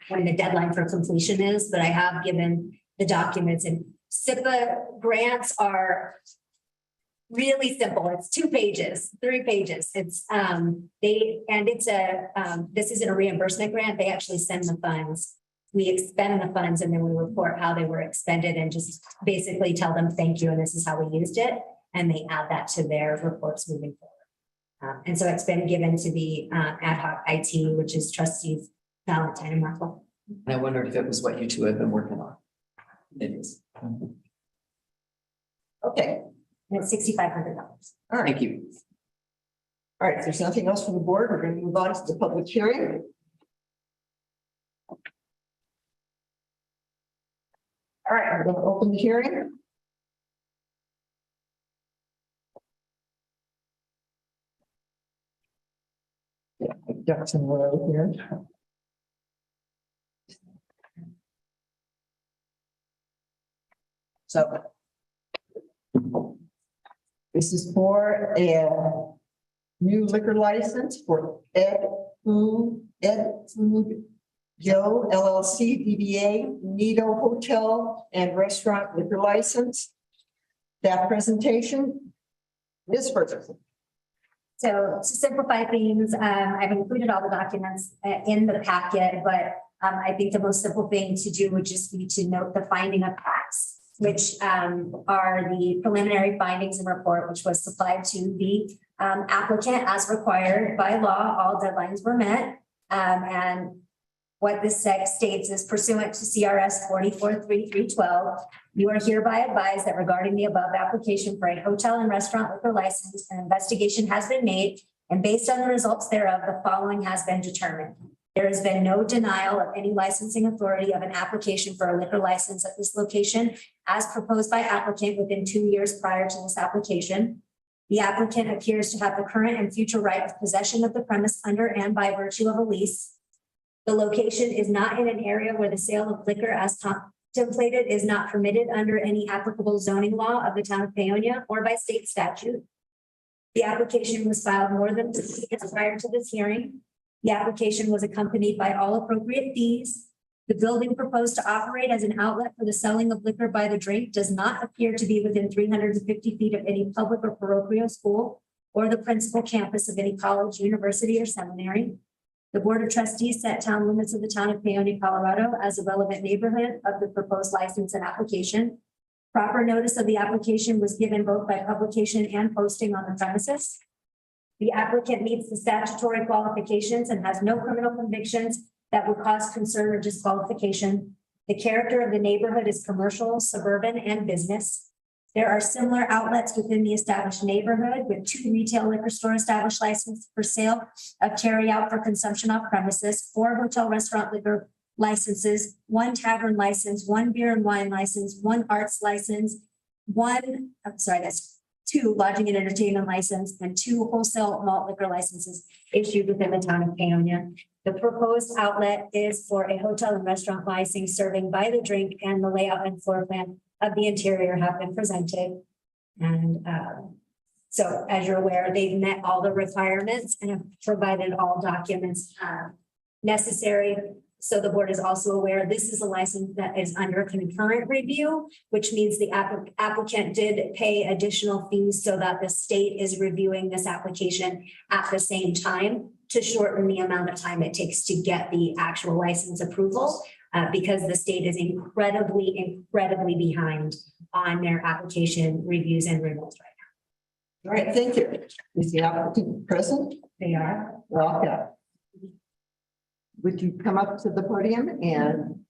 when the deadline for completion is, but I have given the documents, and SIPA grants are really simple. It's 2 pages, 3 pages. It's this isn't a reimbursement grant. They actually send the funds. We expend the funds and then we report how they were expended and just basically tell them thank you and this is how we used it. And they add that to their reports moving forward. And so it's been given to the ad hoc IT, which is trustees Valentine and Markle. And I wondered if it was what you two have been working on. It is. Okay. And it's $6,500. All right. Thank you. All right, if there's nothing else from the board, we're going to move on to the public hearing. All right, we're going to open the hearing. Yeah, I've got some row here. So this is for a new liquor license for Ed Food Joe LLC DBA Nido Hotel and Restaurant Liquor License. That presentation, Ms. Ferguson. So to simplify things, I've included all the documents in the packet, but I think the most simple thing to do would just be to note the finding of facts, which are the preliminary findings and report, which was supplied to the applicant as required by law. All deadlines were met. And what this states is pursuant to CRS 443312, you are hereby advised that regarding the above application for a hotel and restaurant liquor license, an investigation has been made, and based on the results thereof, the following has been determined. There has been no denial of any licensing authority of an application for a liquor license at this location as proposed by applicant within 2 years prior to this application. The applicant appears to have the current and future right of possession of the premise under and by virtue of a lease. The location is not in an area where the sale of liquor as contemplated is not permitted under any applicable zoning law of the town of Paonia or by state statute. The application was filed more than 2 years prior to this hearing. The application was accompanied by all appropriate fees. The building proposed to operate as an outlet for the selling of liquor by the drink does not appear to be within 350 feet of any public or parochial school or the principal campus of any college, university, or seminary. The Board of Trustees set town limits of the town of Paonia, Colorado as a relevant neighborhood of the proposed license and application. Proper notice of the application was given both by publication and posting on the premises. The applicant meets the statutory qualifications and has no criminal convictions that would cause concern or disqualification. The character of the neighborhood is commercial, suburban, and business. There are similar outlets within the established neighborhood with 2 retail liquor store established licenses for sale of carry out for consumption off premises, 4 hotel restaurant liquor licenses, 1 tavern license, 1 beer and wine license, 1 arts license, 2 lodging and entertainment license, and 2 wholesale malt liquor licenses issued within the town of Paonia. The proposed outlet is for a hotel and restaurant license serving by the drink, and the layout and floor plan of the interior have been presented. And so as you're aware, they've met all the requirements and have provided all documents necessary. So the board is also aware this is a license that is under concurrent review, which means the applicant did pay additional fees so that the state is reviewing this application at the same time to shorten the amount of time it takes to get the actual license approval, because the state is incredibly behind on their application reviews and renewals right All right, thank you. Is the applicant present? now. They are. Welcome. Would you come up to the podium and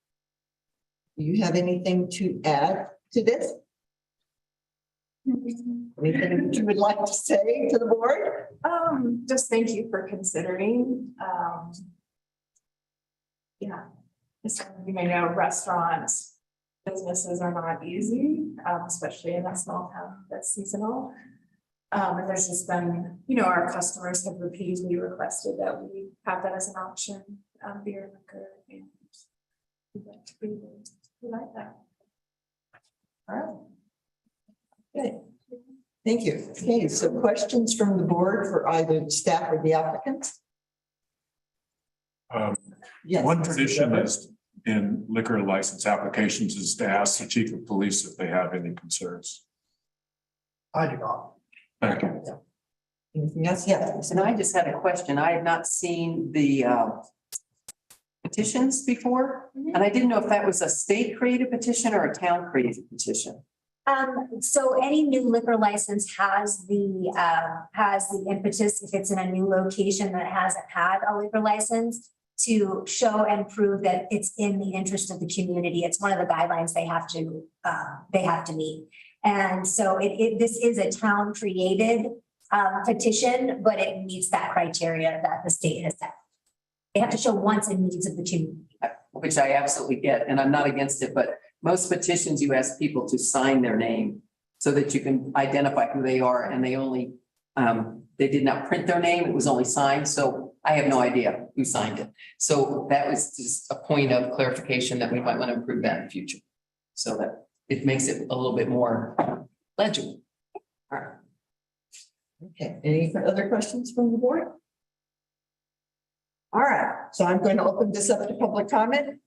do you have anything to add to this? Anything that you would like to say to the board? Just thank you for considering, yeah. As you may know, restaurants, businesses are not easy, especially in a small town that's seasonal. And there's just been, our customers have repeatedly requested that we have that as an option, beer, liquor, and we'd like to be like that. All right. Okay. Thank you. Okay, so questions from the board for either the staff or the applicant? Yes. One tradition is in liquor license applications is to ask the chief of police if they have any concerns. I do not. Thank you. Anything else? Yes. And I just had a question. I had not seen the petitions before, and I didn't know if that was a state created petition or a town created petition. So any new liquor license has the impetus, if it's in a new location that hasn't had a liquor license, to show and prove that it's in the interest of the community. It's one of the guidelines they have to meet. And so this is a town created petition, but it meets that criteria that the state has set. They have to show wants and needs of the community. Which I absolutely get, and I'm not against it, but most petitions, you ask people to sign their name so that you can identify who they are, and they only, they did not print their name, it was only signed, so I have no idea who signed it. So that was just a point of clarification that we might want to improve that in the future, so that it makes it a little bit more legible. All right. Okay, any other questions from the board? All right, so I'm going to open this up to public comment.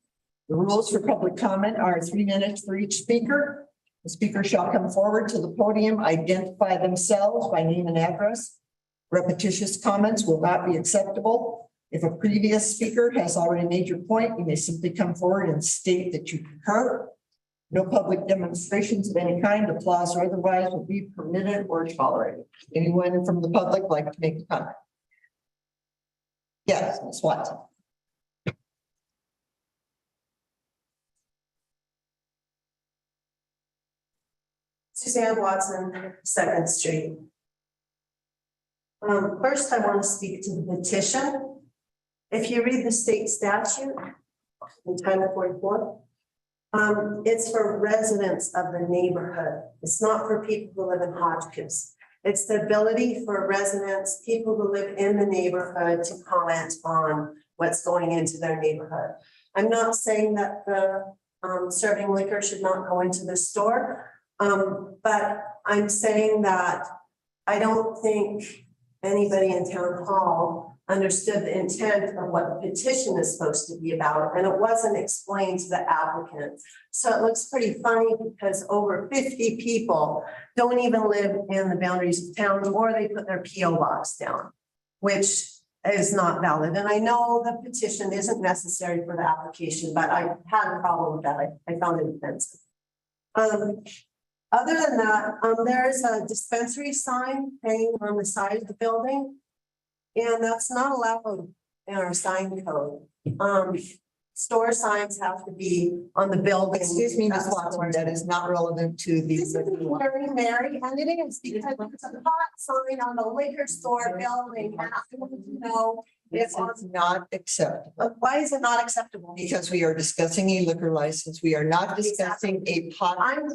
The rules for public comment are 3 minutes for each speaker. The speaker shall come forward to the podium, identify themselves by name and address. Repetitious comments will not be acceptable. If a previous speaker has already made your point, you may simply come forward and state that you concur. No public demonstrations of any kind, applause or otherwise, will be permitted or tolerated. Anyone from the public like to make a comment? Yes, Ms. Watson. Suzanne Watson, 2nd Street. First, I want to speak to the petition. If you read the state statute in Title 44, it's for residents of the neighborhood. It's not for people who live in Hotchkiss. It's the ability for residents, people who live in the neighborhood, to comment on what's going into their neighborhood. I'm not saying that the serving liquor should not go into the store, but I'm saying that I don't think anybody in town hall understood the intent of what the petition is supposed to be about, and it wasn't explained to the applicant. So it looks pretty funny because over 50 people don't even live in the boundaries of town, or they put their PO box down, which is not valid. And I know the petition isn't necessary for the application, but I had a problem with that. I found it offensive. Other than that, there's a dispensary sign hanging on the side of the building, and that's not allowed in our sign code. Store signs have to be on the building. Excuse me, Ms. Watson, that is not relevant to the. This is very Mary, and it is because it's a hot sign on the liquor store building. And I want to know This is not acceptable But why is it not acceptable? because we are discussing a liquor license. We are not discussing a pot. I'm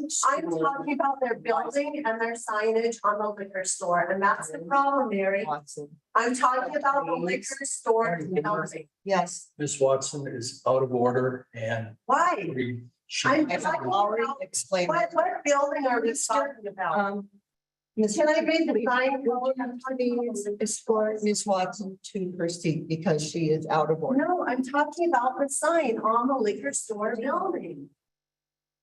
talking about their building and their signage on the liquor store, and that's the problem, Mary. Watson. I'm talking about the liquor store building. Yes, Miss Watson is out of order and Why? we I'm I've talking already about, explained. what building are we talking about? Can I read the sign? escort Ms. Watson to her seat because she is out of order? No, I'm talking about the sign on the liquor store building.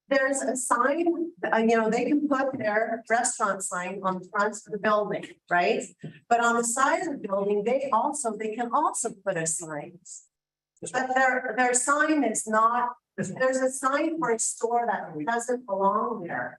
There's a sign, they can put their restaurant sign on the front of the building, right? But on the side of the building, they can also put a sign. But their sign is not, there's a sign for a store that doesn't belong there.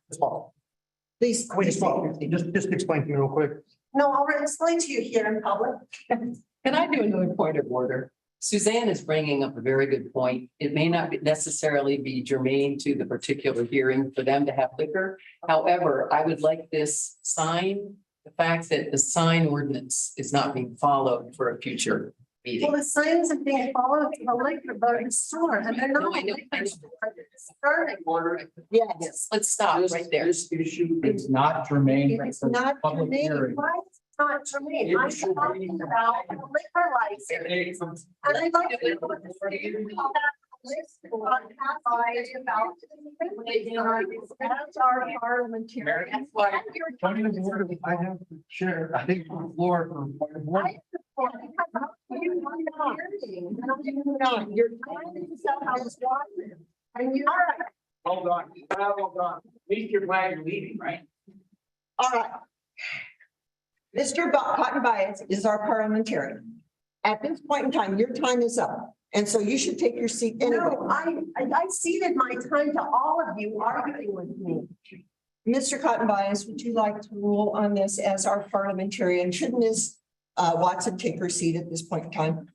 Please. Just explain to me real quick. No, I'll explain to you here in public. Can I do another point of order? Suzanne is bringing up a very good point. It may not necessarily be germane to the particular hearing for them to have liquor. However, I would like this sign, the fact that the sign ordinance is not being followed for a future meeting. Well, the signs are being followed for the liquor, the store, and they're not. No, I know. Order. Yes, let's stop right there. This issue is not germane. It's not Public germane. hearing. Why it's not germane? I'm talking about the liquor license. And I'd like to know what the state of that list on about. That's our parliamentary. That's why. Point of order, I have to share, I think, the floor for point of order. You're trying to sell house water. And you. Hold on, hold on. At least you're glad you're leaving, right? All right. Mr. Cotton Bias is our parliamentarian. At this point in time, your time is up. And so you should take your seat anyway. No, I ceded my time to all of you arguing with me. Mr. Cotton Bias, would you like to rule on this as our parliamentarian? Should Ms. Watson take her seat at this point in time?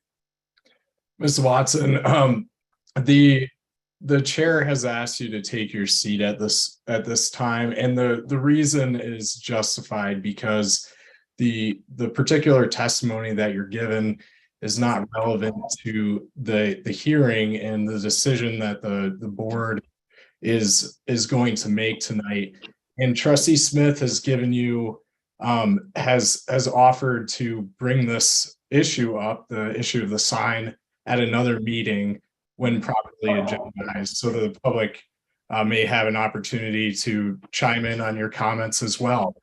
Ms. Watson, the chair has asked you to take your seat at this time, and the reason is justified because the particular testimony that you're given is not relevant to the hearing and the decision that the board is going to make tonight. And Trustee Smith has given you has offered to bring this issue up, the issue of the sign, at another meeting when properly agendized, so that the public may have an opportunity to chime in on your comments as well.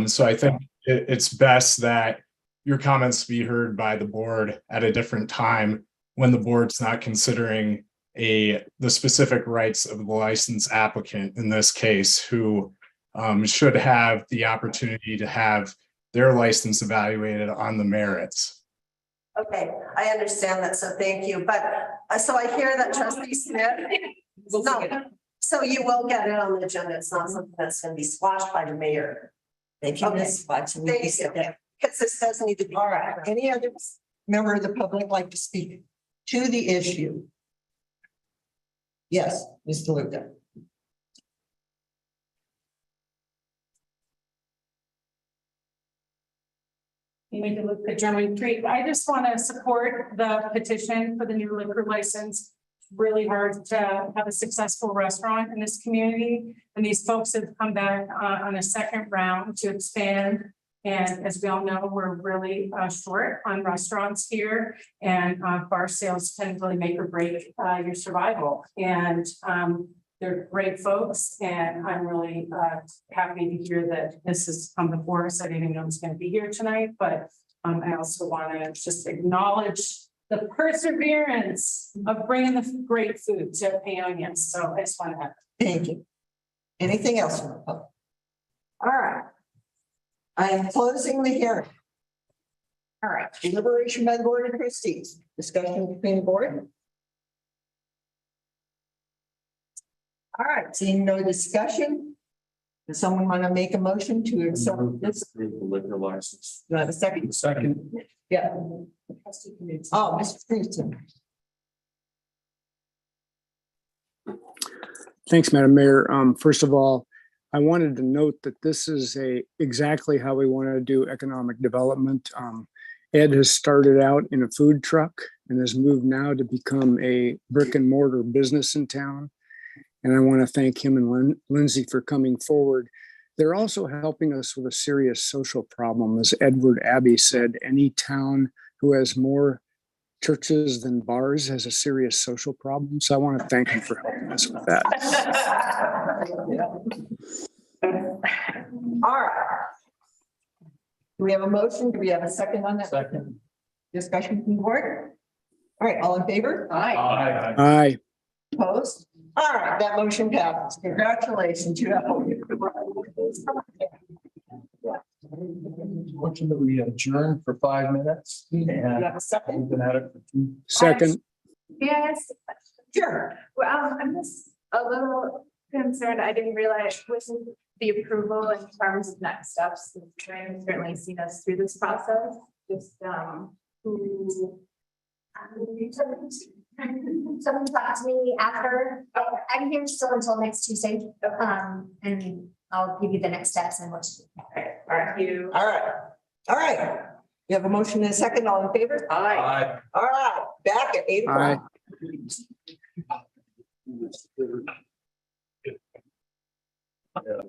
So I think it's best that your comments be heard by the board at a different time when the board's not considering the specific rights of the license applicant in this case, who should have the opportunity to have their license evaluated on the merits. Okay, I understand that, so thank you, but, so I hear that Trustee Smith. No, so you will get it on the agenda, it's not something that's gonna be squashed by the mayor. Thank you, Ms. Watson. Thank you, because this does need to be. All right, any other member of the public like to speak to the issue? Yes, Mr. Luca. Maybe look at German Creek. I just want to support the petition for the new liquor license. It's really hard to have a successful restaurant in this community. And these folks have come back on a second round to expand. And as we all know, we're really short on restaurants here, and bar sales tend to really make or break your survival. And they're great folks, and I'm really happy to hear that this has come before us. I didn't even know it was going to be here tonight, but I also want to just acknowledge the perseverance of bringing the great food to Paonia. So I just want to have. Thank you. Anything else from the public? All right. I am closing the hearing. All right, deliberation by the Board of Trustees, discussion between the board. All right, seeing no discussion. Does someone want to make a motion to accept this? Liquor license. Do I have a second? Second. Yeah. Oh, Mr. Knudsen. Thanks, Madam Mayor. First of all, I wanted to note that this is exactly how we want to do economic development. Ed has started out in a food truck and has moved now to become a brick and mortar business in town. And I want to thank him and Lindsay for coming forward. They're also helping us with a serious social problem. As Edward Abbey said, any town who has more churches than bars has a serious social problem. So I want to thank him for helping us with that. All right. Do we have a motion? Do we have a second on that? Second. Discussion from the board? All right, all in favor? Aye. Aye. Opposed? All right, that motion passes. Congratulations, you have. Motion that we adjourn for 5 minutes You and have a second? we've been at it for 2. Second. Yes, Sure. well, I'm just a little concerned. I didn't realize with the approval in terms of next steps. I've certainly seen us through this process, just who. Someone talk to me after, I'm here still until next Tuesday, and I'll give you the next steps and what to do. Are you? All right. All right. You have a motion and a second, all in favor? Aye. All right, back at 8 o'clock. Yeah.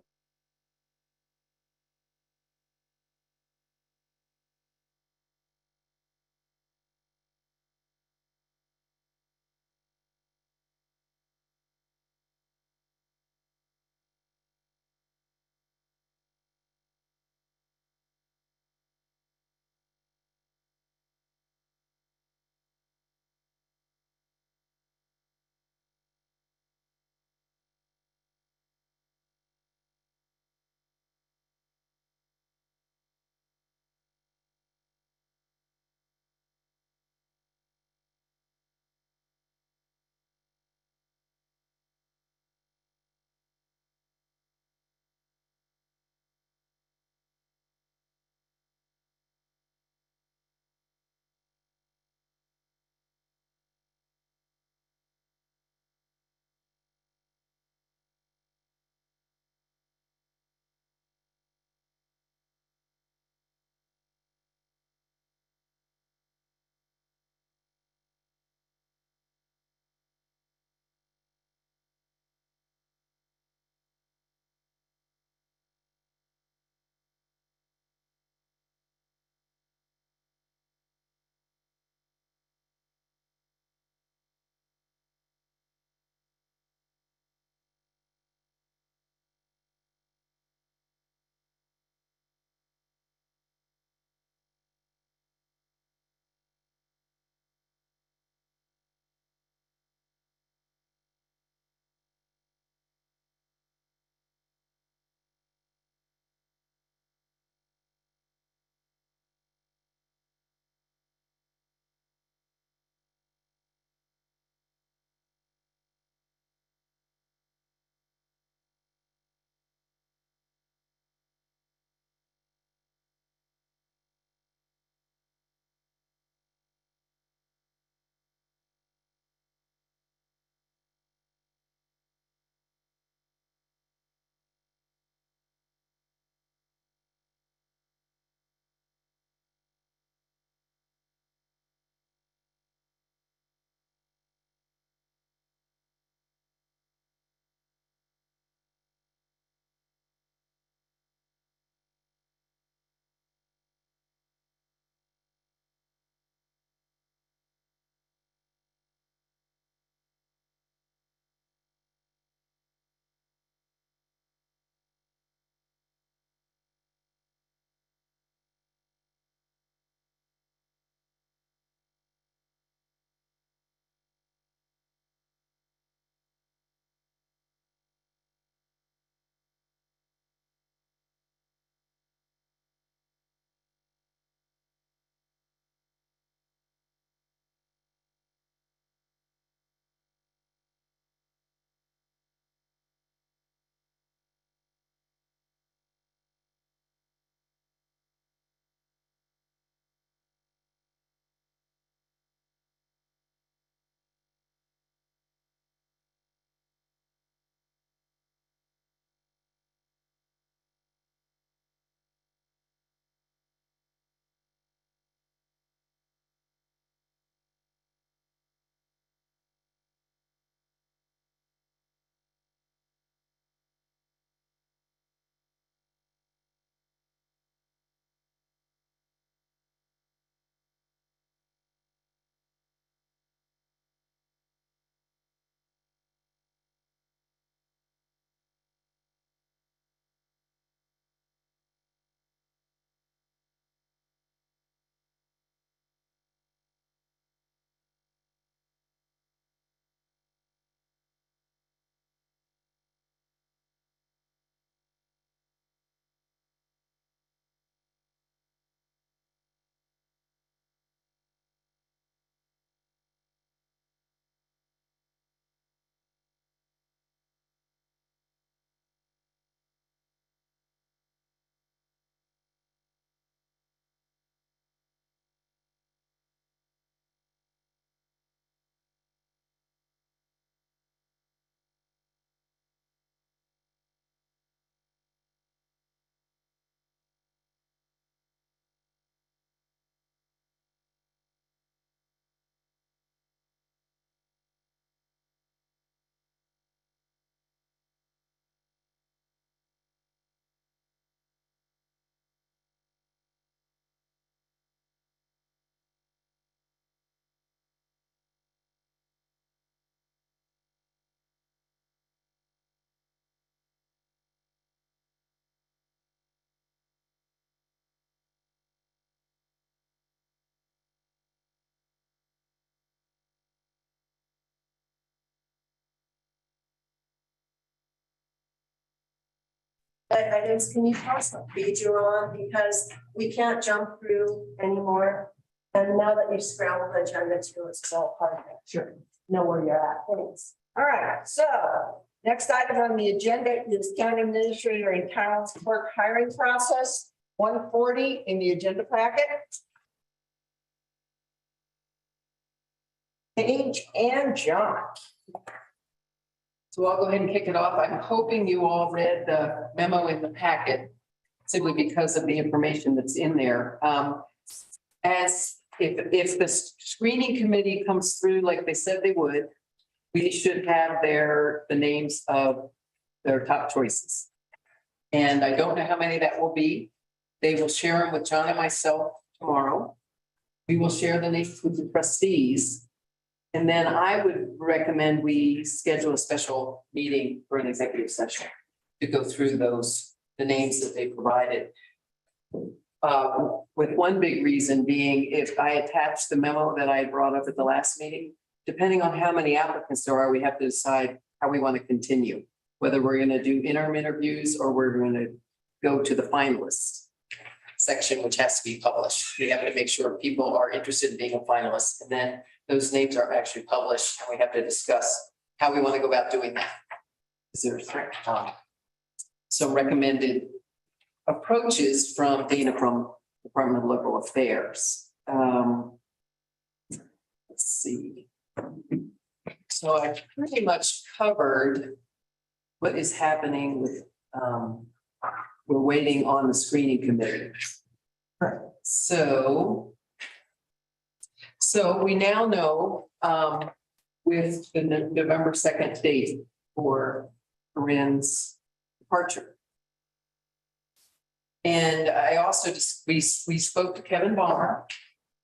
items, can you tell us what page you're on? Because we can't jump through anymore. And now that you've scrambled the agenda too, it's all part of it. Sure. Know where you're at. Thanks. All right, so next item on the agenda is county administrator and town clerk hiring process, 140 in the agenda packet. Paige and John. So I'll go ahead and kick it off. I'm hoping you all read the memo in the packet simply because of the information that's in there. As if the screening committee comes through like they said they would, we should have the names of their top choices. And I don't know how many that will be. They will share them with John and myself tomorrow. We will share the names with the trustees. And then I would recommend we schedule a special meeting for an executive session to go through the names that they provided. With one big reason being, if I attach the memo that I brought up at the last meeting, depending on how many applicants there are, we have to decide how we want to continue. Whether we're going to do interim interviews or we're going to go to the finalists section, which has to be published. We have to make sure people are interested in being a finalist, and then those names are actually published, and we have to discuss how we want to go about doing that. Is there some recommended approaches from Dana from Department of Local Affairs? Let's see. So I pretty much covered what is happening with, we're waiting on the screening committee. So we now know with the November 2nd date for Corinne's departure. And I also just, we spoke to Kevin Balmer.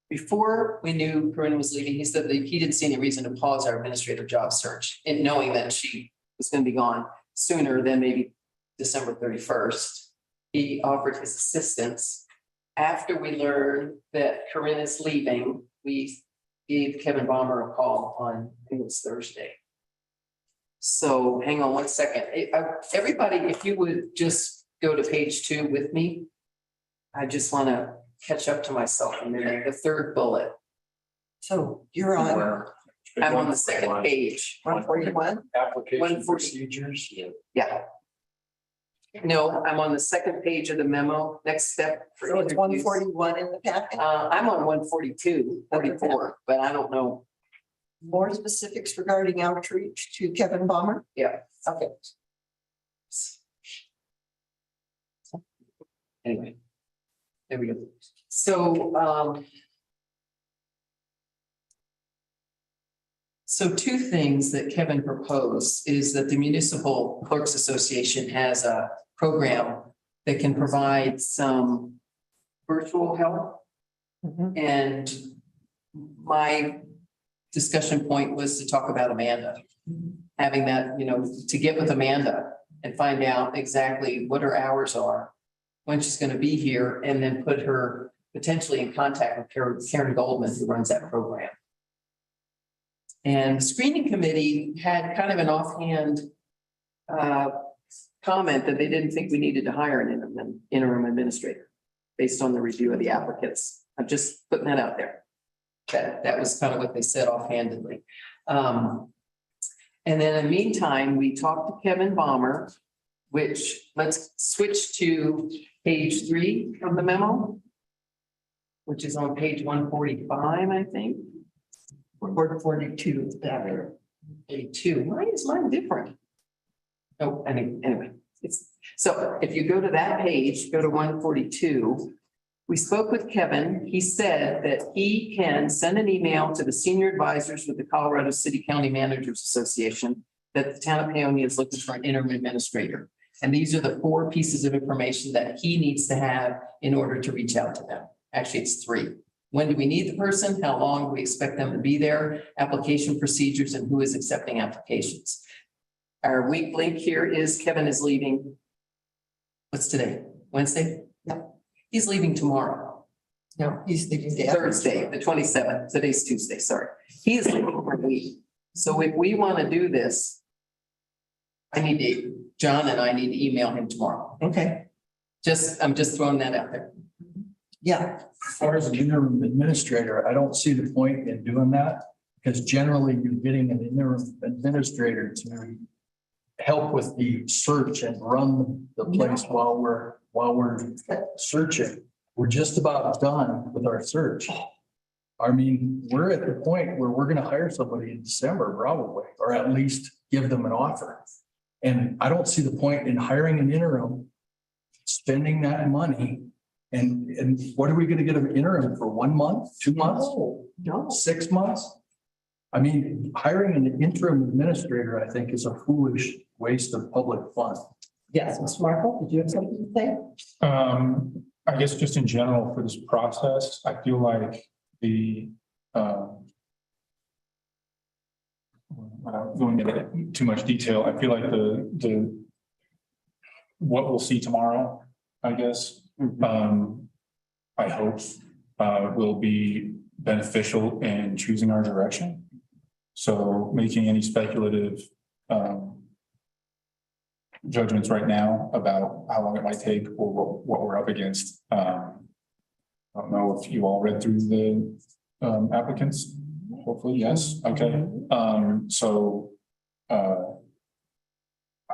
Before we knew Corinne was leaving, he said that he didn't see any reason to pause our administrator job search, and knowing that she was going to be gone sooner than maybe December 31st. He offered his assistance. After we learned that Corinne is leaving, we gave Kevin Balmer a call on, I think it was Thursday. So hang on one second. Everybody, if you would just go to page 2 with me. I just want to catch up to myself a minute. The third bullet. So you're on I'm on the second page. 141. Application 140. procedures. Yeah. No, I'm on the second page of the memo. Next step. for So it's interviews. 141 in the packet. I'm on 142, 44, but I don't know. More specifics regarding outreach to Kevin Balmer. Yeah. Okay. Anyway. There we go. So, so two things that Kevin proposed is that the Municipal Clerks Association has a program that can provide some virtual help. And my discussion point was to talk about Amanda. Having that, to get with Amanda and find out exactly what her hours are, when she's going to be here, and then put her potentially in contact with Karen Goldman, who runs that program. And the screening committee had kind of an offhand comment that they didn't think we needed to hire an interim administrator based on the review of the applicants. I'm just putting that out there. That was kind of what they said offhandedly. And then in the meantime, we talked to Kevin Balmer, which let's switch to page 3 of the memo, which is on page 145, I think. 142 is better. 82. Why is mine different? Oh, anyway, so if you go to that page, go to 142. We spoke with Kevin. He said that he can send an email to the senior advisors with the Colorado City County Managers Association that the town of Paonia is looking for an interim administrator. And these are the 4 pieces of information that he needs to have in order to reach out to them. Actually, it's 3. When do we need the person? How long do we expect them to be there? Application procedures and who is accepting applications. Our weak link here is Kevin is leaving. What's today? Wednesday? No. He's leaving tomorrow. No, he's leaving the Thursday, the 27th. Today's Tuesday, sorry. He is leaving for a week. So if we want to do this, John and I need to email him tomorrow. Okay, I'm just throwing that out there. yeah, As far as an interim administrator, I don't see the point in doing that, because generally you're getting an interim administrator to help with the search and run the place while we're searching. We're just about done with our search. I mean, we're at the point where we're gonna hire somebody in December probably, or at least give them an offer. And I don't see the point in hiring an interim, spending that money. And what are we gonna get an interim for, 1 month, 2 months, no, 6 months? I mean, hiring an interim administrator, I think, is a foolish waste of public funds. yes, Ms. Markle, did you have something to say? I guess just in general for this process, I feel like without going into too much detail, I feel like what we'll see tomorrow, I guess, I hope, will be beneficial in choosing our direction. So making any speculative, judgments right now about how long it might take or what we're up against. I don't know if you all read through the applicants. Hopefully, yes. Okay. So I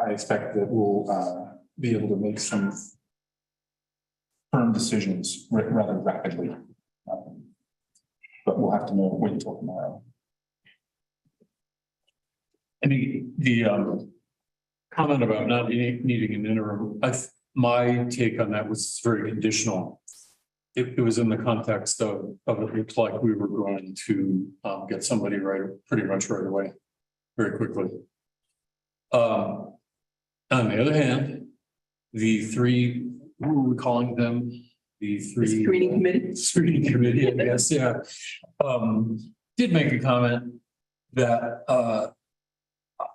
expect that we'll be able to make some firm decisions rather rapidly. But we'll have to wait until tomorrow. And the comment about not needing an interim, my take on that was very conditional. It was in the context of it looked like we were going to get somebody pretty much right away, very quickly. On the other hand, the three, what were we calling them? The three screening committee, I guess, yeah. Did make a comment that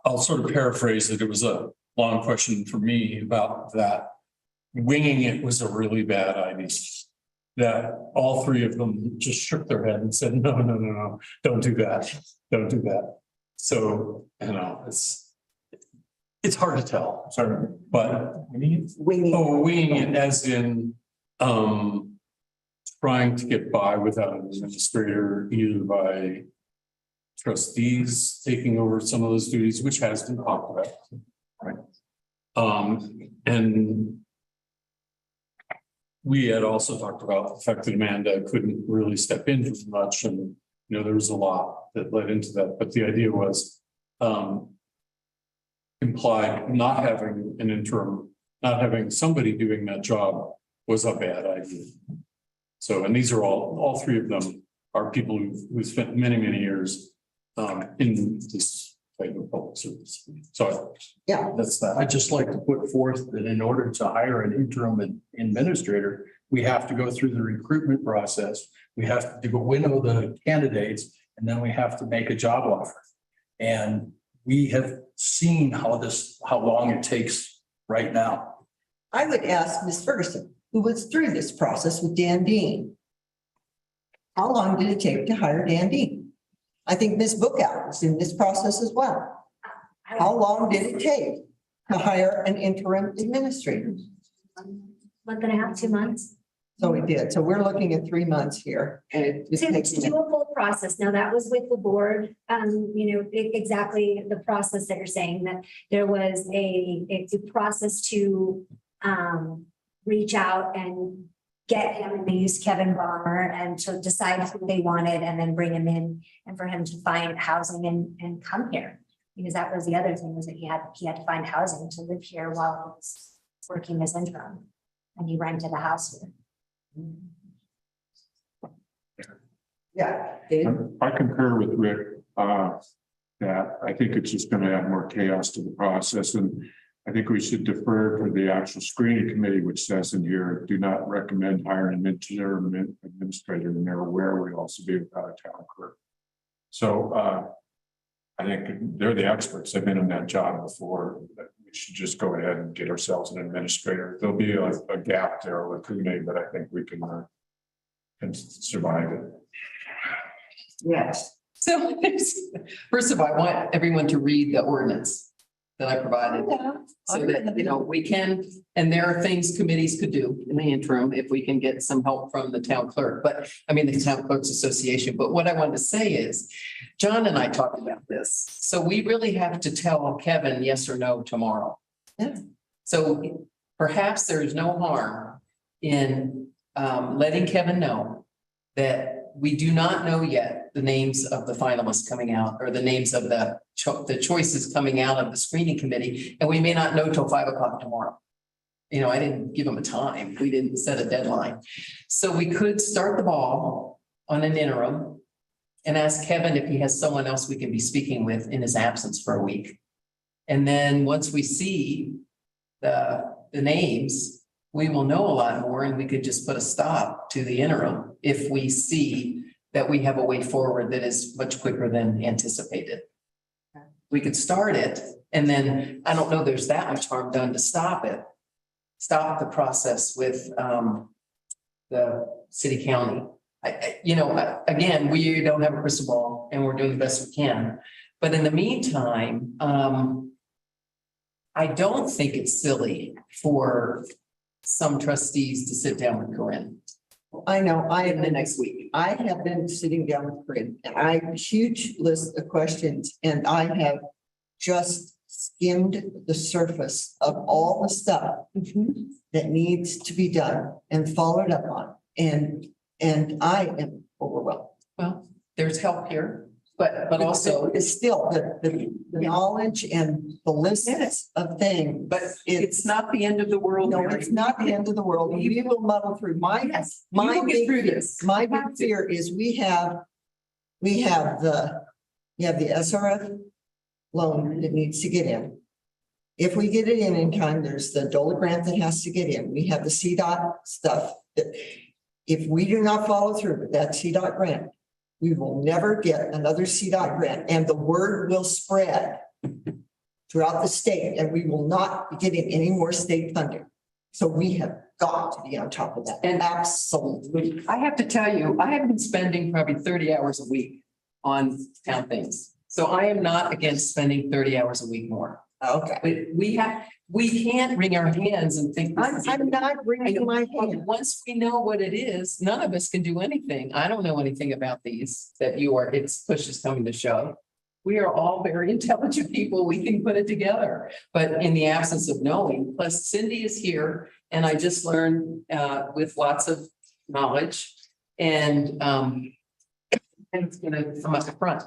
I'll sort of paraphrase it. It was a long question for me about that. Winging it was a really bad idea. That all three of them just shook their head and said, no, don't do that. Don't do that. So, it's hard to tell, sorry, but winging it as in trying to get by without an administrator, either by trustees taking over some of those duties, which has been talked about. Right. And we had also talked about the fact that Amanda couldn't really step in as much, and there was a lot that led into that. But the idea was implied not having an interim, not having somebody doing that job was a bad idea. So, and these are all three of them are people who spent many years in this type of public service. So Yeah, that's that. I'd just like to put forth that in order to hire an interim administrator, we have to go through the recruitment process. We have to winnow the candidates, and then we have to make a job offer. And we have seen how long it takes right now. I would ask Ms. Ferguson, who was through this process with Dan Dean. How long did it take to hire Dan Dean? I think Ms. Bookout was in this process as well. How long did it take to hire an interim administrator? Month and a half, 2 months. So we did. So we're looking at 3 months here. And it just To takes. do a full process. Now, that was with the board, exactly the process that you're saying, that there was a process to reach out and get him, and they used Kevin Ballmer, and to decide who they wanted and then bring him in, and for him to find housing and come here. Because that was the other thing, was that he had to find housing to live here while he was working as interim, and he rented a house here. Yeah. Dave? I concur with Rick, that I think it's just gonna add more chaos to the process, and I think we should defer to the actual screening committee, which says in here, do not recommend hiring an interim administrator, and they're aware we'd also be without a town clerk. So I think they're the experts. They've been in that job before. We should just go ahead and get ourselves an administrator. There'll be a gap there, a lacuna, but I think we can survive it. Yes. So first of all, I want everyone to read the ordinance. that I provided. So that, you know, we can, and there are things committees could do in the interim if we can get some help from the town clerk, but I mean, the Town Clerks Association. But what I wanted to say is, John and I talked about this. So we really have to tell Kevin yes or no tomorrow. Yeah. So perhaps there is no harm in letting Kevin know that we do not know yet the names of the finalists coming out, or the names of the choices coming out of the screening committee, and we may not know till 5 o'clock tomorrow. You know, I didn't give him a time. We didn't set a deadline. So we could start the ball on an interim and ask Kevin if he has someone else we can be speaking with in his absence for a week. And then once we see the names, we will know a lot more, and we could just put a stop to the interim if we see that we have a way forward that is much quicker than anticipated. We could start it, and then I don't know there's that much harm done to stop it. Stop the process with the city county. You know, again, we don't have a crystal ball and we're doing the best we can. But in the meantime, I don't think it's silly for some trustees to sit down with Corinne I know, in the next week. I have been sitting down with Corinne, and I have a huge list of questions, and I have just skimmed the surface of all the stuff that needs to be done and followed up on, and I am overwhelmed. Well, there's help here, but also, It's still the knowledge and the list of things. but it's not the end of the world. No, Mary. it's not the end of the world. We will muddle through. Yes, we will get through this. My big fear is we have the SRF loan that needs to get in. If we get it in time, there's the DOLA grant that has to get in. We have the CDOT stuff that if we do not follow through with that CDOT grant, we will never get another CDOT grant, and the word will spread throughout the state, and we will not be getting any more state funding. So we have got to be on top of that. And absolutely. I have to tell you, I have been spending probably 30 hours a week on town things. So I am not against spending 30 hours a week more. Okay. But we can't wring our hands and think. I'm not wringing my hand. Once we know what it is, none of us can do anything. I don't know anything about these that it's push is coming to shove. We are all very intelligent people. We can put it together, but in the absence of knowing, plus Cindy is here and I just learned with lots of knowledge and it's gonna come up front.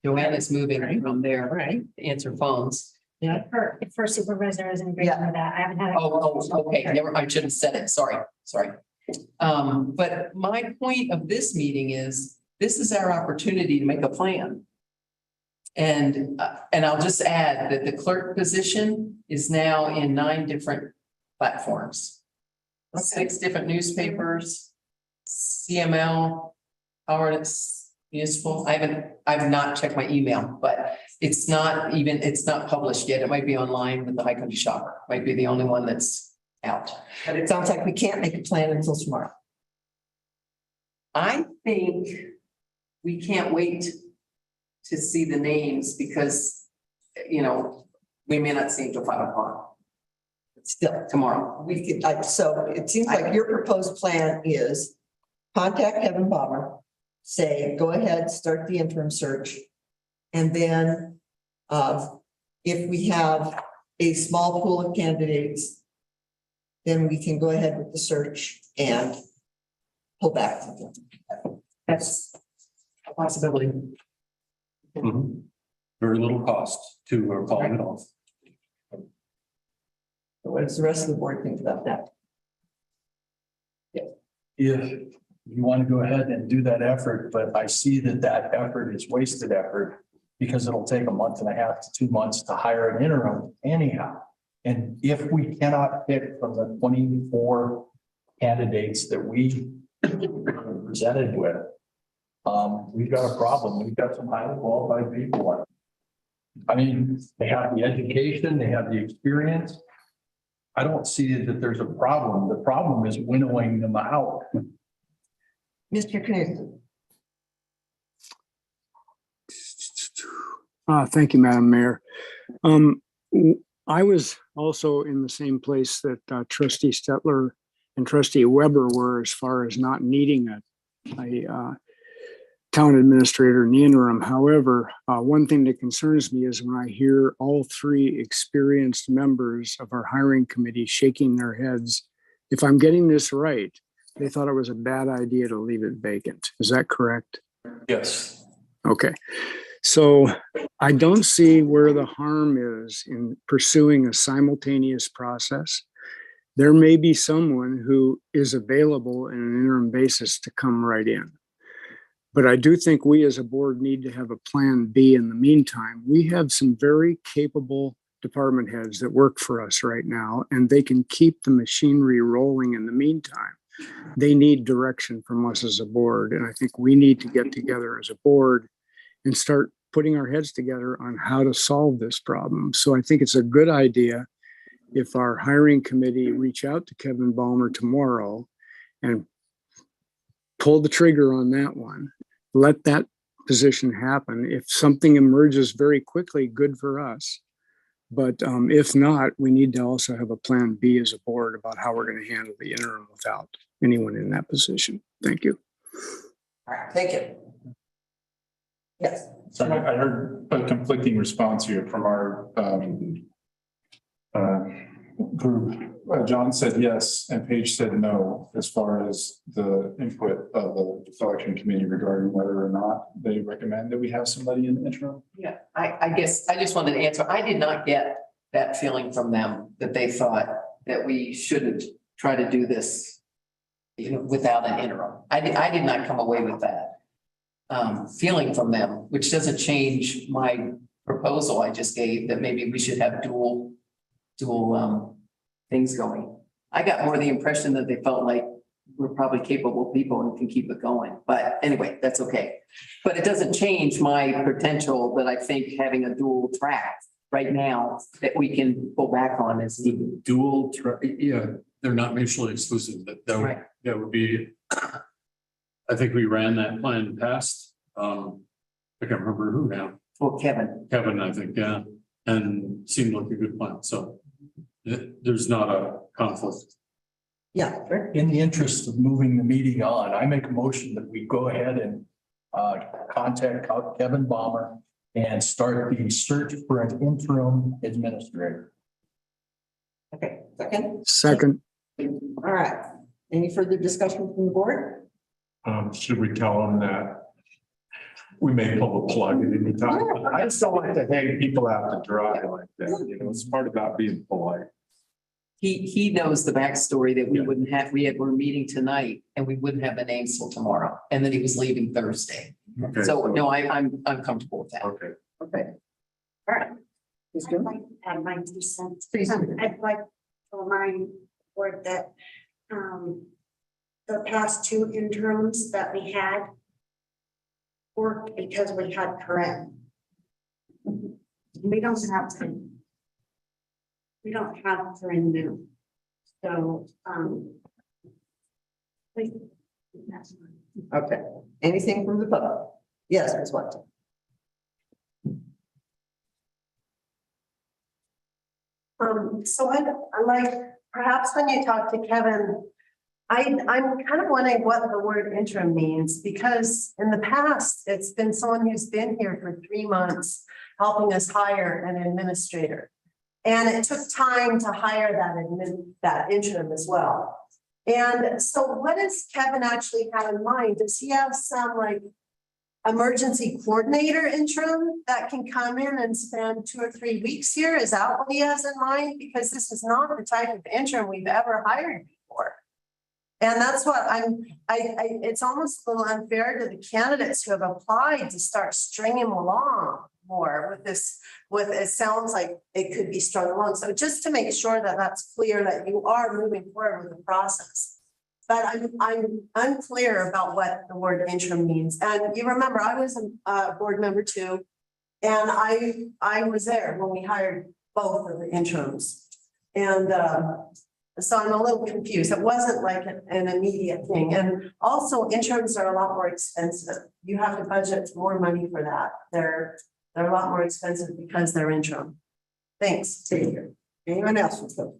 Joanne is moving from there to answer phones. Yeah. Her supervisor is in agreement with that. I haven't had. Okay, I should have said it. Sorry. But my point of this meeting is, this is our opportunity to make a plan. And I'll just add that the clerk position is now in 9 different platforms. 6 different newspapers, CML, Municipal. I've not checked my email, but it's not published yet. It might be online with the High Country Shopper. Might be the only one that's out. But it sounds like we can't make a plan until tomorrow. I think we can't wait to see the names because, you know, we may not see until 5 o'clock. Still, Tomorrow. we could, so it seems like your proposed plan is contact Kevin Bomber, say, go ahead, start the interim search. And then if we have a small pool of candidates, then we can go ahead with the search and pull back. That's a possibility. Very little cost to calling it off. So what does the rest of the board think about that? If you want to go ahead and do that effort, but I see that effort is wasted effort because it'll take a month and a half to 2 months to hire an interim anyhow. And if we cannot pick from the 24 candidates that we were presented with, we've got a problem. We've got some highly qualified people. I mean, they have the education, they have the experience. I don't see that there's a problem. The problem is winnowing them out. Mr. Knudsen. Thank you, Madam Mayor. I was also in the same place that Trustee Stetler and Trustee Weber were as far as not needing a town administrator in the interim. However, one thing that concerns me is when I hear all three experienced members of our hiring committee shaking their heads. If I'm getting this right, they thought it was a bad idea to leave it vacant. Is that correct? Yes. Okay. So I don't see where the harm is in pursuing a simultaneous process. There may be someone who is available in an interim basis to come right in. But I do think we as a board need to have a plan B in the meantime. We have some very capable department heads that work for us right now, and they can keep the machinery rolling in the meantime. They need direction from us as a board, and I think we need to get together as a board and start putting our heads together on how to solve this problem. So I think it's a good idea if our hiring committee reach out to Kevin Balmer tomorrow and pull the trigger on that one, let that position happen. If something emerges very quickly, good for us. But if not, we need to also have a plan B as a board about how we're going to handle the interim without anyone in that position. Thank you. All right, thank you. Yes. Sorry, I heard a conflicting response here from our group. John said yes, and Paige said no, as far as the input of the selection committee regarding whether or not they recommend that we have somebody in the interim. Yeah, I guess I just wanted to answer. I did not get that feeling from them that they thought that we shouldn't try to do this, without an interim. I did not come away with that feeling from them, which doesn't change my proposal I just gave that maybe we should have dual things going. I got more the impression that they felt like we're probably capable people and can keep it going. But anyway, that's okay. But it doesn't change my potential that I think having a dual track right now that we can pull back on is needed. Dual track, yeah, they're not mutually exclusive. Right. That would be, I think we ran that plan past, I can't remember who now. Well, Kevin, I think, yeah, and seemed like a good plan. So there's not a conflict. Yeah. In the interest of moving the meeting on, I make a motion that we go ahead and contact Kevin Balmer and start the search for an interim administrator. Okay, second. Second. All right. Any further discussion from the board? Should we tell them that we may pull the plug at any time? I just don't like to hang people out to dry like that. It's part about being polite. he knows the backstory that we wouldn't have, we're meeting tonight and we wouldn't have the names till tomorrow. And then he was leaving Thursday. Okay, So no, I'm comfortable with that. Okay. Okay. All right. Ms. I'd Gill? like to add my 2 cents. Please. I'd like to remind the board that the past 2 interims that we had worked because we had Corinne. We don't have Corinne now. So that's fine. Okay. Anything from the public? Yes, Ms. Watson. So I like, perhaps when you talk to Kevin, I'm kind of wondering what the word interim means, because in the past, it's been someone who's been here for 3 months, helping us hire an administrator. And it took time to hire that interim as well. And so what does Kevin actually have in mind? Does he have some like emergency coordinator interim that can come in and spend 2 or 3 weeks here? Is that what he has in mind? Because this is not the type of interim we've ever hired before. And that's what it's almost a little unfair to the candidates who have applied to start stringing them along more with this, it sounds like it could be strung along. So just to make sure that that's clear that you are moving forward with the process. But I'm unclear about what the word interim means. And you remember, I was a board member too. And I was there when we hired both of the interims. And so I'm a little confused. It wasn't like an immediate thing. And also interims are a lot more expensive. You have to budget more money for that. They're a lot more expensive because they're interim. Thanks. Take care. Anyone else with them?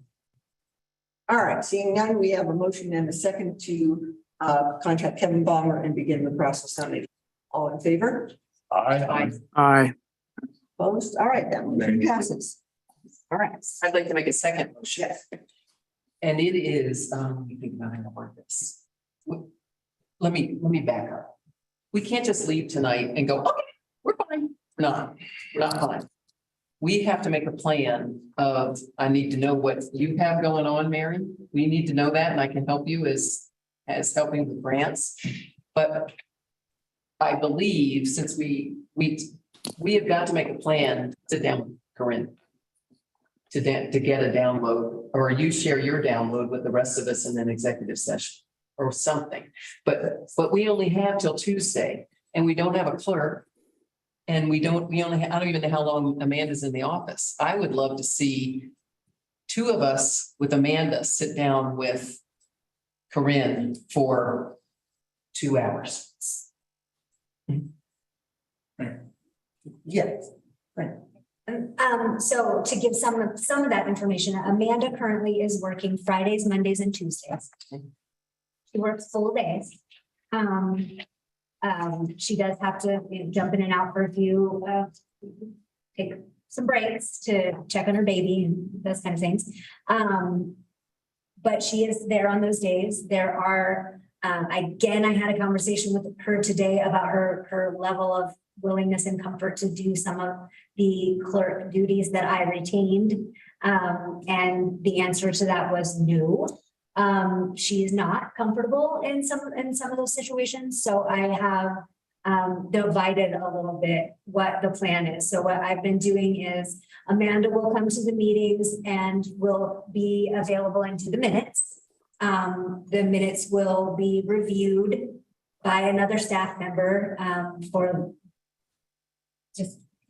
All right, seeing none, we have a motion and a second to contact Kevin Balmer and begin the process on it. All in favor? Aye. Opposed? All right, that motion passes. All right. I'd like to make a second motion. And it is, let me think about how to word this. Let me back up. We can't just leave tonight and go, okay, we're fine. No, we're not fine. We have to make a plan of, I need to know what you have going on, Mary. We need to know that, and I can help you as helping with grants. But I believe since we have got to make a plan, sit down, Corinne, to get a download, or you share your download with the rest of us in an executive session or something. But we only have till Tuesday, and we don't have a clerk. And I don't even know how long Amanda's in the office. I would love to see two of us with Amanda sit down with Corinne for 2 hours. Yes. So to give some of that information, Amanda currently is working Fridays, Mondays, and Tuesdays. She works full days. She does have to jump in and out for a few, take some breaks to check on her baby and those kind of things. But she is there on those days. There are, again, I had a conversation with her today about her level of willingness and comfort to do some of the clerk duties that I retained. And the answer to that was no. She is not comfortable in some of those situations. So I have divided a little bit what the plan is. So what I've been doing is Amanda will come to the meetings and will be available into the minutes. The minutes will be reviewed by another staff member for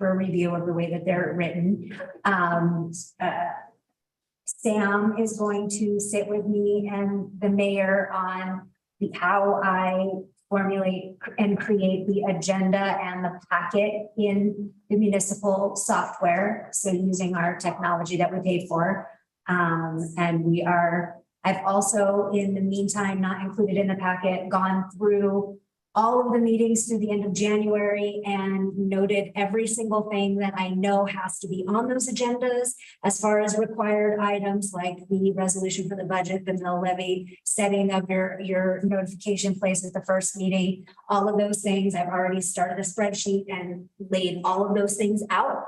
a review of the way that they're written. Sam is going to sit with me and the mayor on how I formulate and create the agenda and the packet in the municipal software. So using our technology that we pay for. I've also, in the meantime, not included in the packet, gone through all of the meetings through the end of January and noted every single thing that I know has to be on those agendas as far as required items like the resolution for the budget, the mill levy, setting of your notification place at the first meeting, all of those things. I've already started a spreadsheet and laid all of those things out,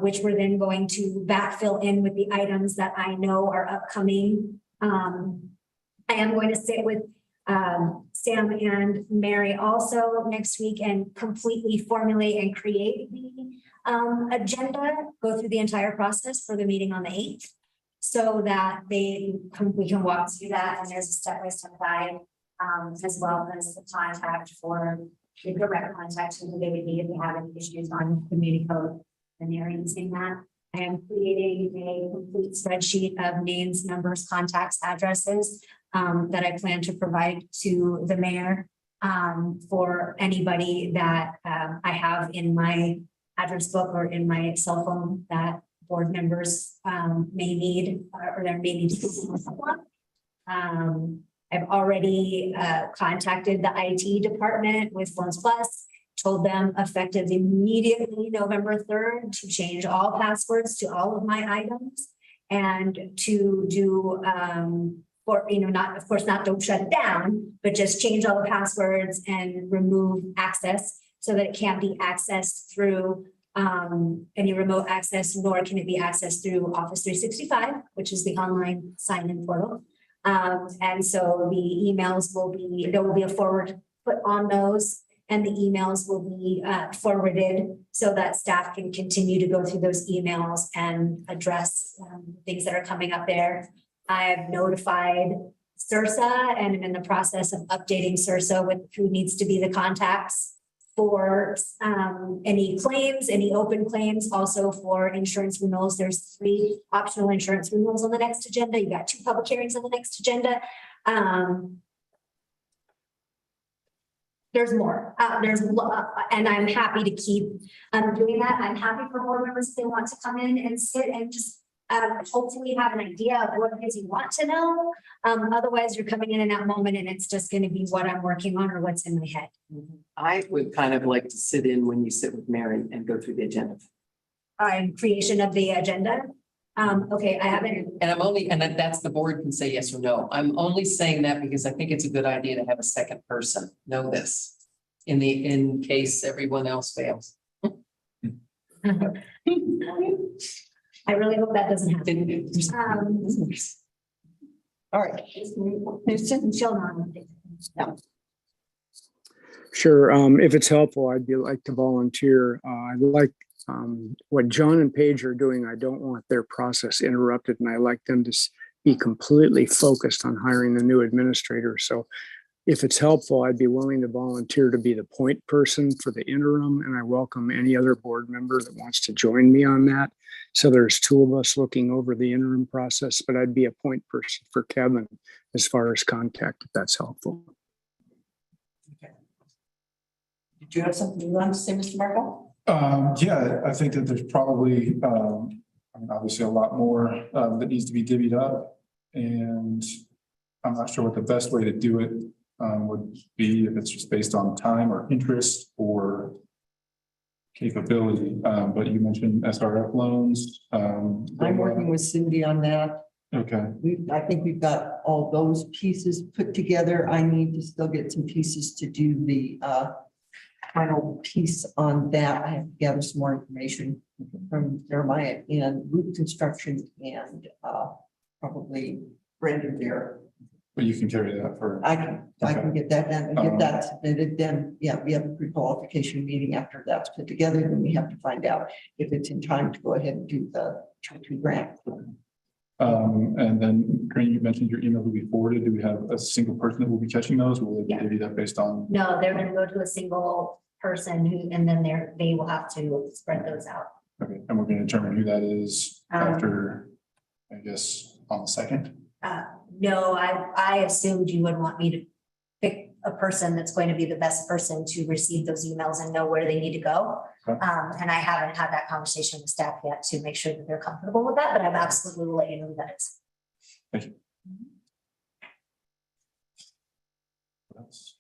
which we're then going to backfill in with the items that I know are upcoming. I am going to sit with Sam and Mary also next week and completely formulate and create the agenda, go through the entire process for the meeting on the 8th so that we can walk through that, and there's a step-by-step guide as well as the contact for the direct contact who they would need if they have any issues on community code, and they're using that. I am creating a complete spreadsheet of names, numbers, contacts, addresses that I plan to provide to the mayor for anybody that I have in my address book or in my cell phone that board members may need or there may need to be someone. I've already contacted the IT department with Phones Plus, told them effective immediately November 3rd to change all passwords to all of my items and to do not, of course, not don't shut it down, but just change all the passwords and remove access so that it can't be accessed through any remote access, nor can it be accessed through Office 365, which is the online sign-in portal. And so the emails there will be a forward put on those, and the emails will be forwarded so that staff can continue to go through those emails and address things that are coming up there. I've notified CIRSA and I'm in the process of updating CIRSA with who needs to be the contacts for any claims, any open claims, also for insurance renewals. There's 3 optional insurance renewals on the next agenda. You got 2 public hearings on the next agenda. There's more, and I'm happy to keep doing that. I'm happy for board members if they want to come in and sit and just hopefully have an idea of what it is you want to know. Otherwise, you're coming in that moment and it's just going to be what I'm working on or what's in my head. I would kind of like to sit in when you sit with Mary and go through the agenda. Creation of the agenda. Okay, I haven't. And I'm only, and that's the board can say yes or no. I'm only saying that because I think it's a good idea to have a second person know this in case everyone else fails. I really hope that doesn't happen. All right. Sure, if it's helpful, I'd like to volunteer. I'd like what John and Paige are doing. I don't want their process interrupted, and I like them to be completely focused on hiring the new administrator. So if it's helpful, I'd be willing to volunteer to be the point person for the interim, and I welcome any other board member that wants to join me on that. So there's two of us looking over the interim process, but I'd be a point person for Kevin as far as contact, if that's helpful. Did you have something you want to say, Mr. Marco? Yeah, I think that there's probably, obviously a lot more that needs to be divvied up. And I'm not sure what the best way to do it would be, if it's just based on time or interest or capability. But you mentioned SRF loans. I'm working with Cindy on that. Okay. I think we've got all those pieces put together. I need to still get some pieces to do the final piece on that. I have to gather some more information from Jeremiah and root construction and probably Brandon there. But you can carry that for. I can get that done and get that submitted. Then, yeah, we have a pre-qualification meeting after that's put together. Then we have to find out if it's in time to go ahead and do the grant. And then Green, you mentioned your email will be forwarded. Do we have a single person that will be catching those? Will they be divvied up based on? No, they're going to go to a single person who, and then they will have to spread those out. Okay, and we're going to determine who that is after, I guess, on the 2nd? No, I assumed you would want me to pick a person that's going to be the best person to receive those emails and know where they need to go. Okay. And I haven't had that conversation with staff yet to make sure that they're comfortable with that, but I'm absolutely will let you know who that is. Thank you. What else?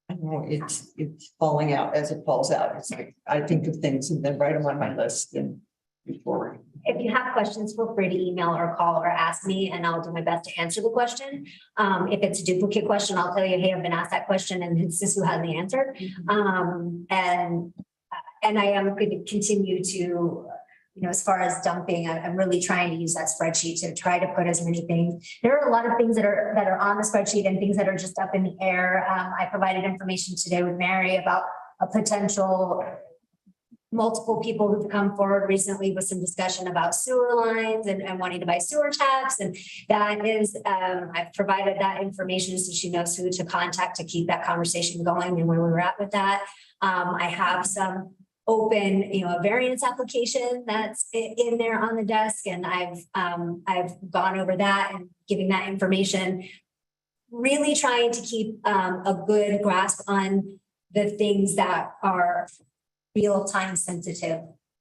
I know it's falling out as it falls out. It's like, I think of things and then write them on my list and move forward. If you have questions, feel free to email or call or ask me and I'll do my best to answer the question. If it's a duplicate question, I'll tell you, hey, I've been asked that question and it's this who has the answer. And I am going to continue to, as far as dumping, I'm really trying to use that spreadsheet to try to put as many things. There are a lot of things that are on the spreadsheet and things that are just up in the air. I provided information today with Mary about a potential multiple people who've come forward recently with some discussion about sewer lines and wanting to buy sewer taps. And that is, I've provided that information so she knows who to contact to keep that conversation going and where we were at with that. I have some open, a variance application that's in there on the desk. And I've gone over that and giving that information, really trying to keep a good grasp on the things that are real-time sensitive,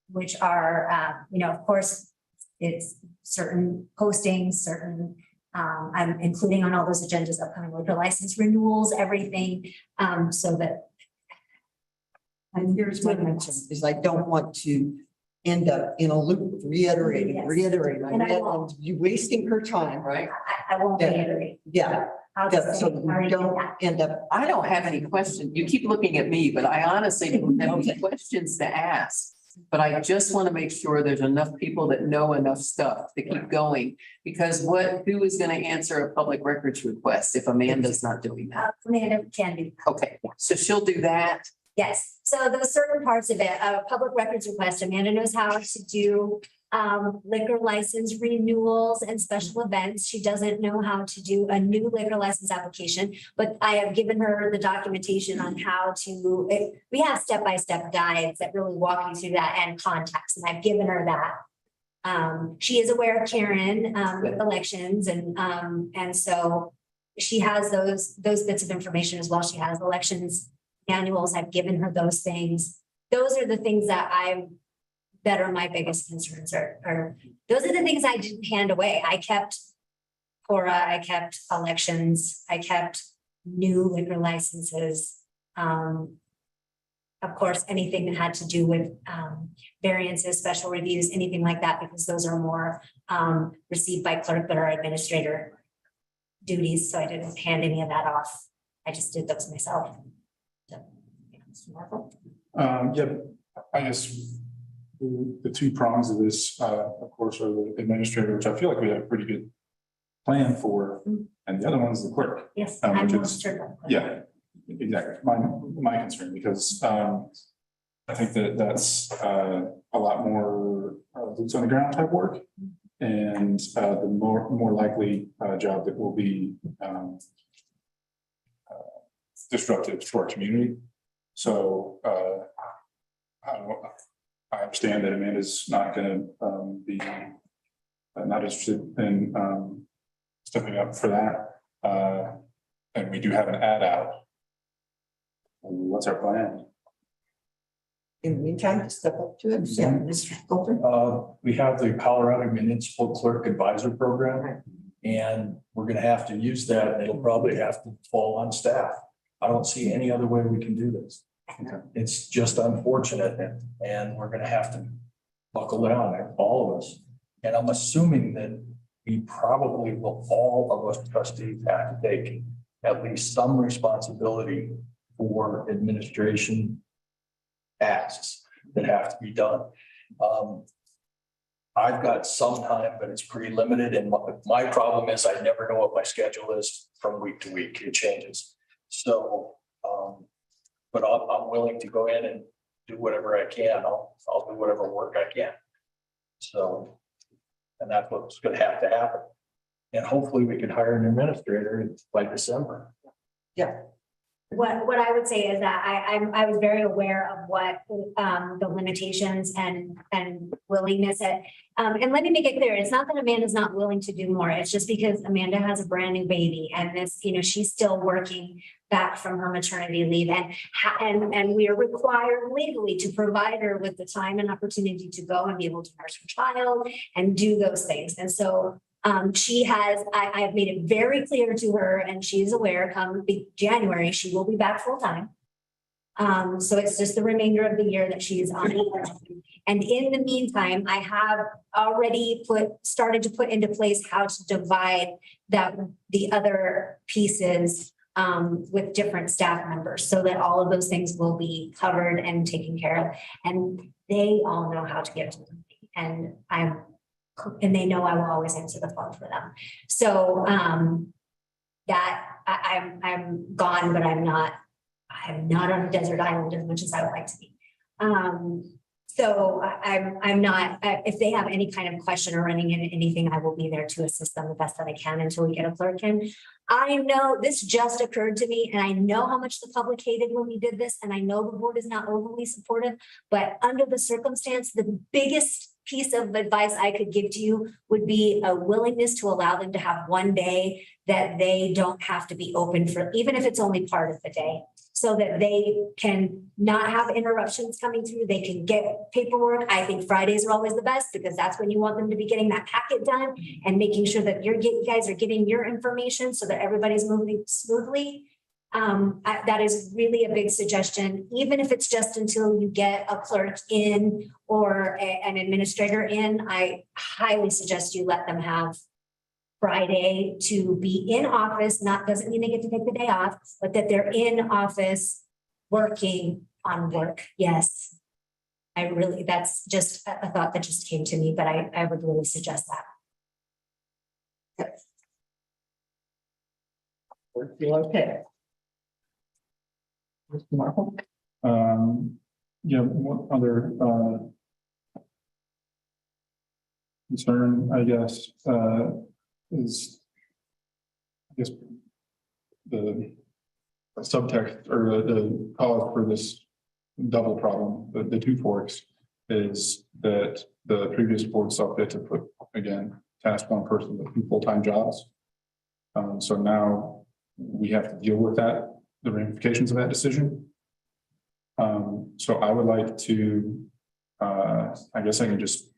which are, of course, it's certain postings, certain, I'm including on all those agendas, upcoming liquor license renewals, everything, so that. And here's my mention is I don't want to end up in a loop, reiterating. And I won't. You wasting her time, right? I won't reiterate. Yeah. I'll just So say, we don't end up. I don't have any questions. You keep looking at me, but I honestly don't have any questions to ask. But I just want to make sure there's enough people that know enough stuff to keep going. Because who is going to answer a public records request if Amanda's not doing that? Amanda can do. Okay, so she'll do that. Yes, so those certain parts of it, public records request, Amanda knows how to do liquor license renewals and special events. She doesn't know how to do a new liquor license application, but I have given her the documentation on how to, we have step-by-step guides that really walk you through that and contacts, and I've given her that. She is aware of Karen with elections and so she has those bits of information as well. She has elections manuals. I've given her those things. Those are the things that are my biggest concerns are those are the things I didn't hand away. I kept Cora, I kept elections, I kept new liquor licenses. Of course, anything that had to do with variances, special reviews, anything like that, because those are more received by clerk that are administrator duties. So I didn't hand any of that off. I just did those myself. So, yeah, Mr. Markle. Yeah, I guess the two prongs of this, of course, are the administrator, which I feel like we have a pretty good plan for, and the other one is the clerk. Yes, which I'm is- most certain. Yeah, exactly. My concern, because I think that's a lot more boots on the ground type work. And the more likely job that will be disruptive to our community. So I understand that Amanda's not gonna be not interested in stepping up for that. And we do have an ad out. What's our plan? In the meantime, to step up to it, yeah, Mr. Goldberg. We have the Colorado Municipal Clerk Advisor Program, and we're gonna have to use that, and it'll probably have to fall on staff. I don't see any other way we can do this. It's just unfortunate, and we're gonna have to buckle down, all of us. And I'm assuming that we probably will, all of us trustees have to take at least some responsibility for administration tasks that have to be done. I've got some time, but it's pretty limited, and my problem is I never know what my schedule is from week to week. It changes. So, but I'm willing to go in and do whatever I can. I'll do whatever work I can. So, and that's what's going to happen. And hopefully we can hire an administrator by December. Yeah. What I would say is that I was very aware of what the limitations and willingness at, and let me make it clear, it's not that Amanda's not willing to do more. It's just because Amanda has a brand new baby, and this, she's still working back from her maternity leave, and we are required legally to provide her with the time and opportunity to go and be able to nurse her child and do those things. And so she has, I have made it very clear to her, and she is aware, come January, she will be back full time. So it's just the remainder of the year that she is on. And in the meantime, I have already started to put into place how to divide the other pieces with different staff members, so that all of those things will be covered and taken care of. And they all know how to get to me, and they know I will always answer the phone for them. So that I'm gone, but I'm not on a desert island as much as I would like to be. So I'm not, if they have any kind of question or running into anything, I will be there to assist them the best that I can until we get a clerk in. I know this just occurred to me, and I know how much the public hated when we did this, and I know the board is not overly supportive, but under the circumstance, the biggest piece of advice I could give to you would be a willingness to allow them to have one day that they don't have to be open for, even if it's only part of the day, so that they can not have interruptions coming through. They can get paperwork. I think Fridays are always the best, because that's when you want them to be getting that packet done and making sure that you guys are getting your information so that everybody's moving smoothly. That is really a big suggestion, even if it's just until you get a clerk in or an administrator in. I highly suggest you let them have Friday to be in office. Doesn't mean they get to take the day off, but that they're in office working on work. Yes. That's just a thought that just came to me, but I would really suggest that. Okay. Mr. Markle? Yeah, one other concern, I guess, is, I guess, the subtext or the cause for this double problem, the two forks, is that the previous board saw fit to put, again, task one person with two full-time jobs. So now we have to deal with that, the ramifications of that decision. So I would like to, I guess I can just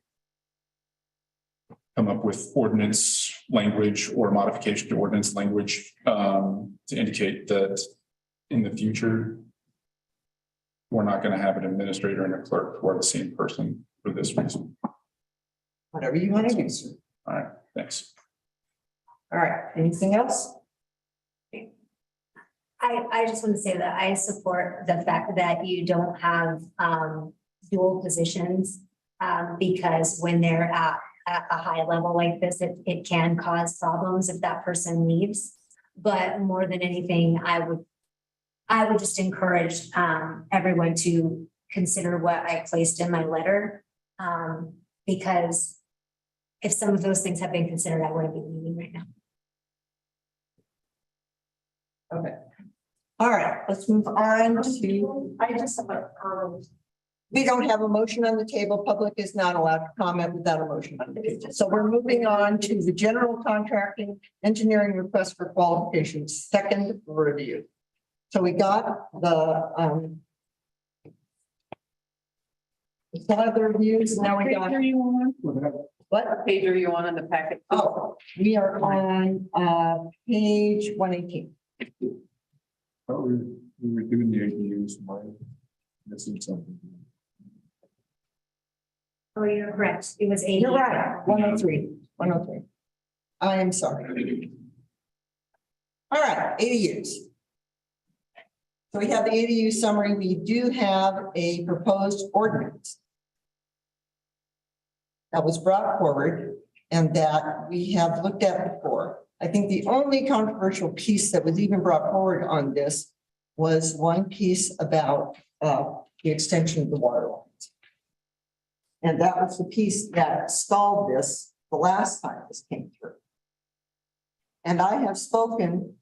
come up with ordinance language or modification to ordinance language to indicate that in the future, we're not going to have an administrator and a clerk who are the same person for this reason. Whatever you want to do, sir. All right, thanks. All right, anything else? I just want to say that I support the fact that you don't have dual positions. Because when they're at a high level like this, it can cause problems if that person leaves. But more than anything, I would just encourage everyone to consider what I placed in my letter. Because if some of those things have been considered, I wouldn't be leaving right now. Okay. All right, let's move on to, I just have we don't have a motion on the table. Public is not allowed to comment without a motion on the table. So we're moving on to the general contracting engineering request for qualifications, second review. So we got the some other reviews, and now we got. What page are you on in the packet? Oh, we are on page 118. But we were doing the ADUs, missing something. Oh, you're correct. It was 80. You're right, 103, 103. I am sorry. All right, ADUs. So we have the ADU summary. We do have a proposed ordinance that was brought forward and that we have looked at before. I think the only controversial piece that was even brought forward on this was one piece about the extension of the water lines. And that was the piece that stalled this the last time this came through. And I have spoken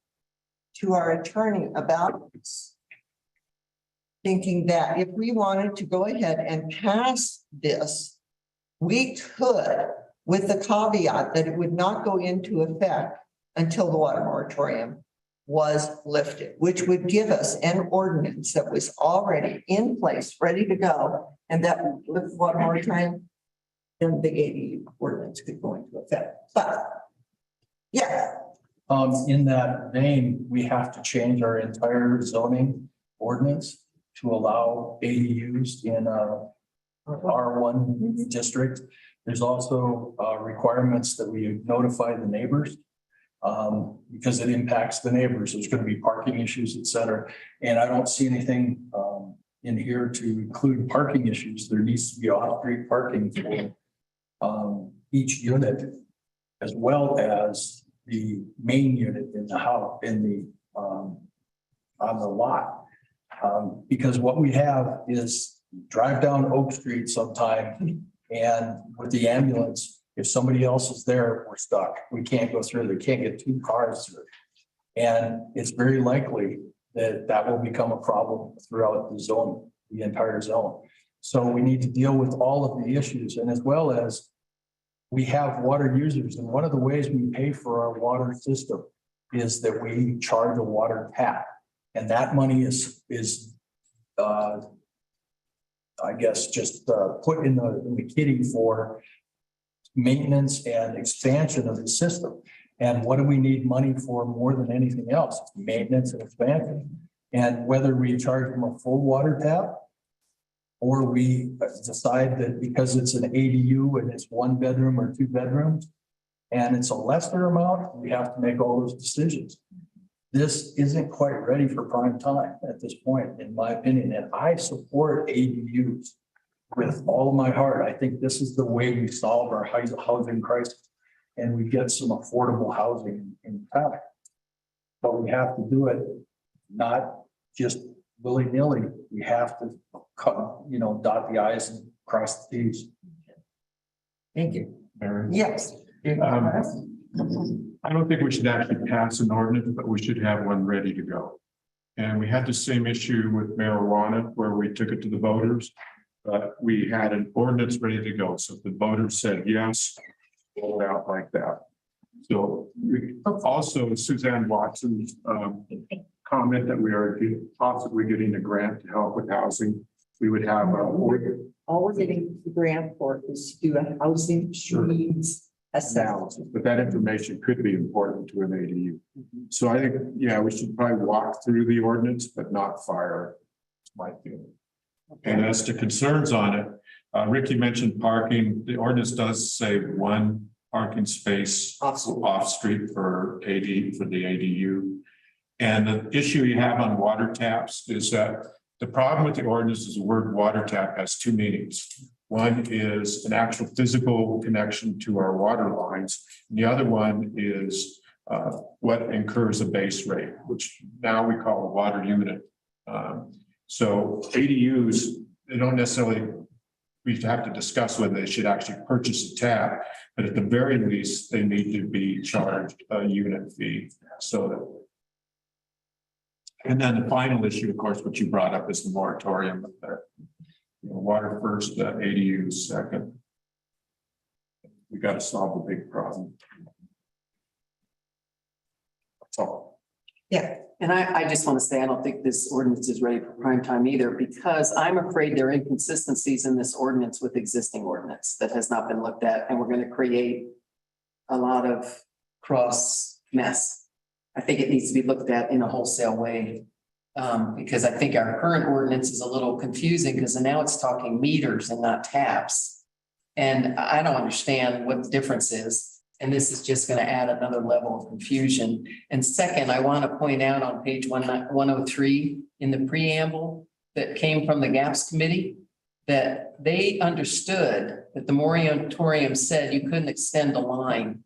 to our attorney about this, thinking that if we wanted to go ahead and pass this, we could, with the caveat that it would not go into effect until the water moratorium was lifted, which would give us an ordinance that was already in place, ready to go, and that would lift the water moratorium, then the ADU ordinance could go into effect. But yeah. In that vein, we have to change our entire zoning ordinance to allow ADUs in R1 district. There's also requirements that we notify the neighbors because it impacts the neighbors. There's going to be parking issues, et cetera. And I don't see anything in here to include parking issues. There needs to be off-street parking for each unit, as well as the main unit in the house, in the on the lot. Because what we have is drive down Oak Street sometime, and with the ambulance, if somebody else is there, we're stuck. We can't go through. They can't get two cars through. And it's very likely that that will become a problem throughout the zone, the entire zone. So we need to deal with all of the issues, and as well as we have water users, and one of the ways we pay for our water system is that we charge a water tap, and that money is I guess just put in the kitty for maintenance and expansion of the system. And what do we need money for more than anything else? Maintenance and expansion. And whether we charge them a full water tap, or we decide that because it's an ADU and it's 1 bedroom or 2 bedrooms, and it's a lesser amount, we have to make all those decisions. This isn't quite ready for prime time at this point, in my opinion, and I support ADUs with all of my heart. I think this is the way we solve our housing crisis, and we get some affordable housing in town. But we have to do it not just willy-nilly. We have to dot the i's and cross the t's. Thank you. Mary? Yes. I don't think we should actually pass an ordinance, but we should have one ready to go. And we had the same issue with marijuana where we took it to the voters, but we had an ordinance ready to go. So if the voters said yes, roll it out like that. So also Suzanne Watson's comment that we are possibly getting a grant to help with housing. We would have All we're getting the grant for is to do a housing needs assessment. analysis, but that information could be important to an ADU. So I think, yeah, we should probably walk through the ordinance, but not fire. It's my feeling. And as to concerns on it, Ricky mentioned parking. The ordinance does say one parking space off street for the ADU. And the issue you have on water taps is that the problem with the ordinance is the word water tap has two meanings. One is an actual physical connection to our water lines. And the other one is what incurs a base rate, which now we call a water unit. So ADUs, they don't necessarily, we have to discuss whether they should actually purchase a tap, but at the very least, they need to be charged a unit fee. So that. And then the final issue, of course, what you brought up is the moratorium of the water first, ADUs second. We got to solve the big problem. That's all. Yeah. And I just want to say, I don't think this ordinance is ready for prime time either, because I'm afraid there are inconsistencies in this ordinance with existing ordinance that has not been looked at, and we're going to create a lot of cross mess. I think it needs to be looked at in a wholesale way. Because I think our current ordinance is a little confusing because now it's talking meters and not taps. And I don't understand what the difference is. And this is just going to add another level of confusion. And second, I want to point out on page 103 in the preamble that came from the GAPS committee, that they understood that the moratorium said you couldn't extend a line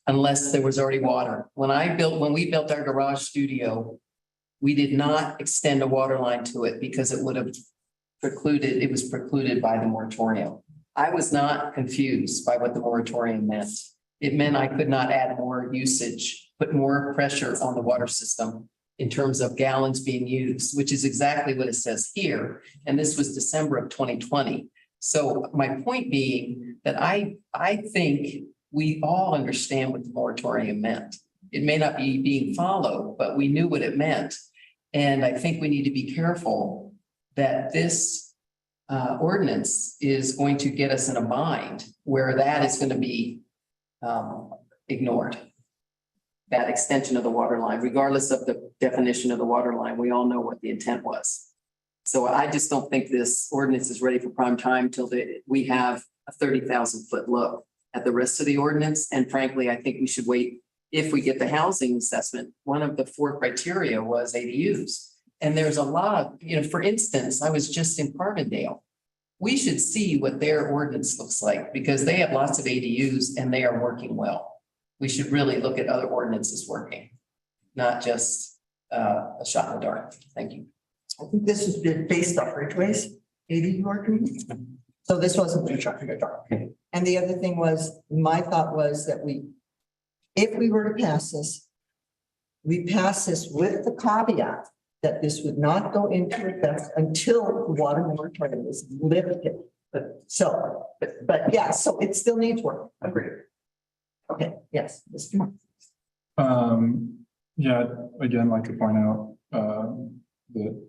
unless there was already water. When we built our garage studio, we did not extend a water line to it because it would have precluded, it was precluded by the moratorium. I was not confused by what the moratorium meant. It meant I could not add more usage, put more pressure on the water system in terms of gallons being used, which is exactly what it says here. And this was December of 2020. So my point being that I think we all understand what the moratorium meant. It may not be being followed, but we knew what it meant. And I think we need to be careful that this ordinance is going to get us in a bind where that is going to be ignored. That extension of the water line, regardless of the definition of the water line, we all know what the intent was. So I just don't think this ordinance is ready for prime time till we have a 30,000-foot look at the rest of the ordinance. And frankly, I think we should wait. If we get the housing assessment, one of the 4 criteria was ADUs. And there's a lot of, for instance, I was just in Carbondale. We should see what their ordinance looks like because they have lots of ADUs and they are working well. We should really look at other ordinances working, not just a shot in the dark. Thank you. I think this is based off Ridgeway's ADU ordinance. So this wasn't a shot in the dark. And the other thing was, my thought was that if we were to pass this, we pass this with the caveat that this would not go into effect until the water moratorium is lifted. But yeah, so it still needs work. Agreed. Okay, yes, Mr. Mark. Yeah, again, I'd like to point out that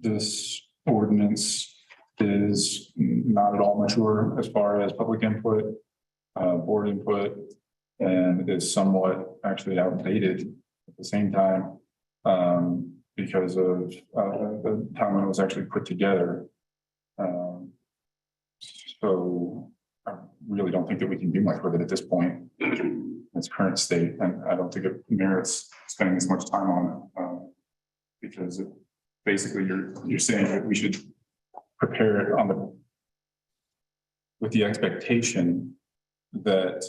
this ordinance is not at all mature as far as public input, board input, and is somewhat actually outdated at the same time because of the time when it was actually put together. So I really don't think that we can do much with it at this point in its current state, and I don't think it merits spending as much time on it because basically you're saying that we should prepare it with the expectation that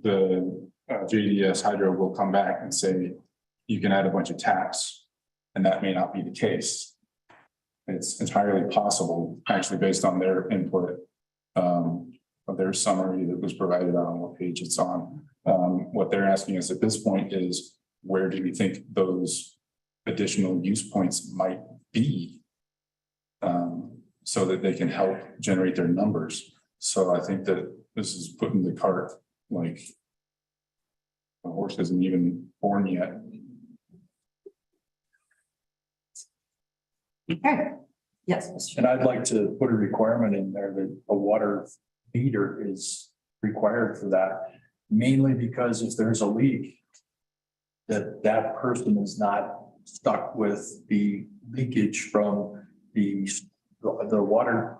the JDS Hydro will come back and say, you can add a bunch of taps, and that may not be the case. It's entirely possible, actually, based on their input of their summary that was provided on what page it's on. What they're asking us at this point is, where do we think those additional use points might be so that they can help generate their numbers? So I think that this is putting the cart like The horse isn't even born yet. Okay, yes, Mr. And I'd like to put a requirement in there that a water meter is required for that. Mainly because if there's a leak, that person is not stuck with the leakage from the water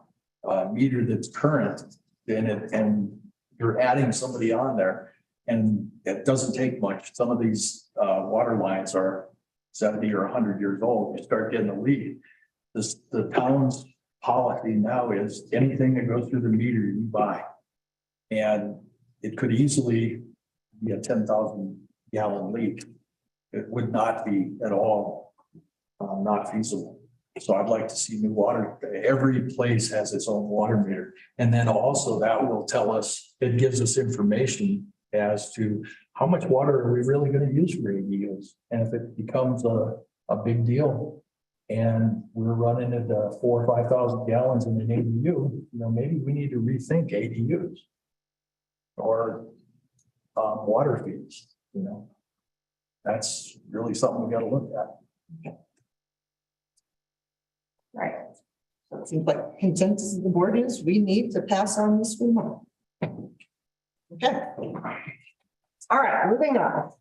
meter that's current. And you're adding somebody on there, and it doesn't take much. Some of these water lines are 70 or 100 years old. You start getting a leak. The town's policy now is anything that goes through the meter you buy. And it could easily be a 10,000 gallon leak. It would not be at all not feasible. So I'd like to see new water. Every place has its own water meter. And then also that will tell us, it gives us information as to how much water are we really going to use for ADUs? And if it becomes a big deal and we're running at 4,000 or 5,000 gallons in an ADU, maybe we need to rethink ADUs or water fees, That's really something we got to look at. Right. So it seems like consensus of the board is we need to pass on this remark. Okay. All right, moving on.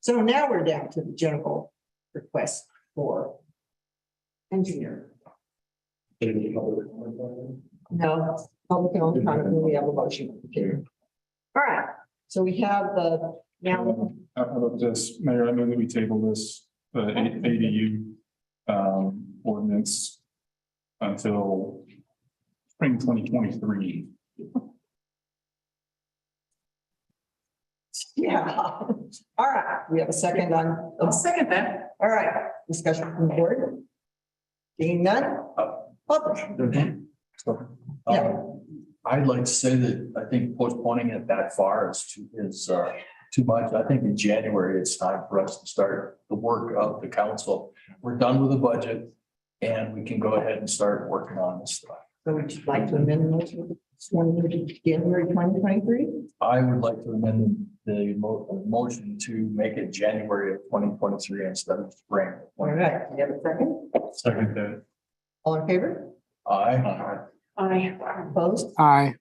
So now we're down to the general request for engineer. No, public comment, we have a motion. All right, so we have the now. How about this, Mayor, I know that we table this, ADU ordinance until spring 2023. Yeah. All right, we have a second on. I'll second that. All right, discussion from the board. Being none. Yeah. I'd like to say that I think postponing it that far is too much. I think in January, it's time for us to start the work of the council. We're done with the budget and we can go ahead and start working on this stuff. So would you like to amend the motion to January 2023? I would like to amend the motion to make it January of 2023 instead of spring. All right, you have a second? Second that. All in favor? Aye. Aye. Opposed? Aye.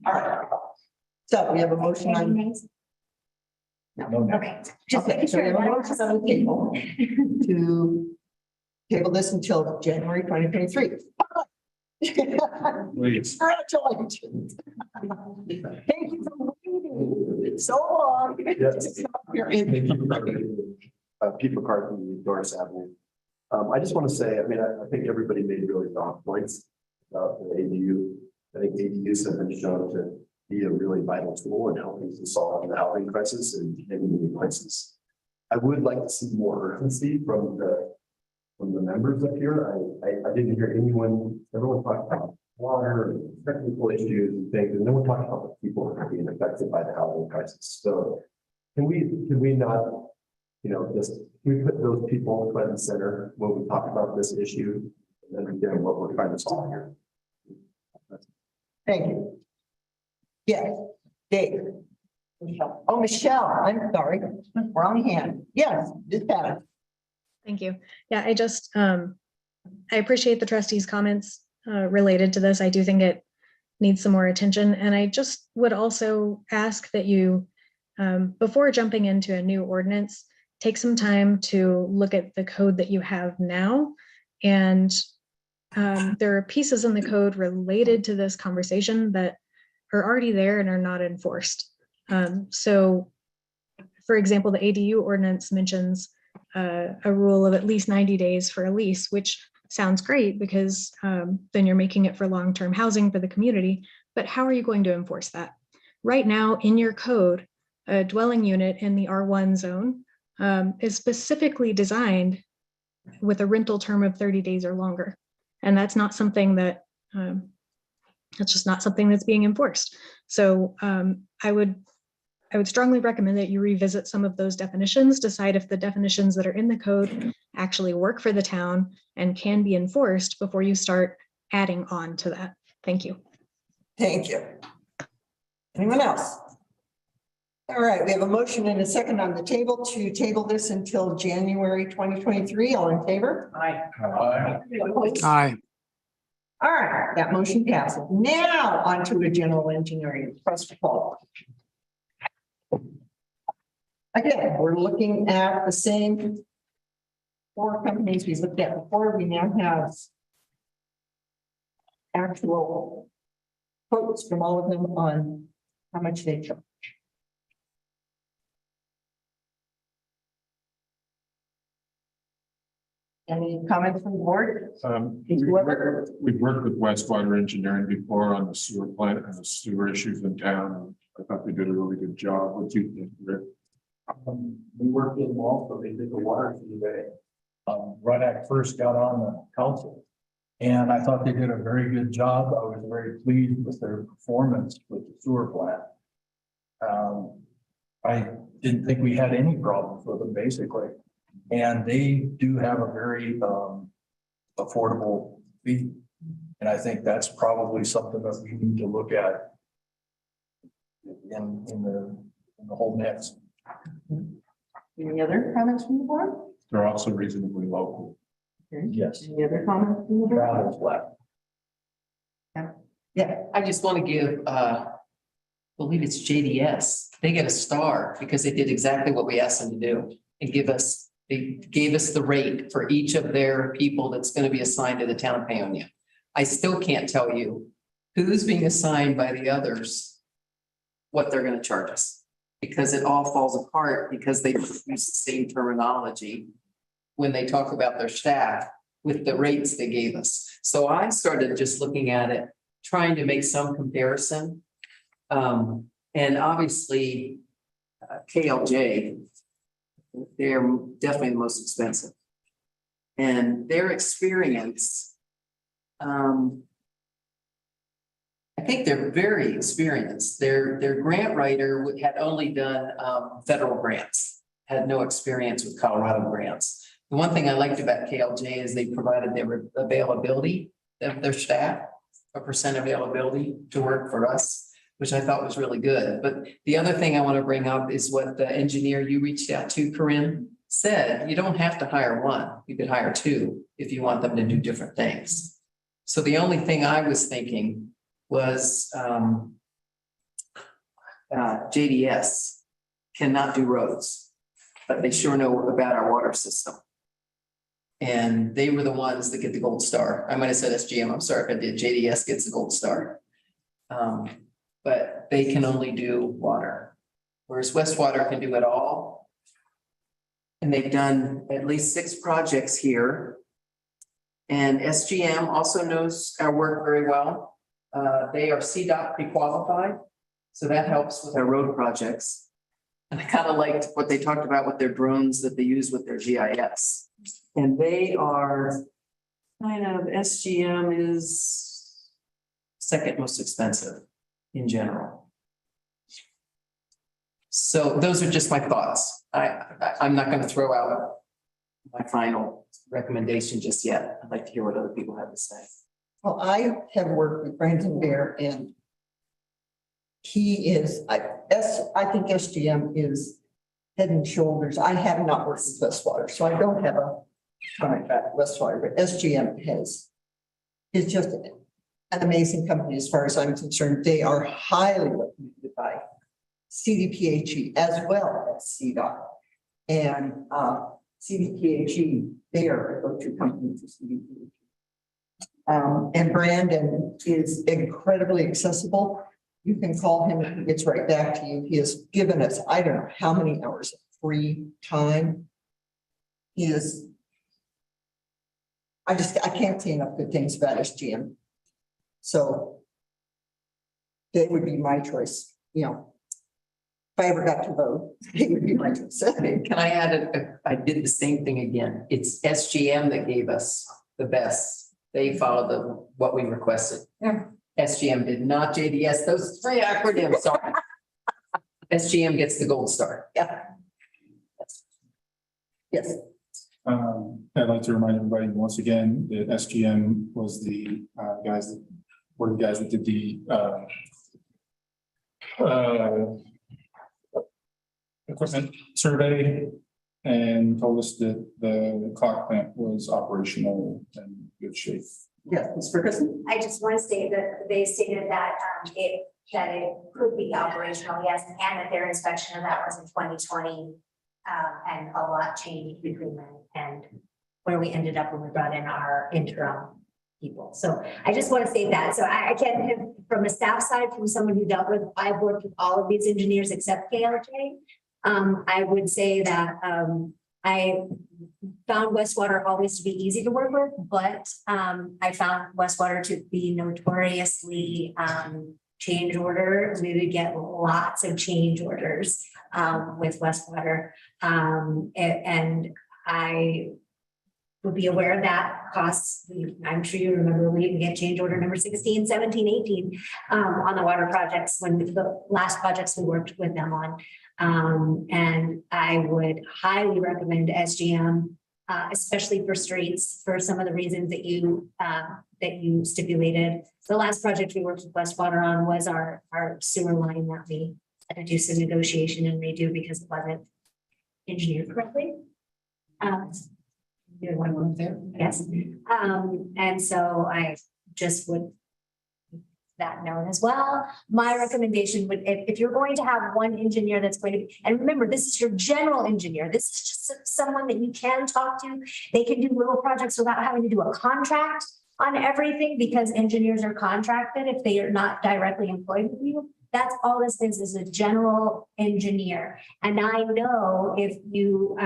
All right. So we have a motion on. No. Okay. Just Okay, making so we have a sure. motion on the table to table this until January 2023. Please. Congratulations. Thank you for waiting. It's so long. Yes. You're in. Pete McCarthy, Doris Avenue. I just want to say, I think everybody made really valid points about the ADU. I think ADUs have been shown to be a really vital tool in helping to solve the housing crisis in many places. I would like to see more urgency from the members up here. I didn't hear everyone talked about water and technical issues and things, and no one talked about the people that are being affected by the housing crisis. So can we not, we put those people front and center when we talk about this issue, and then again, what we're trying to solve here. Thank you. Yes, Dave. Oh, Michelle, I'm sorry. Wrong hand. Yes, this Pat. Thank you. Yeah, I appreciate the trustees' comments related to this. I do think it needs some more attention. And I just would also ask that you, before jumping into a new ordinance, take some time to look at the code that you have now. And there are pieces in the code related to this conversation that are already there and are not enforced. So, for example, the ADU ordinance mentions a rule of at least 90 days for a lease, which sounds great because then you're making it for long-term housing for the community. But how are you going to enforce that? Right now in your code, a dwelling unit in the R1 zone is specifically designed with a rental term of 30 days or longer. And that's not something that, that's just not something that's being enforced. So I would strongly recommend that you revisit some of those definitions, decide if the definitions that are in the code actually work for the town and can be enforced before you start adding on to that. Thank you. Thank you. Anyone else? All right, we have a motion and a second on the table to table this until January 2023. All in favor? Aye. Opposed? Aye. All right, that motion passes. Now on to a general engineering request for qualification. Again, we're looking at the same 4 companies we looked at before. We now have actual quotes from all of them on how much they charge. Any comments from the board? We've worked with wastewater engineering before on the sewer plant and the sewer issues in town. I thought they did a really good job. What do you think, Rick? We worked in also, they did the water today. Right after I first got on the council. And I thought they did a very good job. I was very pleased with their performance with the sewer plant. I didn't think we had any problems with them basically. And they do have a very affordable fee. And I think that's probably something that we need to look at in the whole mix. Any other comments from the board? They're also reasonably local. Yes. Any other comments from the board? Travel's left. Yeah, I just want to give, believe it's JDS. They get a star because they did exactly what we asked them to do and they gave us the rate for each of their people that's going to be assigned to the town of Paonia. I still can't tell you who's being assigned by the others, what they're going to charge us. Because it all falls apart because they use the same terminology when they talk about their staff with the rates they gave us. So I started just looking at it, trying to make some comparison. And obviously, KLJ, they're definitely the most expensive. And their experience, I think they're very experienced. Their grant writer had only done federal grants, had no experience with Colorado grants. The one thing I liked about KLJ is they provided their availability of their staff, a % availability to work for us, which I thought was really good. But the other thing I want to bring up is what the engineer you reached out to, Corinne, said. You don't have to hire one. You could hire 2 if you want them to do different things. So the only thing I was thinking was JDS cannot do roads, but they sure know about our water system. And they were the ones that get the gold star. I might have said SGM, I'm sorry if I did. JDS gets the gold star. But they can only do water, whereas Westwater can do it all. And they've done at least 6 projects here. And SGM also knows our work very well. They are CDOT pre-qualified, so that helps with our road projects. And I kind of liked what they talked about with their drones that they use with their GIS. And they are kind of, SGM is 2nd most expensive in general. So those are just my thoughts. I'm not going to throw out my final recommendation just yet. I'd like to hear what other people have to say. well, I have worked with Brandon Bear and he is, I think SGM is head and shoulders. I have not worked with Westwater, so I don't have a comment about Westwater, but SGM is just an amazing company as far as I'm concerned. They are highly recommended by CDPHE as well as CDOT. And CDPHE, they are a go-to company for CDPHE. And Brandon is incredibly accessible. You can call him and he gets right back to you. He has given us, I don't know how many hours of free time. He is, I can't say enough good things about SGM. So they would be my choice, you know. If I ever got to vote, they would be my choice. Can I add, I did the same thing again. It's SGM that gave us the best. They followed what we requested. Yeah. SGM did not, JDS, those 3 acronyms, sorry. SGM gets the gold star. Yeah. Yes. I'd like to remind everybody once again that SGM was the guys that were the guys that did the equipment survey and told us that the clock plant was operational and good shape. Yes, Ms. Ferguson? I just want to say that they stated that that it could be operational, yes, and that their inspection of that was in 2020. And a lot changed between then and where we ended up when we brought in our interim people. So I just want to say that. So I can, from a staff side, from someone who dealt with, I've worked with all of these engineers except KLJ. I would say that I found Westwater always to be easy to work with, but I found Westwater to be notoriously change order. We would get lots of change orders with Westwater. And I would be aware of that costs. I'm sure you remember we get change order number 16, 17, 18 on the water projects when the last projects we worked with them on. And I would highly recommend SGM, especially for streets, for some of the reasons that you stipulated. The last project we worked with Westwater on was our sewer line that we had to do some negotiation and redo because it wasn't engineered correctly. Yes. And so I just would that known as well. My recommendation would, if you're going to have one engineer that's going to be, and remember, this is your general engineer. This is just someone that you can talk to. They can do little projects without having to do a contract on everything because engineers are contracted if they are not directly employed with you. That's all this is a general engineer. And I know if you,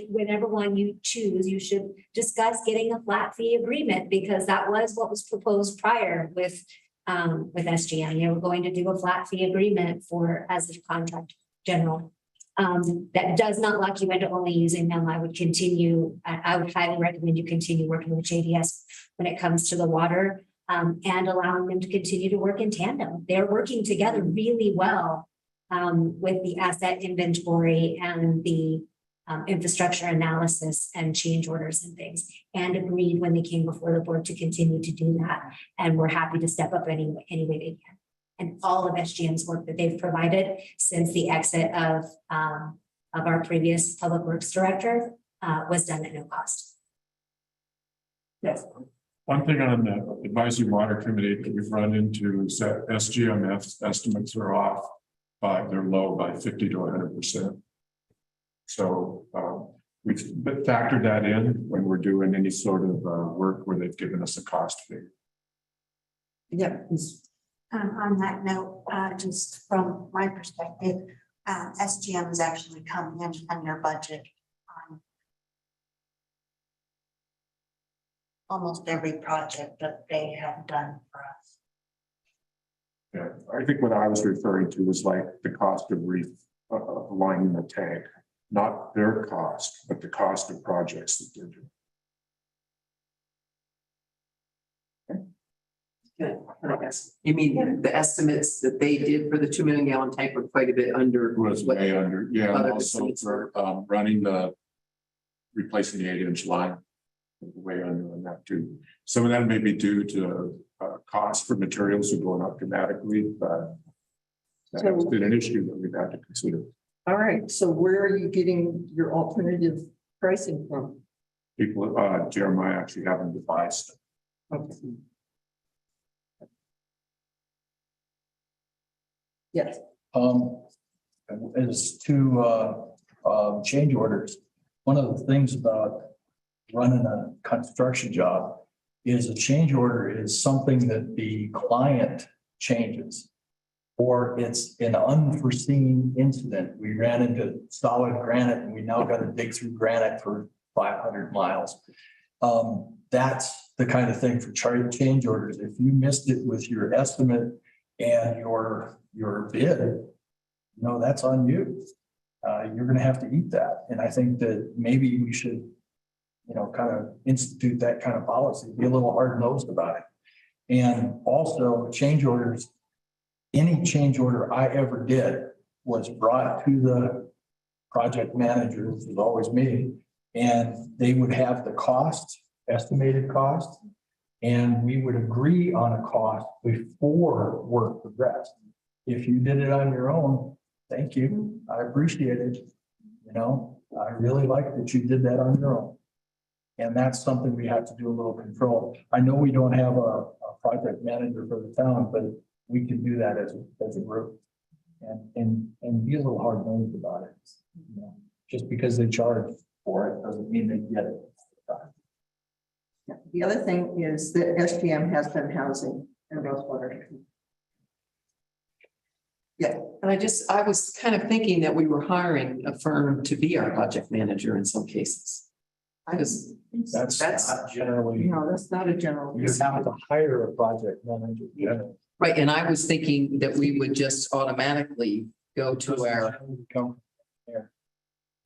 whenever one you choose, you should discuss getting a flat fee agreement because that was what was proposed prior with SGM. They were going to do a flat fee agreement for as a contract general. That does not lock you into only using them. I would continue, I would highly recommend you continue working with JDS when it comes to the water. And allowing them to continue to work in tandem. They're working together really well with the asset inventory and the infrastructure analysis and change orders and things, and agreed when they came before the board to continue to do that. And we're happy to step up any way they can. And all of SGM's work that they've provided since the exit of our previous public works director was done at no cost. Yes. One thing on the advisory water committee that we've run into is that SGMF estimates are off they're low by 50 to 100%. So we've factored that in when we're doing any sort of work where they've given us a cost figure. Yeah. On that note, just from my perspective, SGM has actually come in under budget on almost every project that they have done for us. Yeah, I think what I was referring to was like the cost of aligning the tank, not their cost, but the cost of projects that they're doing. You mean the estimates that they did for the 2 million gallon tank were quite a bit under? Was way under, yeah, and other also estimates for replacing the 8-inch line. Way under on that too. Some of that may be due to cost for materials are going up dramatically, but that's been an issue that we've had to consider. All right, so where are you getting your alternative pricing from? People, Jeremiah actually having devised. Okay. Yes. As to change orders, one of the things about running a construction job is a change order is something that the client changes. Or it's an unforeseen incident. We ran into solid granite and we now got to dig through granite for 500 miles. That's the kind of thing for change orders. If you missed it with your estimate and your bid, that's on you. You're going to have to eat that. And I think that maybe we should kind of institute that kind of policy, be a little hard-nosed about it. And also change orders, any change order I ever did was brought to the project manager, which is always me, and they would have the cost, estimated cost, and we would agree on a cost before work progressed. If you did it on your own, Thank you. I appreciate it. You know, I really like that you did that on your own. And that's something we have to do a little control. I know we don't have a project manager for the town, but we can do that as a group. And be a little hard nosed about it. You know, just because they charge for it doesn't mean they get it. The other thing is that SGM has been housing in Rosewater. Yeah, And I was kind of thinking that we were hiring a firm to be our project manager in some cases. That's not generally, no, that's not a general. you have to hire a project manager. generally. Right, and I was thinking that we would just automatically go to our,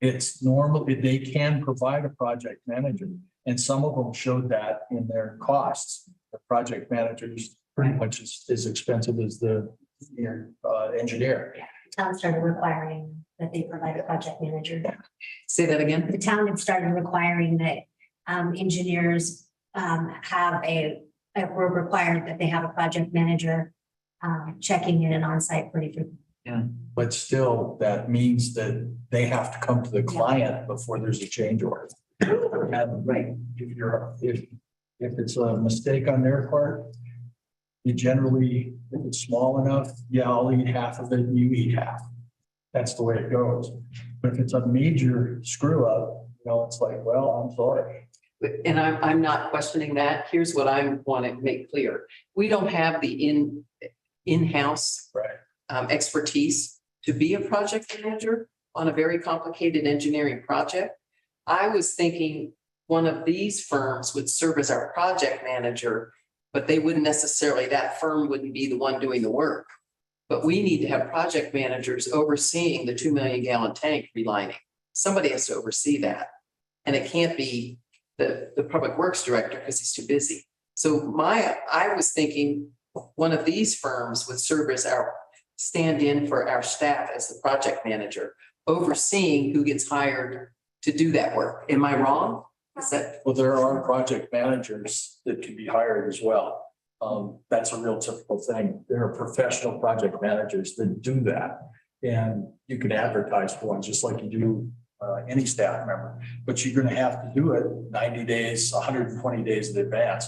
It's normal, they can provide a project manager, and some of them showed that in their costs. The project managers pretty much as expensive as the engineer. Town started requiring that they provide a project manager. say that again? The town had started requiring that engineers were required that they have a project manager checking in and on site pretty frequently. But still, that means that they have to come to the client before there's a change order. And Right. if it's a mistake on their part, you generally, if it's small enough, yeah, I'll eat half of it, you eat half. That's the way it goes. But if it's a major screw up, you know, it's like, well, I'm sorry. And I'm not questioning that. Here's what I want to make clear. We don't have the in-house expertise to be a project manager on a very complicated engineering project. I was thinking one of these firms would serve as our project manager, but they wouldn't necessarily, that firm wouldn't be the one doing the work. But we need to have project managers overseeing the 2 million gallon tank relining. Somebody has to oversee that. And it can't be the public works director because he's too busy. So I was thinking one of these firms would serve as our stand-in for our staff as the project manager, overseeing who gets hired to do that work. Am I wrong? Is that? Well, there are project managers that can be hired as well. That's a real typical thing. There are professional project managers that do that. And you can advertise for one just like you do any staff member, but you're gonna have to do it 90 days, 120 days in advance.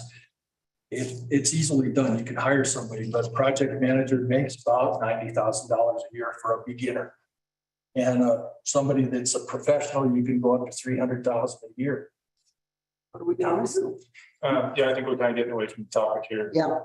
It's easily done. You can hire somebody, but a project manager makes about $90,000 a year for a beginner. And somebody that's a professional, you can go up to 300,000 a year. What are we doing? Yeah, I think we're kind of getting away from the topic here. Yeah.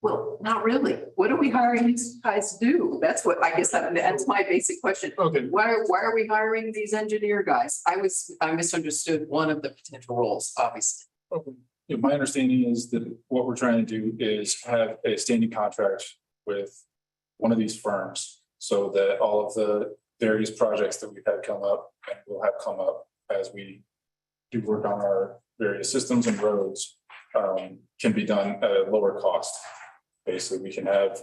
Well, not really. What are we hiring these guys to do? That's what, I guess that's my basic question. Okay. Why are we hiring these engineer guys? I misunderstood one of the potential roles, obviously. Okay. Yeah, my understanding is that what we're trying to do is have a standing contract with one of these firms so that all of the various projects that we've had come up and will have come up as we do work on our various systems and roads can be done at a lower cost. Basically, we can have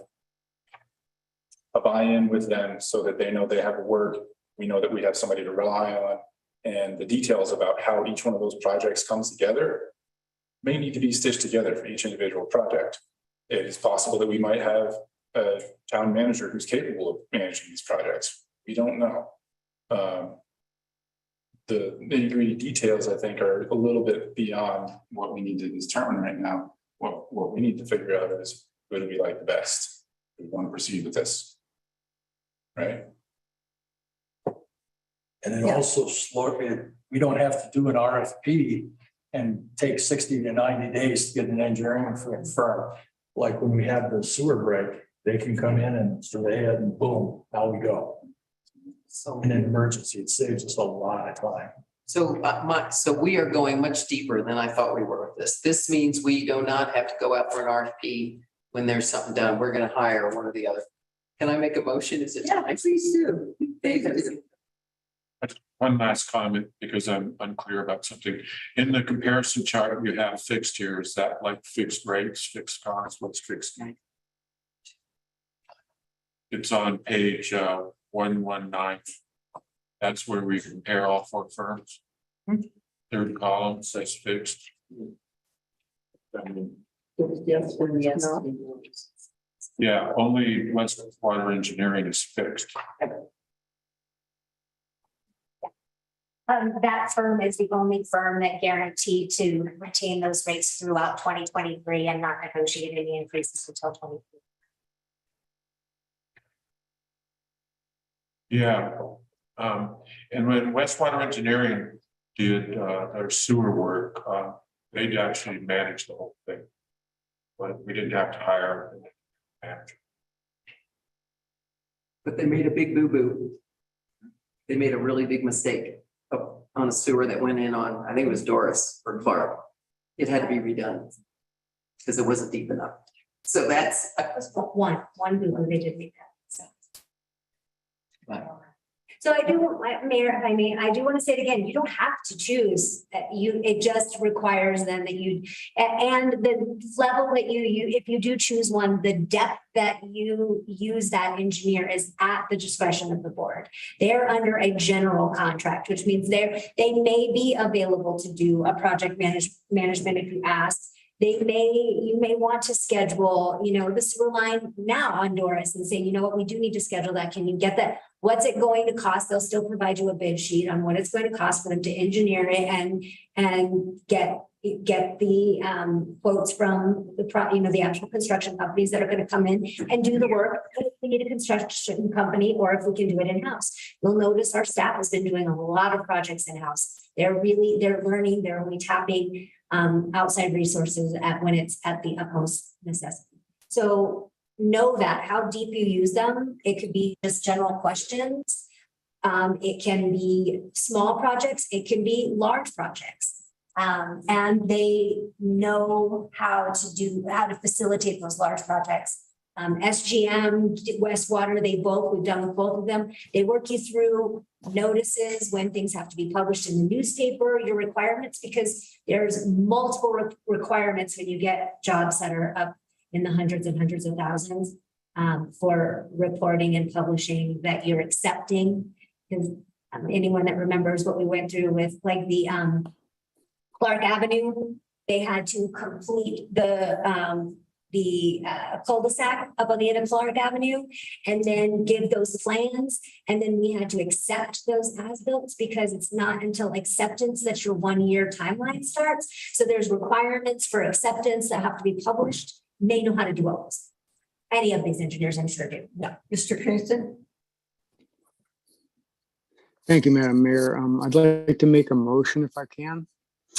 a buy-in with them so that they know they have to work. We know that we have somebody to rely on, and the details about how each one of those projects comes together may need to be stitched together for each individual project. It is possible that we might have a town manager who's capable of managing these projects. We don't know. The nitty-gritty details, I think, are a little bit beyond what we need to determine right now. What we need to figure out is who do we like the best? We want to proceed with this. Right? And it also we don't have to do an RFP and take 60 to 90 days to get an engineering firm. Like when we have the sewer break, they can come in and survey it and boom, now we go. So in an emergency, it saves us a lot of time. So we are going much deeper than I thought we were with this. This means we do not have to go out for an RFP when there's something done. We're going to hire one or the other. Can I make a motion? Is it? Yeah, please do. David? One last comment, because I'm unclear about something. In the comparison chart, you have fixed here. Is that like fixed rates, fixed costs? What's fixed? It's on page 119. That's where we compare all four firms. Third column says fixed. Yes, or yes. Yeah, only wastewater engineering is fixed. That firm is the only firm that guaranteed to retain those rates throughout 2023 and not negotiate any increases until 2023. Yeah, and when wastewater engineering did their sewer work, they actually managed the whole thing. But we didn't have to hire a manager. But they made a big boo-boo. They made a really big mistake on a sewer that went in on, I think it was Doris or Clark. It had to be redone because it wasn't deep enough. So that's One Google, they did make that. Right. So I do, Mayor, if I may, I do want to say it again, you don't have to choose. It just requires then that you, and the level that you, if you do choose one, the depth that you use that engineer is at the discretion of the board. They're under a general contract, which means they may be available to do a project management if you ask. You may want to schedule, the sewer line now on Doris and say, you know what, we do need to schedule that. Can you get that? What's it going to cost? They'll still provide you a bid sheet on what it's going to cost for them to engineer it and get the quotes from the actual construction companies that are going to come in and do the work. If we need a construction company or if we can do it in-house. You'll notice our staff has been doing a lot of projects in-house. They're learning, they're only tapping outside resources when it's at the utmost necessity. So know that how deep you use them, it could be just general questions. It can be small projects, it can be large projects. And they know how to facilitate those large projects. SGM, Westwater, we've done with both of them. They work you through notices when things have to be published in the newspaper, your requirements, because there's multiple requirements when you get jobs that are up in the hundreds of thousands for reporting and publishing that you're accepting. Because anyone that remembers what we went through with like the Clark Avenue, they had to complete the cul-de-sac up on the end of Clark Avenue and then give those plans. And then we had to accept those as-built because it's not until acceptance that your 1-year timeline starts. So there's requirements for acceptance that have to be published. They know how to do all this. Any of these engineers, I'm sure do. No. Mr. Kingston? Thank you, Madam Mayor. I'd like to make a motion if I can.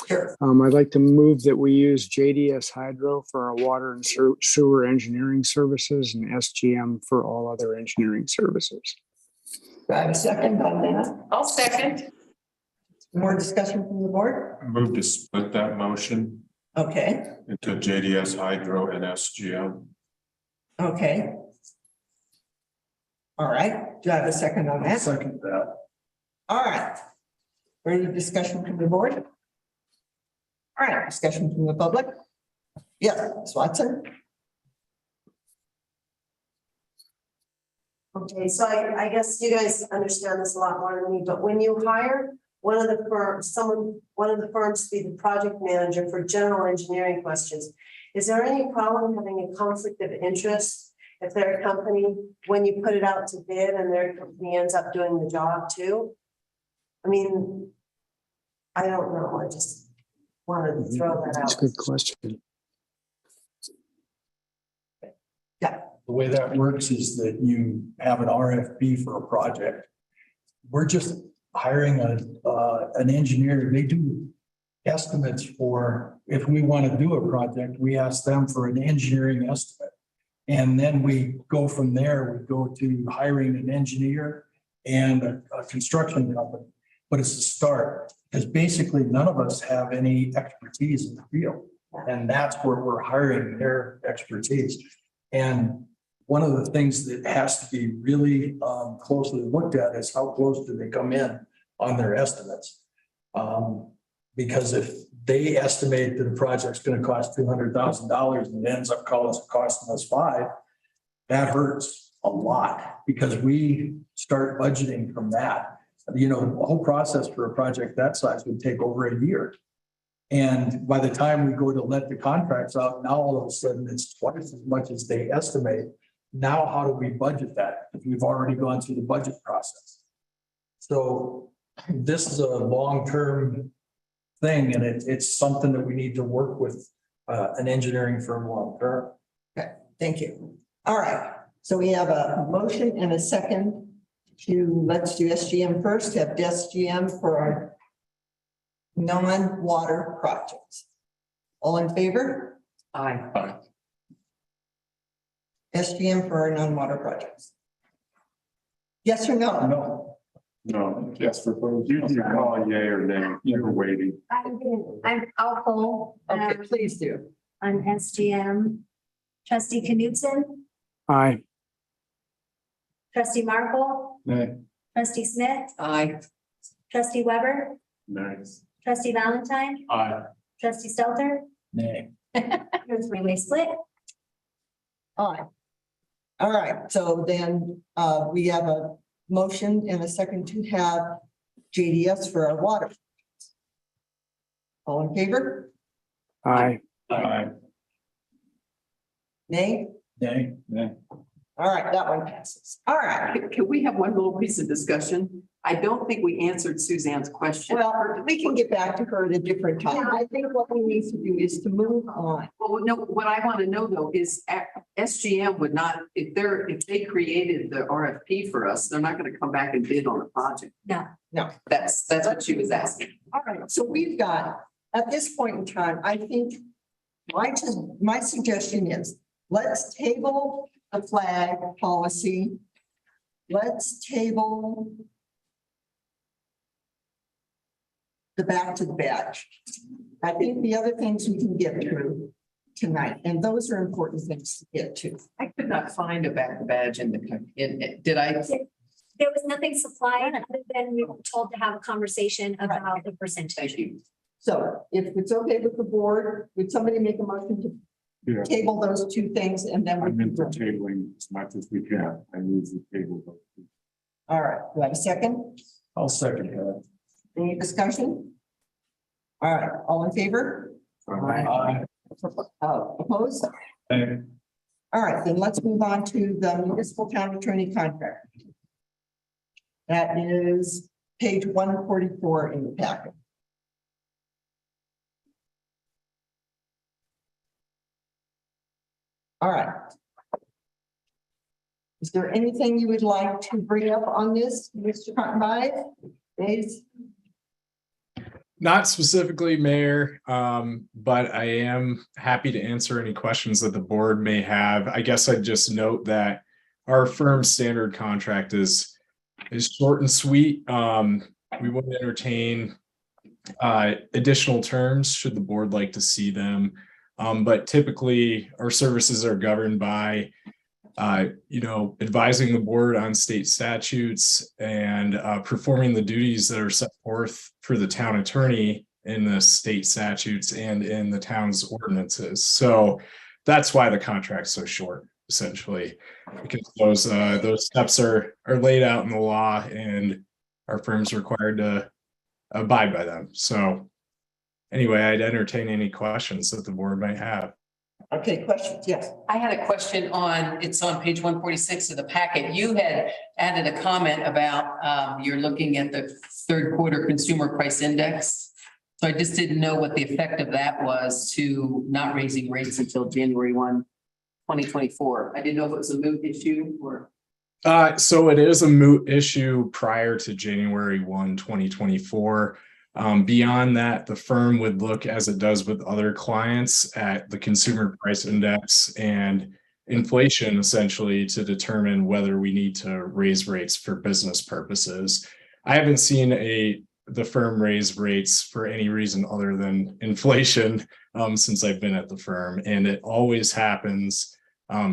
Sure. I'd like to move that we use JDS Hydro for our water and sewer engineering services and SGM for all other engineering services. Do I have a second on that? I'll second. More discussion from the board? I move to split that motion Okay, into JDS Hydro and SGM. okay. All right, do I have a second on that? Second that. All right. Further discussion from the board? All right, discussion from the public? Yeah, Ms. Watson? Okay, so I guess you guys understand this a lot more than me, but when you hire one of the firms to be the project manager for general engineering questions, is there any problem having a conflict of interest if they're a company, when you put it out to bid and their company ends up doing the job too? I mean, I don't know, I just wanted to throw that out. That's a good question. The way that works is that you have an RFP for a project. We're just hiring an engineer. They do estimates for, if we want to do a project, we ask them for an engineering estimate. And then we go from there, we go to hiring an engineer and a construction company. But it's a start, because basically none of us have any expertise in the field. And that's where we're hiring their expertise. And one of the things that has to be really closely looked at is how close do they come in on their estimates? Because if they estimate that a project's going to cost $200,000 and it ends up costing us $5 million, that hurts a lot because we start budgeting from that. The whole process for a project that size would take over a year. And by the time we go to let the contracts out, now all of a sudden it's twice as much as they estimate. Now, how do we budget that? If we've already gone through the budget process. So this is a long-term thing, and it's something that we need to work with an engineering firm long-term. Okay, thank you. All right, so we have a motion and a second to, let's do SGM first, have SGM for our non-water projects. All in favor? Aye. SGM for our non-water projects. Yes or no? No. No, yes, for both. You can call yay or nay, you're waiting. I'll poll. Okay, please do. On SGM. Trustee Knutson, Aye. trustee Marple, Nay. trustee Smith, Aye. trustee Weber, Nice. trustee Valentine, Aye. trustee Stelter. Nay. Your three-way split. All right. All right, so then we have a motion and a second to have JDS for our water. All in favor? Aye. Aye. Nay? Nay. Nay. All right, that one passes. All right. Can we have one little piece of discussion? I don't think we answered Suzanne's question. Well, we can get back to her at a different time. I think what we need to do is to move on. Well, no, what I want to know though is SGM would not, if they created the RFP for us, they're not going to come back and bid on the project. No. No. That's what she was asking. All right, so we've got, at this point in time, I think my suggestion is, let's table the flag policy. Let's table the back to the badge. I think the other things we can get through tonight, and those are important things to get to. I could not find a back badge in did I? There was nothing supplied other than we were told to have a conversation about the percentage. Thank you. So if it's okay with the board, would somebody make a motion to Yeah. table those two things and then we I'm in for can. tabling as much as we can. I move the table. All right, do I have a second? I'll second that. Any discussion? All right, all in favor? Aye. Opposed? Nay. All right, then let's move on to the municipal town attorney contract. That is page 144 in the packet. All right. Is there anything you would like to bring up on this, Mr. Cottonbide? Please. Not specifically, Mayor, but I am happy to answer any questions that the board may have. I guess I'd just note that our firm standard contract is short and sweet. We would entertain additional terms should the board like to see them. But typically our services are governed by advising the board on state statutes and performing the duties that are set forth for the town attorney in the state statutes and in the town's ordinances. So that's why the contract's so short, essentially, because those steps are laid out in the law and our firm's required to abide by them. So anyway, I'd entertain any questions that the board might have. Okay, questions? Yes. I had a question it's on page 146 of the packet. You had added a comment about you're looking at the third quarter consumer price index. So I just didn't know what the effect of that was to not raising rates until January 1, 2024. I didn't know if it was a moot issue or. So it is a moot issue prior to January 1, 2024. Beyond that, the firm would look, as it does with other clients, at the consumer price index and inflation essentially to determine whether we need to raise rates for business purposes. I haven't seen the firm raise rates for any reason other than inflation since I've been at the firm, and it always happens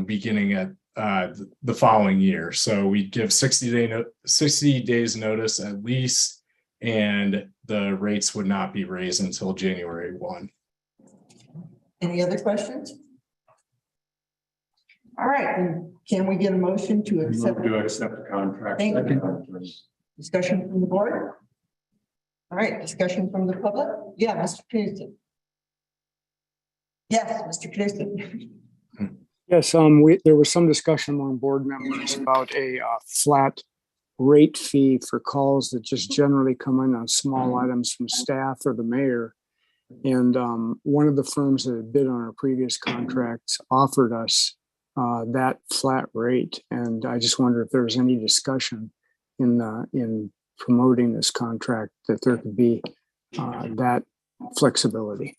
beginning at the following year. So we give 60 days notice at least, and the rates would not be raised until January 1. Any other questions? All right, then can we get a motion to accept? Do I accept the contract? Thank you. Discussion from the board? All right, discussion from the public? Yeah, Mr. Knudsen. Yes, Mr. Knudsen. Yes, there was some discussion among board members about a flat rate fee for calls that just generally come in on small items from staff or the mayor. And one of the firms that had bid on our previous contracts offered us that flat rate. And I just wonder if there was any discussion in promoting this contract that there could be that flexibility.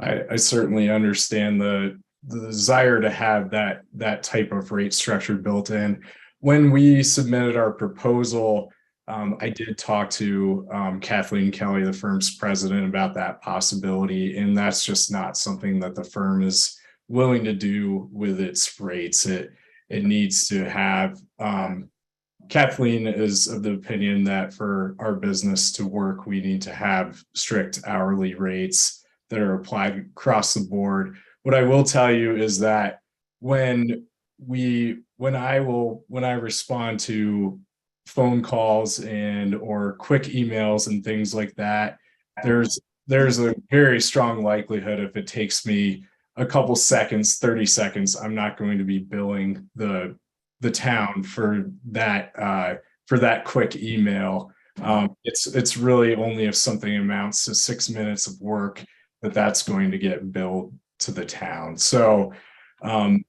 I certainly understand the desire to have that type of rate structure built in. When we submitted our proposal, I did talk to Kathleen Kelly, the firm's president, about that possibility, and that's just not something that the firm is willing to do with its rates. It needs to have. Kathleen is of the opinion that for our business to work, we need to have strict hourly rates that are applied across the board. What I will tell you is that when I respond to phone calls or quick emails and things like that, there's a very strong likelihood if it takes me a couple seconds, 30 seconds, I'm not going to be billing the town for that quick email. It's really only if something amounts to 6 minutes of work that's going to get billed to the town. So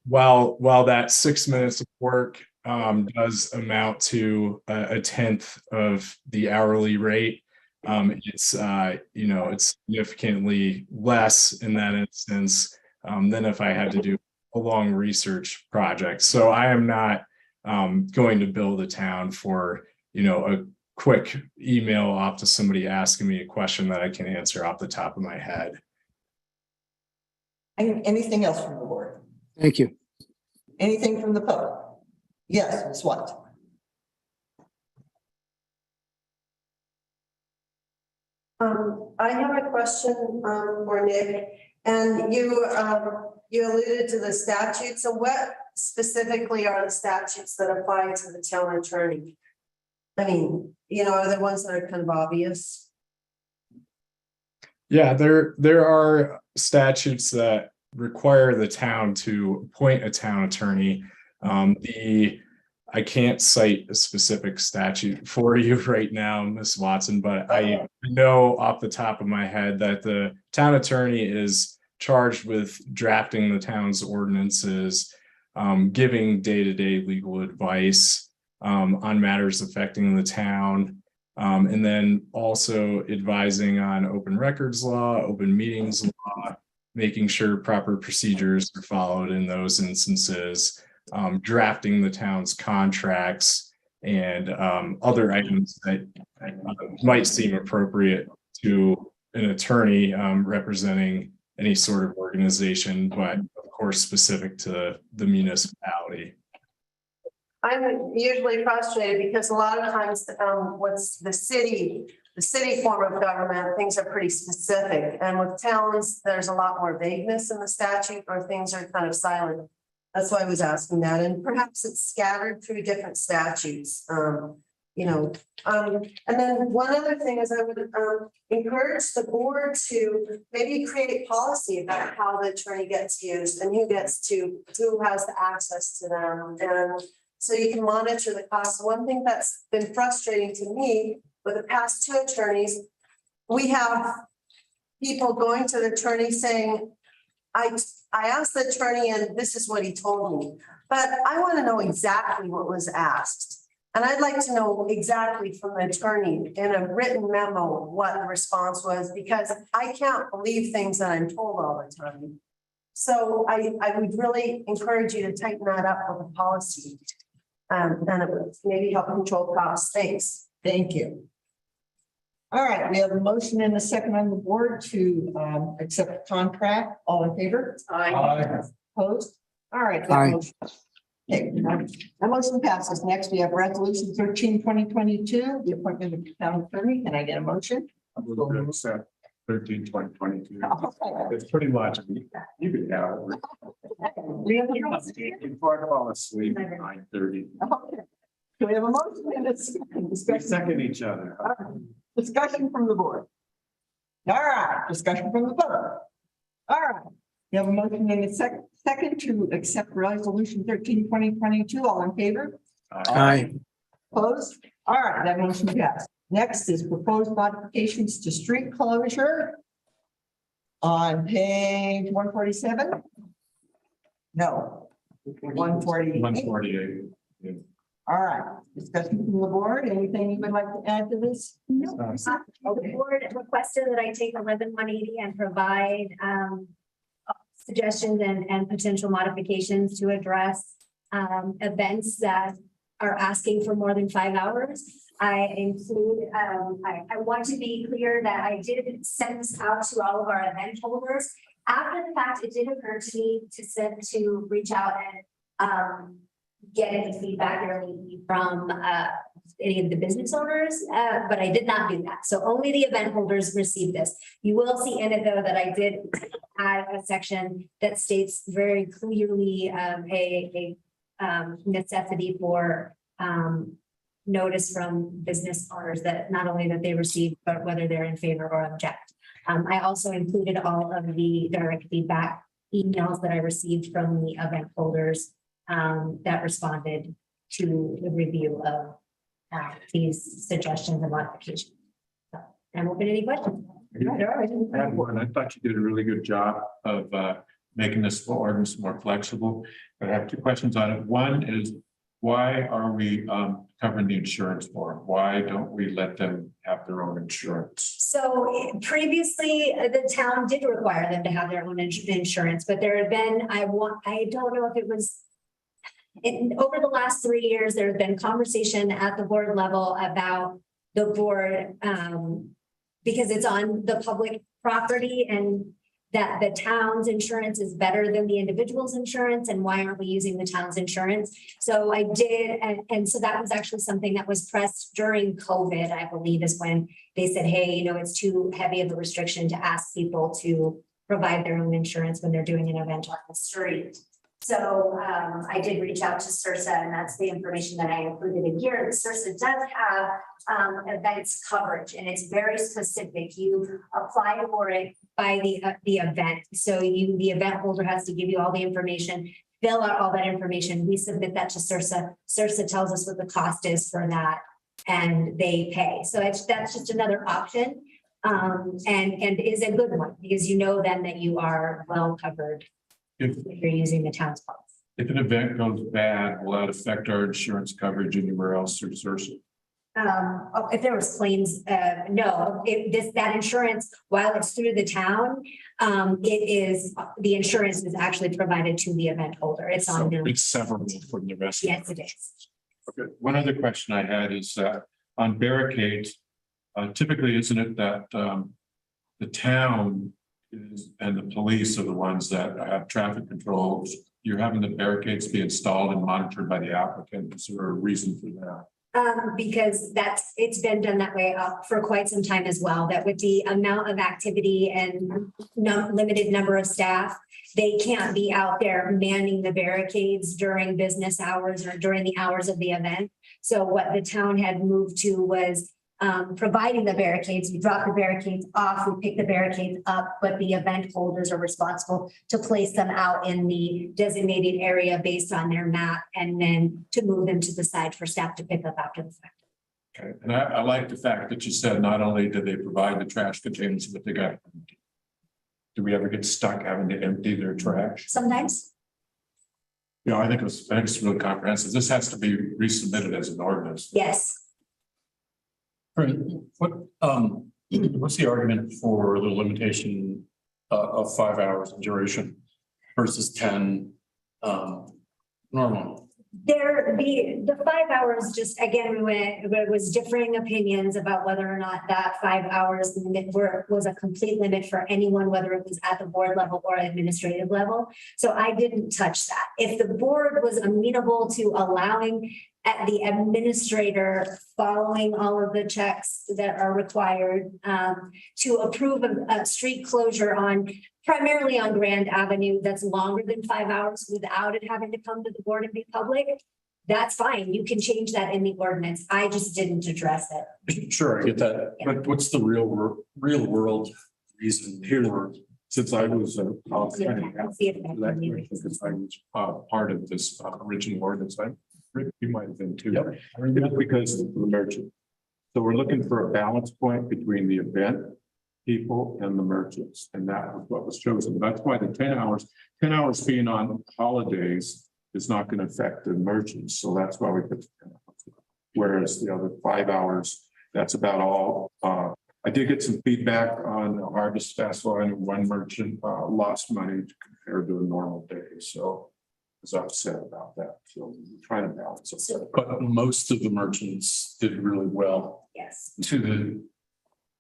while that 6 minutes of work does amount to a tenth of the hourly rate, it's it's significantly less in that instance than if I had to do a long research project. So I am not going to bill the town for a quick email off to somebody asking me a question that I can answer off the top of my head. Anything else from the board? Thank you. Anything from the public? Yes, Ms. Watson. I have a question for Nick, and you alluded to the statute. So what specifically are the statutes that apply to the town attorney? I mean, are there ones that are kind of obvious? Yeah, there are statutes that require the town to appoint a town attorney. I can't cite a specific statute for you right now, Ms. Watson, but I know off the top of my head that the town attorney is charged with drafting the town's ordinances, giving day-to-day legal advice on matters affecting the town, and then also advising on open records law, open meetings law, making sure proper procedures are followed in those instances, drafting the town's contracts, and other items that might seem appropriate to an attorney representing any sort of organization, but of course specific to the municipality. I'm usually frustrated because a lot of times what's the city form of government, things are pretty specific. And with towns, there's a lot more vagueness in the statute, or things are kind of silent. That's why I was asking that. And perhaps it's scattered through different statutes. And then one other thing is I would encourage the board to maybe create policy about how the attorney gets used and who has the access to them. And so you can monitor the costs. One thing that's been frustrating to me with the past two attorneys, we have people going to the attorney saying, I asked the attorney and this is what he told me, but I want to know exactly what was asked. And I'd like to know exactly from the attorney in a written memo what the response was, because I can't believe things that I'm told all the time. So I would really encourage you to tighten that up with the policy. And it would maybe help control costs. Thanks. Thank you. All right, we have a motion and a second on the board to accept the contract. All in favor? Aye. Opposed? All right. that Aye. motion- Okay, that motion passes. Next, we have resolution 13/2022, the appointment of town attorney. Can I get a motion? 13/2022. Okay. It's pretty much, you could have. We have a motion. Before I fall asleep at 9:30. Okay. Do we have a motion and a second? We Discussion. second each other. All right. Discussion from the board. All right, discussion from the public. All right, We have a motion and a second to accept resolution 13/2022. All in favor? Aye. Opposed? All right, that motion passed. Next is proposed modifications to street closure. On page 147? No, 148. 148. All right, discussion from the board. Anything you would like to add to this? No, the board requested that I take 11-180 and provide suggestions and potential modifications to address events that are asking for more than 5 hours. I include, I want to be clear that I did send this out to all of our event holders. After the fact, it did occur to me to reach out and get any feedback or from any of the business owners, but I did not do that. So only the event holders received this. You will see in it though that I did add a section that states very clearly a necessity for notice from business owners that not only that they received, but whether they're in favor or object. I also included all of the direct feedback emails that I received from the event holders that responded to the review of these suggestions and modifications. So, I'm open to any questions. I had one. I thought you did a really good job of making this ordinance more flexible. But I have two questions on it. One is, why are we covering the insurance for them? Why don't we let them have their own insurance? So previously, the town did require them to have their own insurance, but there have been, I don't know if it was over the last 3 years, there have been conversation at the board level about the board because it's on the public property and that the town's insurance is better than the individual's insurance, and why aren't we using the town's insurance? So I did, and so that was actually something that was pressed during COVID, I believe, is when they said, hey, you know, it's too heavy of a restriction to ask people to provide their own insurance when they're doing an event on the street. So I did reach out to CIRSA, and that's the information that I included in here. CIRSA does have events coverage, and it's very specific. You apply for it by the event. So the event holder has to give you all the information, fill out all that information. We submit that to CIRSA. CIRSA tells us what the cost is for that, and they pay. So that's just another option, and is a good one because you know then that you are well covered. If you're using the town's policy. If an event goes bad, will that affect our insurance coverage anywhere else through CIRSA? If there was claims, no, that insurance, while it's through the town, the insurance is actually provided to the event holder. It's on their. It's severable from the rest. Yes, it is. Okay. One other question I had is on barricades, typically, isn't it that the town and the police are the ones that have traffic controls? You're having the barricades be installed and monitored by the applicant. Is there a reason for that? Because it's been done that way for quite some time as well, that with the amount of activity and limited number of staff, they can't be out there manning the barricades during business hours or during the hours of the event. So what the town had moved to was providing the barricades. We drop the barricades off, we pick the barricades up, but the event holders are responsible to place them out in the designated area based on their map, and then to move them to the side for staff to pick up after the fact. Okay, and I like the fact that you said not only did they provide the trash containers, but they got empty. Do we ever get stuck having to empty their trash? Sometimes. Yeah, I think it's really comprehensive. This has to be resubmitted as an ordinance. Yes. What's the argument for the limitation of 5 hours in duration versus 10 normal? The 5 hours, just again, it was differing opinions about whether or not that 5 hours limit was a complete limit for anyone, whether it was at the board level or administrative level. So I didn't touch that. If the board was amenable to allowing at the administrator following all of the checks that are required to approve a street closure primarily on Grand Avenue that's longer than 5 hours without it having to come to the board and be public, that's fine. You can change that in the ordinance. I just didn't address it. Sure, I get that. But what's the real world reason for Since I was, I'll Yeah, kind of I'll see if I can read it. because I was, part of this, original ordinance, Rick, you might have been too. Yep. It was because of the merchant. So we're looking for a balance point between the event people and the merchants, and that was what was chosen. That's why the 10 hours being on holidays is not going to affect the merchants, so that's why we put. 10 hours. Whereas the other 5 hours, that's about all. I did get some feedback on the Harvest Festival, and one merchant lost money compared to a normal day, so I was upset about that. So we're trying to balance it. But most of the merchants did really well. Yes. To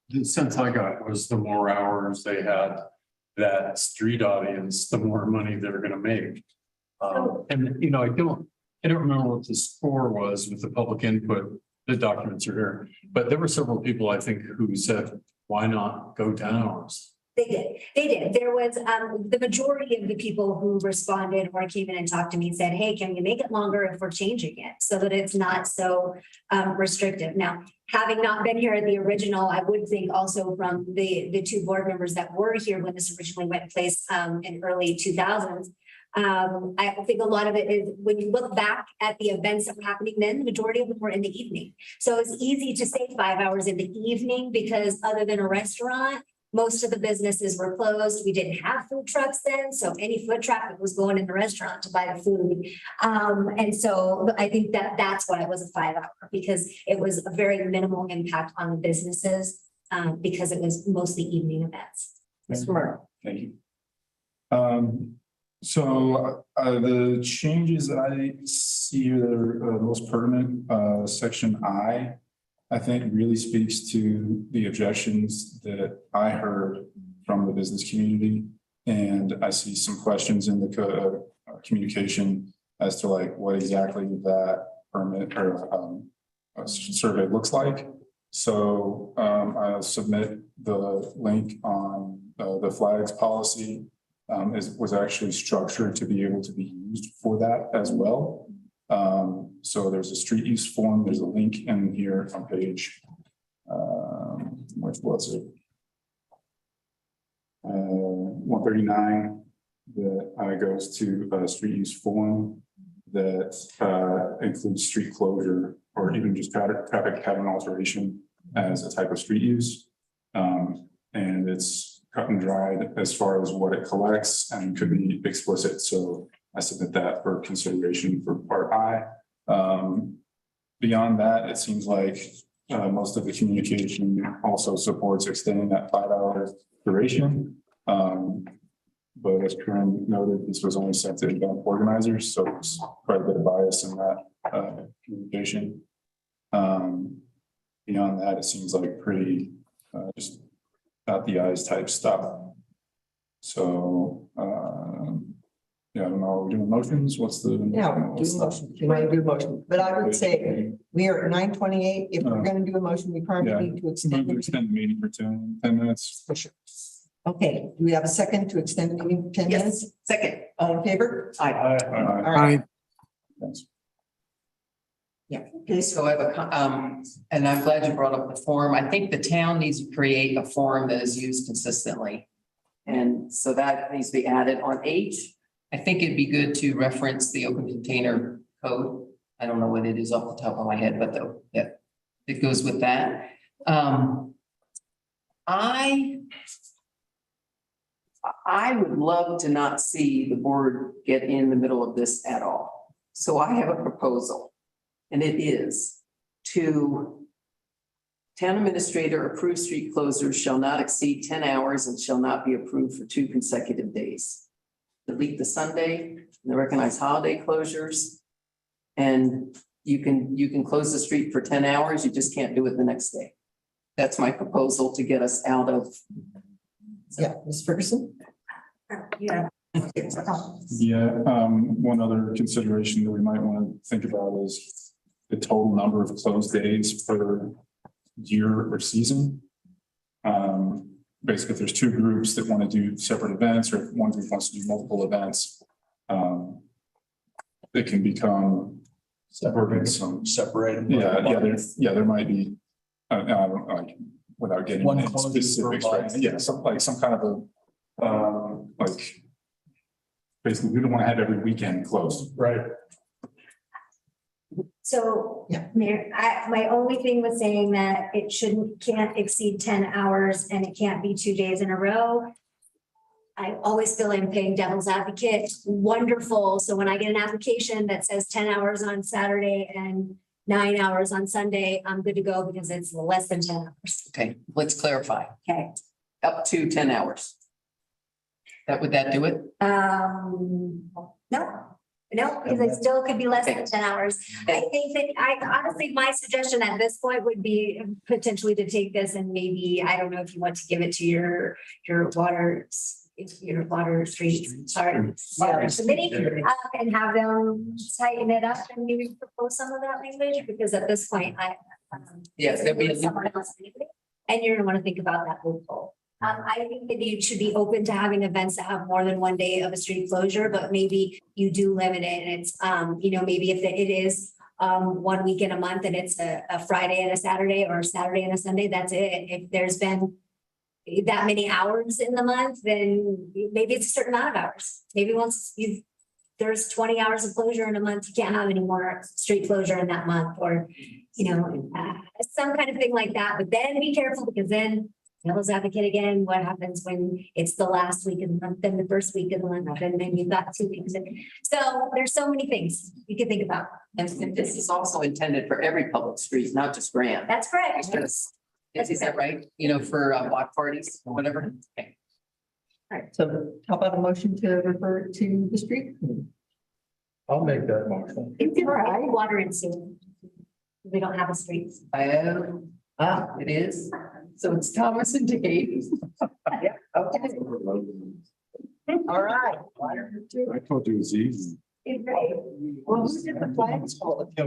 the sense I got was the more hours they had that street audience, the more money they're gonna make. And you know, I don't remember what the score was with the public input. The documents are here, but there were several people, I think, who said, why not go 10 hours? They did. There was, the majority of the people who responded or came in and talked to me said, hey, can you make it longer if we're changing it so that it's not so restrictive? Now, having not been here at the original, I would think also from the 2 board members that were here when this originally went in place in early 2000s. I think a lot of it is when you look back at the events that were happening then, the majority of them were in the evening. So it's easy to say 5 hours in the evening because other than a restaurant, most of the businesses were closed. We didn't have food trucks then. So any foot traffic was going in the restaurant to buy the food. And so I think that that's why it was a 5 hour, because it was a very minimal impact on the businesses because it was mostly evening events. Smart. Thank you. So the changes that I see that are most pertinent, section I think really speaks to the objections that I heard from the business community. And I see some questions in the communication as to like what exactly that permit or survey looks like. So I'll submit the link on the flags policy. Was actually structured to be able to be used for that as well. So there's a street use form, there's a link in here on page, which was it? 139 that goes to a street use form that includes street closure or even just traffic pattern alteration as a type of street use. And it's cut and dried as far as what it collects and could be explicit. So I submit that for consideration for part I. Beyond that, it seems like most of the communication also supports extending that 5 hour duration. But as Karen noted, this was only sent to event organizers, so there's quite a bit of bias in that communication. Beyond that, it seems like pretty just not the eyes type stuff. So, yeah, I don't know, are we doing motions? What's the? Yeah, do a motion. You want to do a motion, but I would say we are at 9:28. If we're going to do a motion, we probably need to extend. Extend the meeting for 10 minutes. For sure. Okay, do we have a second to extend the meeting for 10 minutes? Second. All in favor? Aye. Aye. All right. Thanks. Yeah. Okay, so So I have and I'm glad you brought up the form. I think the town needs to create a form that is used consistently. And so that needs to be added on H. I think it'd be good to reference the open container code. I don't know what it is off the top of my head, but yeah, it goes with that. I would love to not see the board get in the middle of this at all. So I have a proposal, and it is to town administrator approved street closures shall not exceed 10 hours and shall not be approved for 2 consecutive days. Delete the Sunday and the recognized holiday closures. And you can close the street for 10 hours, you just can't do it the next day. That's my proposal to get us out of. yeah, Ms. Ferguson? Yeah. Yeah, one other consideration that we might want to think about is the total number of closed days per year or season. Basically, if there's 2 groups that want to do separate events, or if one group wants to do multiple events, it can become separated. There might be. I don't like without getting One into closing specifics, per right? Yeah, some kind of Like. Basically, we don't want to have every weekend closed. Right. So, Yeah. Mayor, my only thing was saying that it can't exceed 10 hours and it can't be 2 days in a row. I always feel I'm playing devil's advocate. Wonderful. So when I get an application that says 10 hours on Saturday and 9 hours on Sunday, I'm good to go because it's less than 10 hours. Okay, let's clarify. Okay. Up to 10 hours. Would that do it? No, because it still could be less than 10 hours. I think that honestly, my suggestion at this point would be potentially to take this and maybe, I don't know if you want to give it to your water street, committee, and have them tighten it up and maybe propose some of that language, because at this point, Yes, there'd be. someone else anyway, and you're gonna want to think about that loophole. I think that you should be open to having events that have more than 1 day of a street closure, but maybe you do limit it, and it's, maybe if it is 1 week in a month and it's a Friday and a Saturday, or a Saturday and a Sunday, that's it. If there's been that many hours in the month, then maybe it's a certain amount of hours. Maybe once there's 20 hours of closure in a month, you can't have any more street closure in that month, or, some kind of thing like that. But then be careful, because then devil's advocate again, what happens when it's the last week of the month, then the first week of the month, and then you've got 2 weeks. So there's so many things you can think about. And this is also intended for every public street, not just Grand. That's correct. Yes. Is that right? For block parties or whatever? Okay. All right, so how about a motion to refer to the street? I'll make that motion. It's water and sewer. We don't have a street. It is. So it's Thomas and Dave. Yeah, okay. All right. I told you it was easy. Well, who did the flags for? Yeah,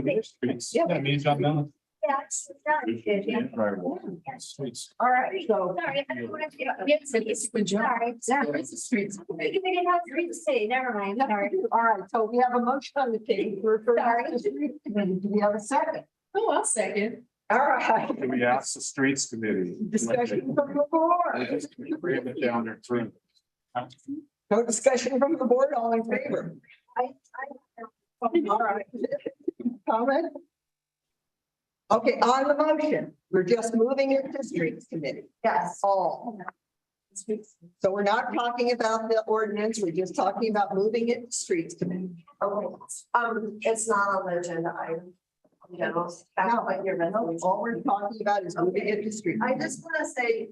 me and John Mellon. Yeah, it's done. Yeah. Streets. All right, so. Sorry, I didn't want to. Yes, Good job. Sorry. It's the streets committee. We didn't have streets today, never mind, sorry. All right, so we have a motion on the table to refer to the street committee. Do we have a second? Oh, I'll second. All right. Can we ask the streets committee? Discussion from the board. Bring it down there through. No discussion from the board, all in favor? All right. Comment? Okay, on the motion, we're just moving it to streets committee. Yes. All. So we're not talking about the ordinance, we're just talking about moving it to streets committee. Okay, it's not on the agenda item. No, all we're talking about is moving it to streets. I just want to say,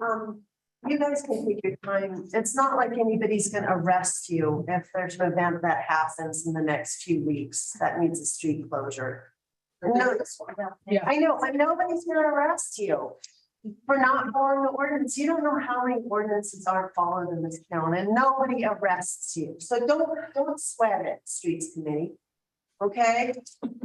you guys can take your time. It's not like anybody's going to arrest you if there's an event that happens in the next few weeks that needs a street closure. No, I know, but nobody's going to arrest you for not following the ordinance. You don't know how many ordinances are followed in this town, and nobody arrests you. So don't sweat it, streets committee. Okay,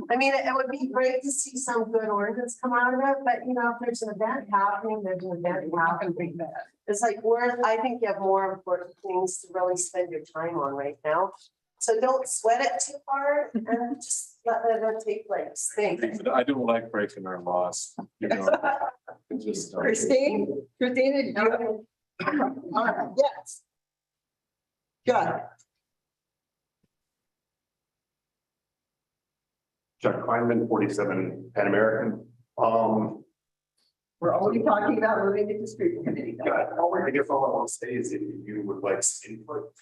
I mean, it would be great to see some good ordinance come out of it, but if there's an event happening, there's an event happening. It's like I think you have more important things to really spend your time on right now. So don't sweat it too hard and just let it take place. Thanks. I don't like breaking our laws. Christine, all right, yes. Good. Chuck Kleinman, 47 Pan American. We're only talking about moving it to street committee. I guess all I want to say is if you would like some input,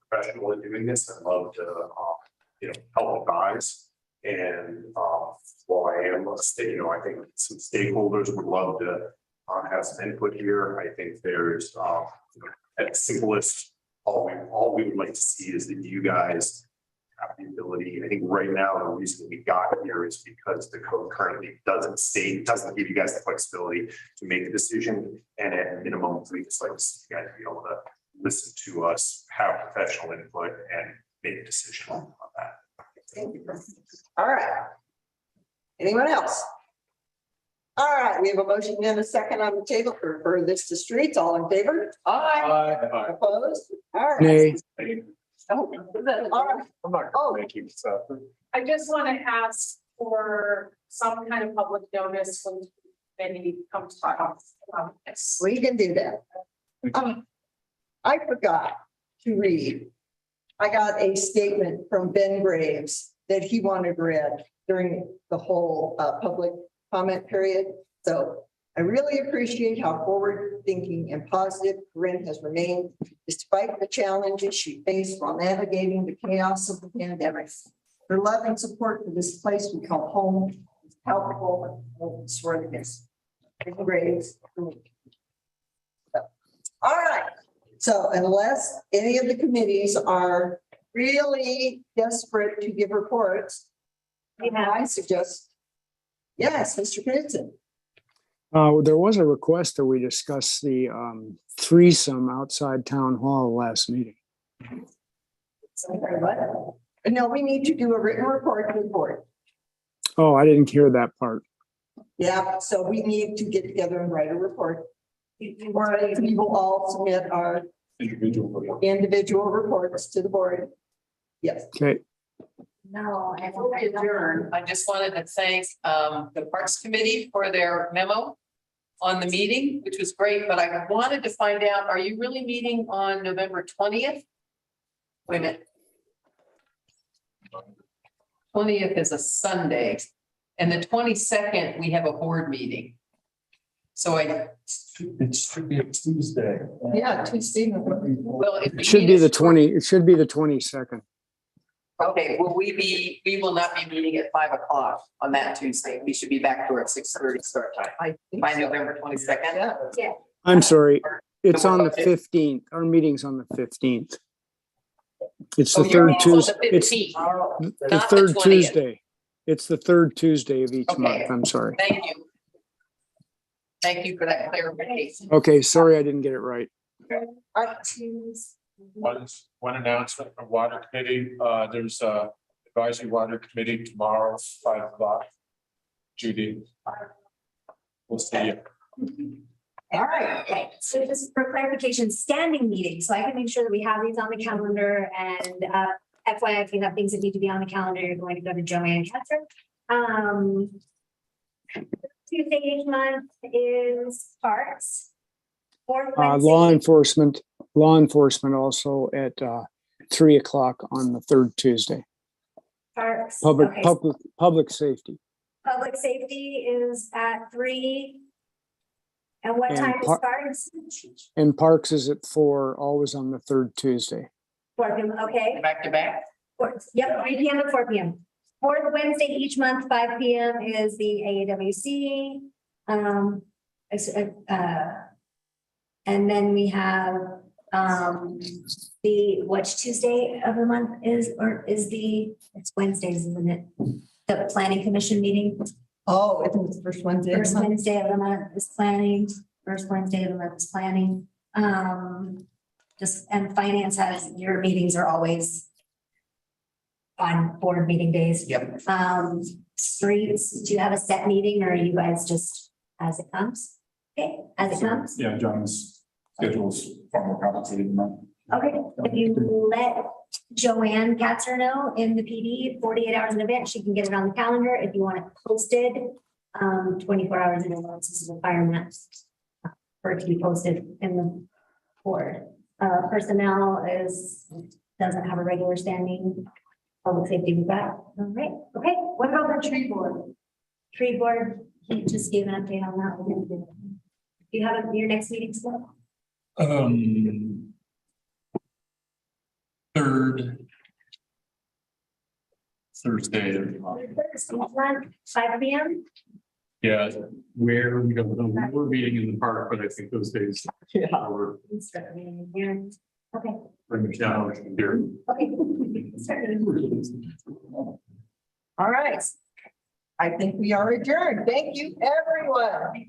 professional in doing this, I'd love to, help advise. And while I am a state, I think some stakeholders would love to have some input here. I think there's at simplest, all we would like to see is that you guys have the ability. I think right now, the reason we got here is because the code currently doesn't give you guys the flexibility to make a decision. And at minimum, we just like to see you guys be able to listen to us, have professional input, and make a decision on that. Thank you. All right. Anyone else? All right, we have a motion and a second on the table to refer this to streets. All in favor? Aye. Opposed? All right. Nay. All right. I'm not Oh. making stuff. I just want to ask for some kind of public notice when they comes to talk about this. We can do that. I forgot to read. I got a statement from Ben Graves that he wanted read during the whole public comment period. So I really appreciate how forward thinking and positive Corinne has remained despite the challenges she faced while navigating the chaos of the pandemic. Her love and support for this place we call home is palpable and worthiness. Ben Graves. All right. So unless any of the committees are really desperate to give reports, I suggest, yes, Mr. Knudsen. There was a request that we discuss the threesome outside town hall last meeting. No, we need to do a written report to the board. Oh, I didn't hear that part. Yeah, so we need to get together and write a report. Or we will all submit our individual reports to the board. Yes. Okay. No, before we adjourn, I just wanted to thank the Parks Committee for their memo on the meeting, which was great, but I wanted to find out, are you really meeting on November 20th? Wait a minute. 20th is a Sunday, and the 22nd, we have a board meeting. So It should be a Tuesday. Yeah, Tuesday. well, if It should be the 22nd. Okay, we will not be meeting at 5 o'clock on that Tuesday. We should be back to our 6:30 start time by November 22nd. Yeah. I'm sorry. It's on the 15th. Our meeting's on the 15th. It's the third Tuesday. It's the third Tuesday. It's the third Tuesday of each month. I'm sorry. Thank you. Thank you for that clarification. Okay, sorry I didn't get it right. One announcement from Water Committee, there's a advisory Water Committee tomorrow, 5 o'clock. Judy. We'll see you. All right. Okay, so just for clarification, standing meetings, so I can make sure that we have these on the calendar and FYI, if you have things that need to be on the calendar, you're going to go to Joanne Ketzer. Tuesday each month is parks. Law enforcement also at 3 o'clock on the third Tuesday. Parks. Public safety. Public safety is at 3. And what And time is parks? And parks is at 4, always on the third Tuesday. 4 p.m. Okay. Back to back. Yep, 3 p.m. to 4 p.m. Fourth Wednesday each month, 5 p.m. is the AAWC. And then we have which Tuesday of the month is, it's Wednesdays, isn't it? The planning commission meeting. Oh, I think it's the first Wednesday. First Wednesday of the month is planning. First Wednesday of the month is planning. And finance has, your meetings are always on board meeting days. Yep. Streets, do you have a set meeting or are you guys just as it comes? Okay, as it comes. Yeah, John's schedule's far more complicated than that. Okay, if you let Joanne Katzer know in the PD 48 hours in advance, she can get it on the calendar. If you want it posted, 24 hours in advance is a requirement for it to be posted in the board. Personnel doesn't have a regular standing. Public safety with that. All right. Okay. What about the tree board? Tree board, can you just give an update on that? Do you have your next meeting still? Third Thursday of the month. Thursday, 5 p.m. Yeah, where we don't know, we're meeting in the park, but I think those days. Yeah. We're Start meeting here. Okay. pretty much down here. Okay. Start meeting. All right. I think we are adjourned. Thank you, everyone.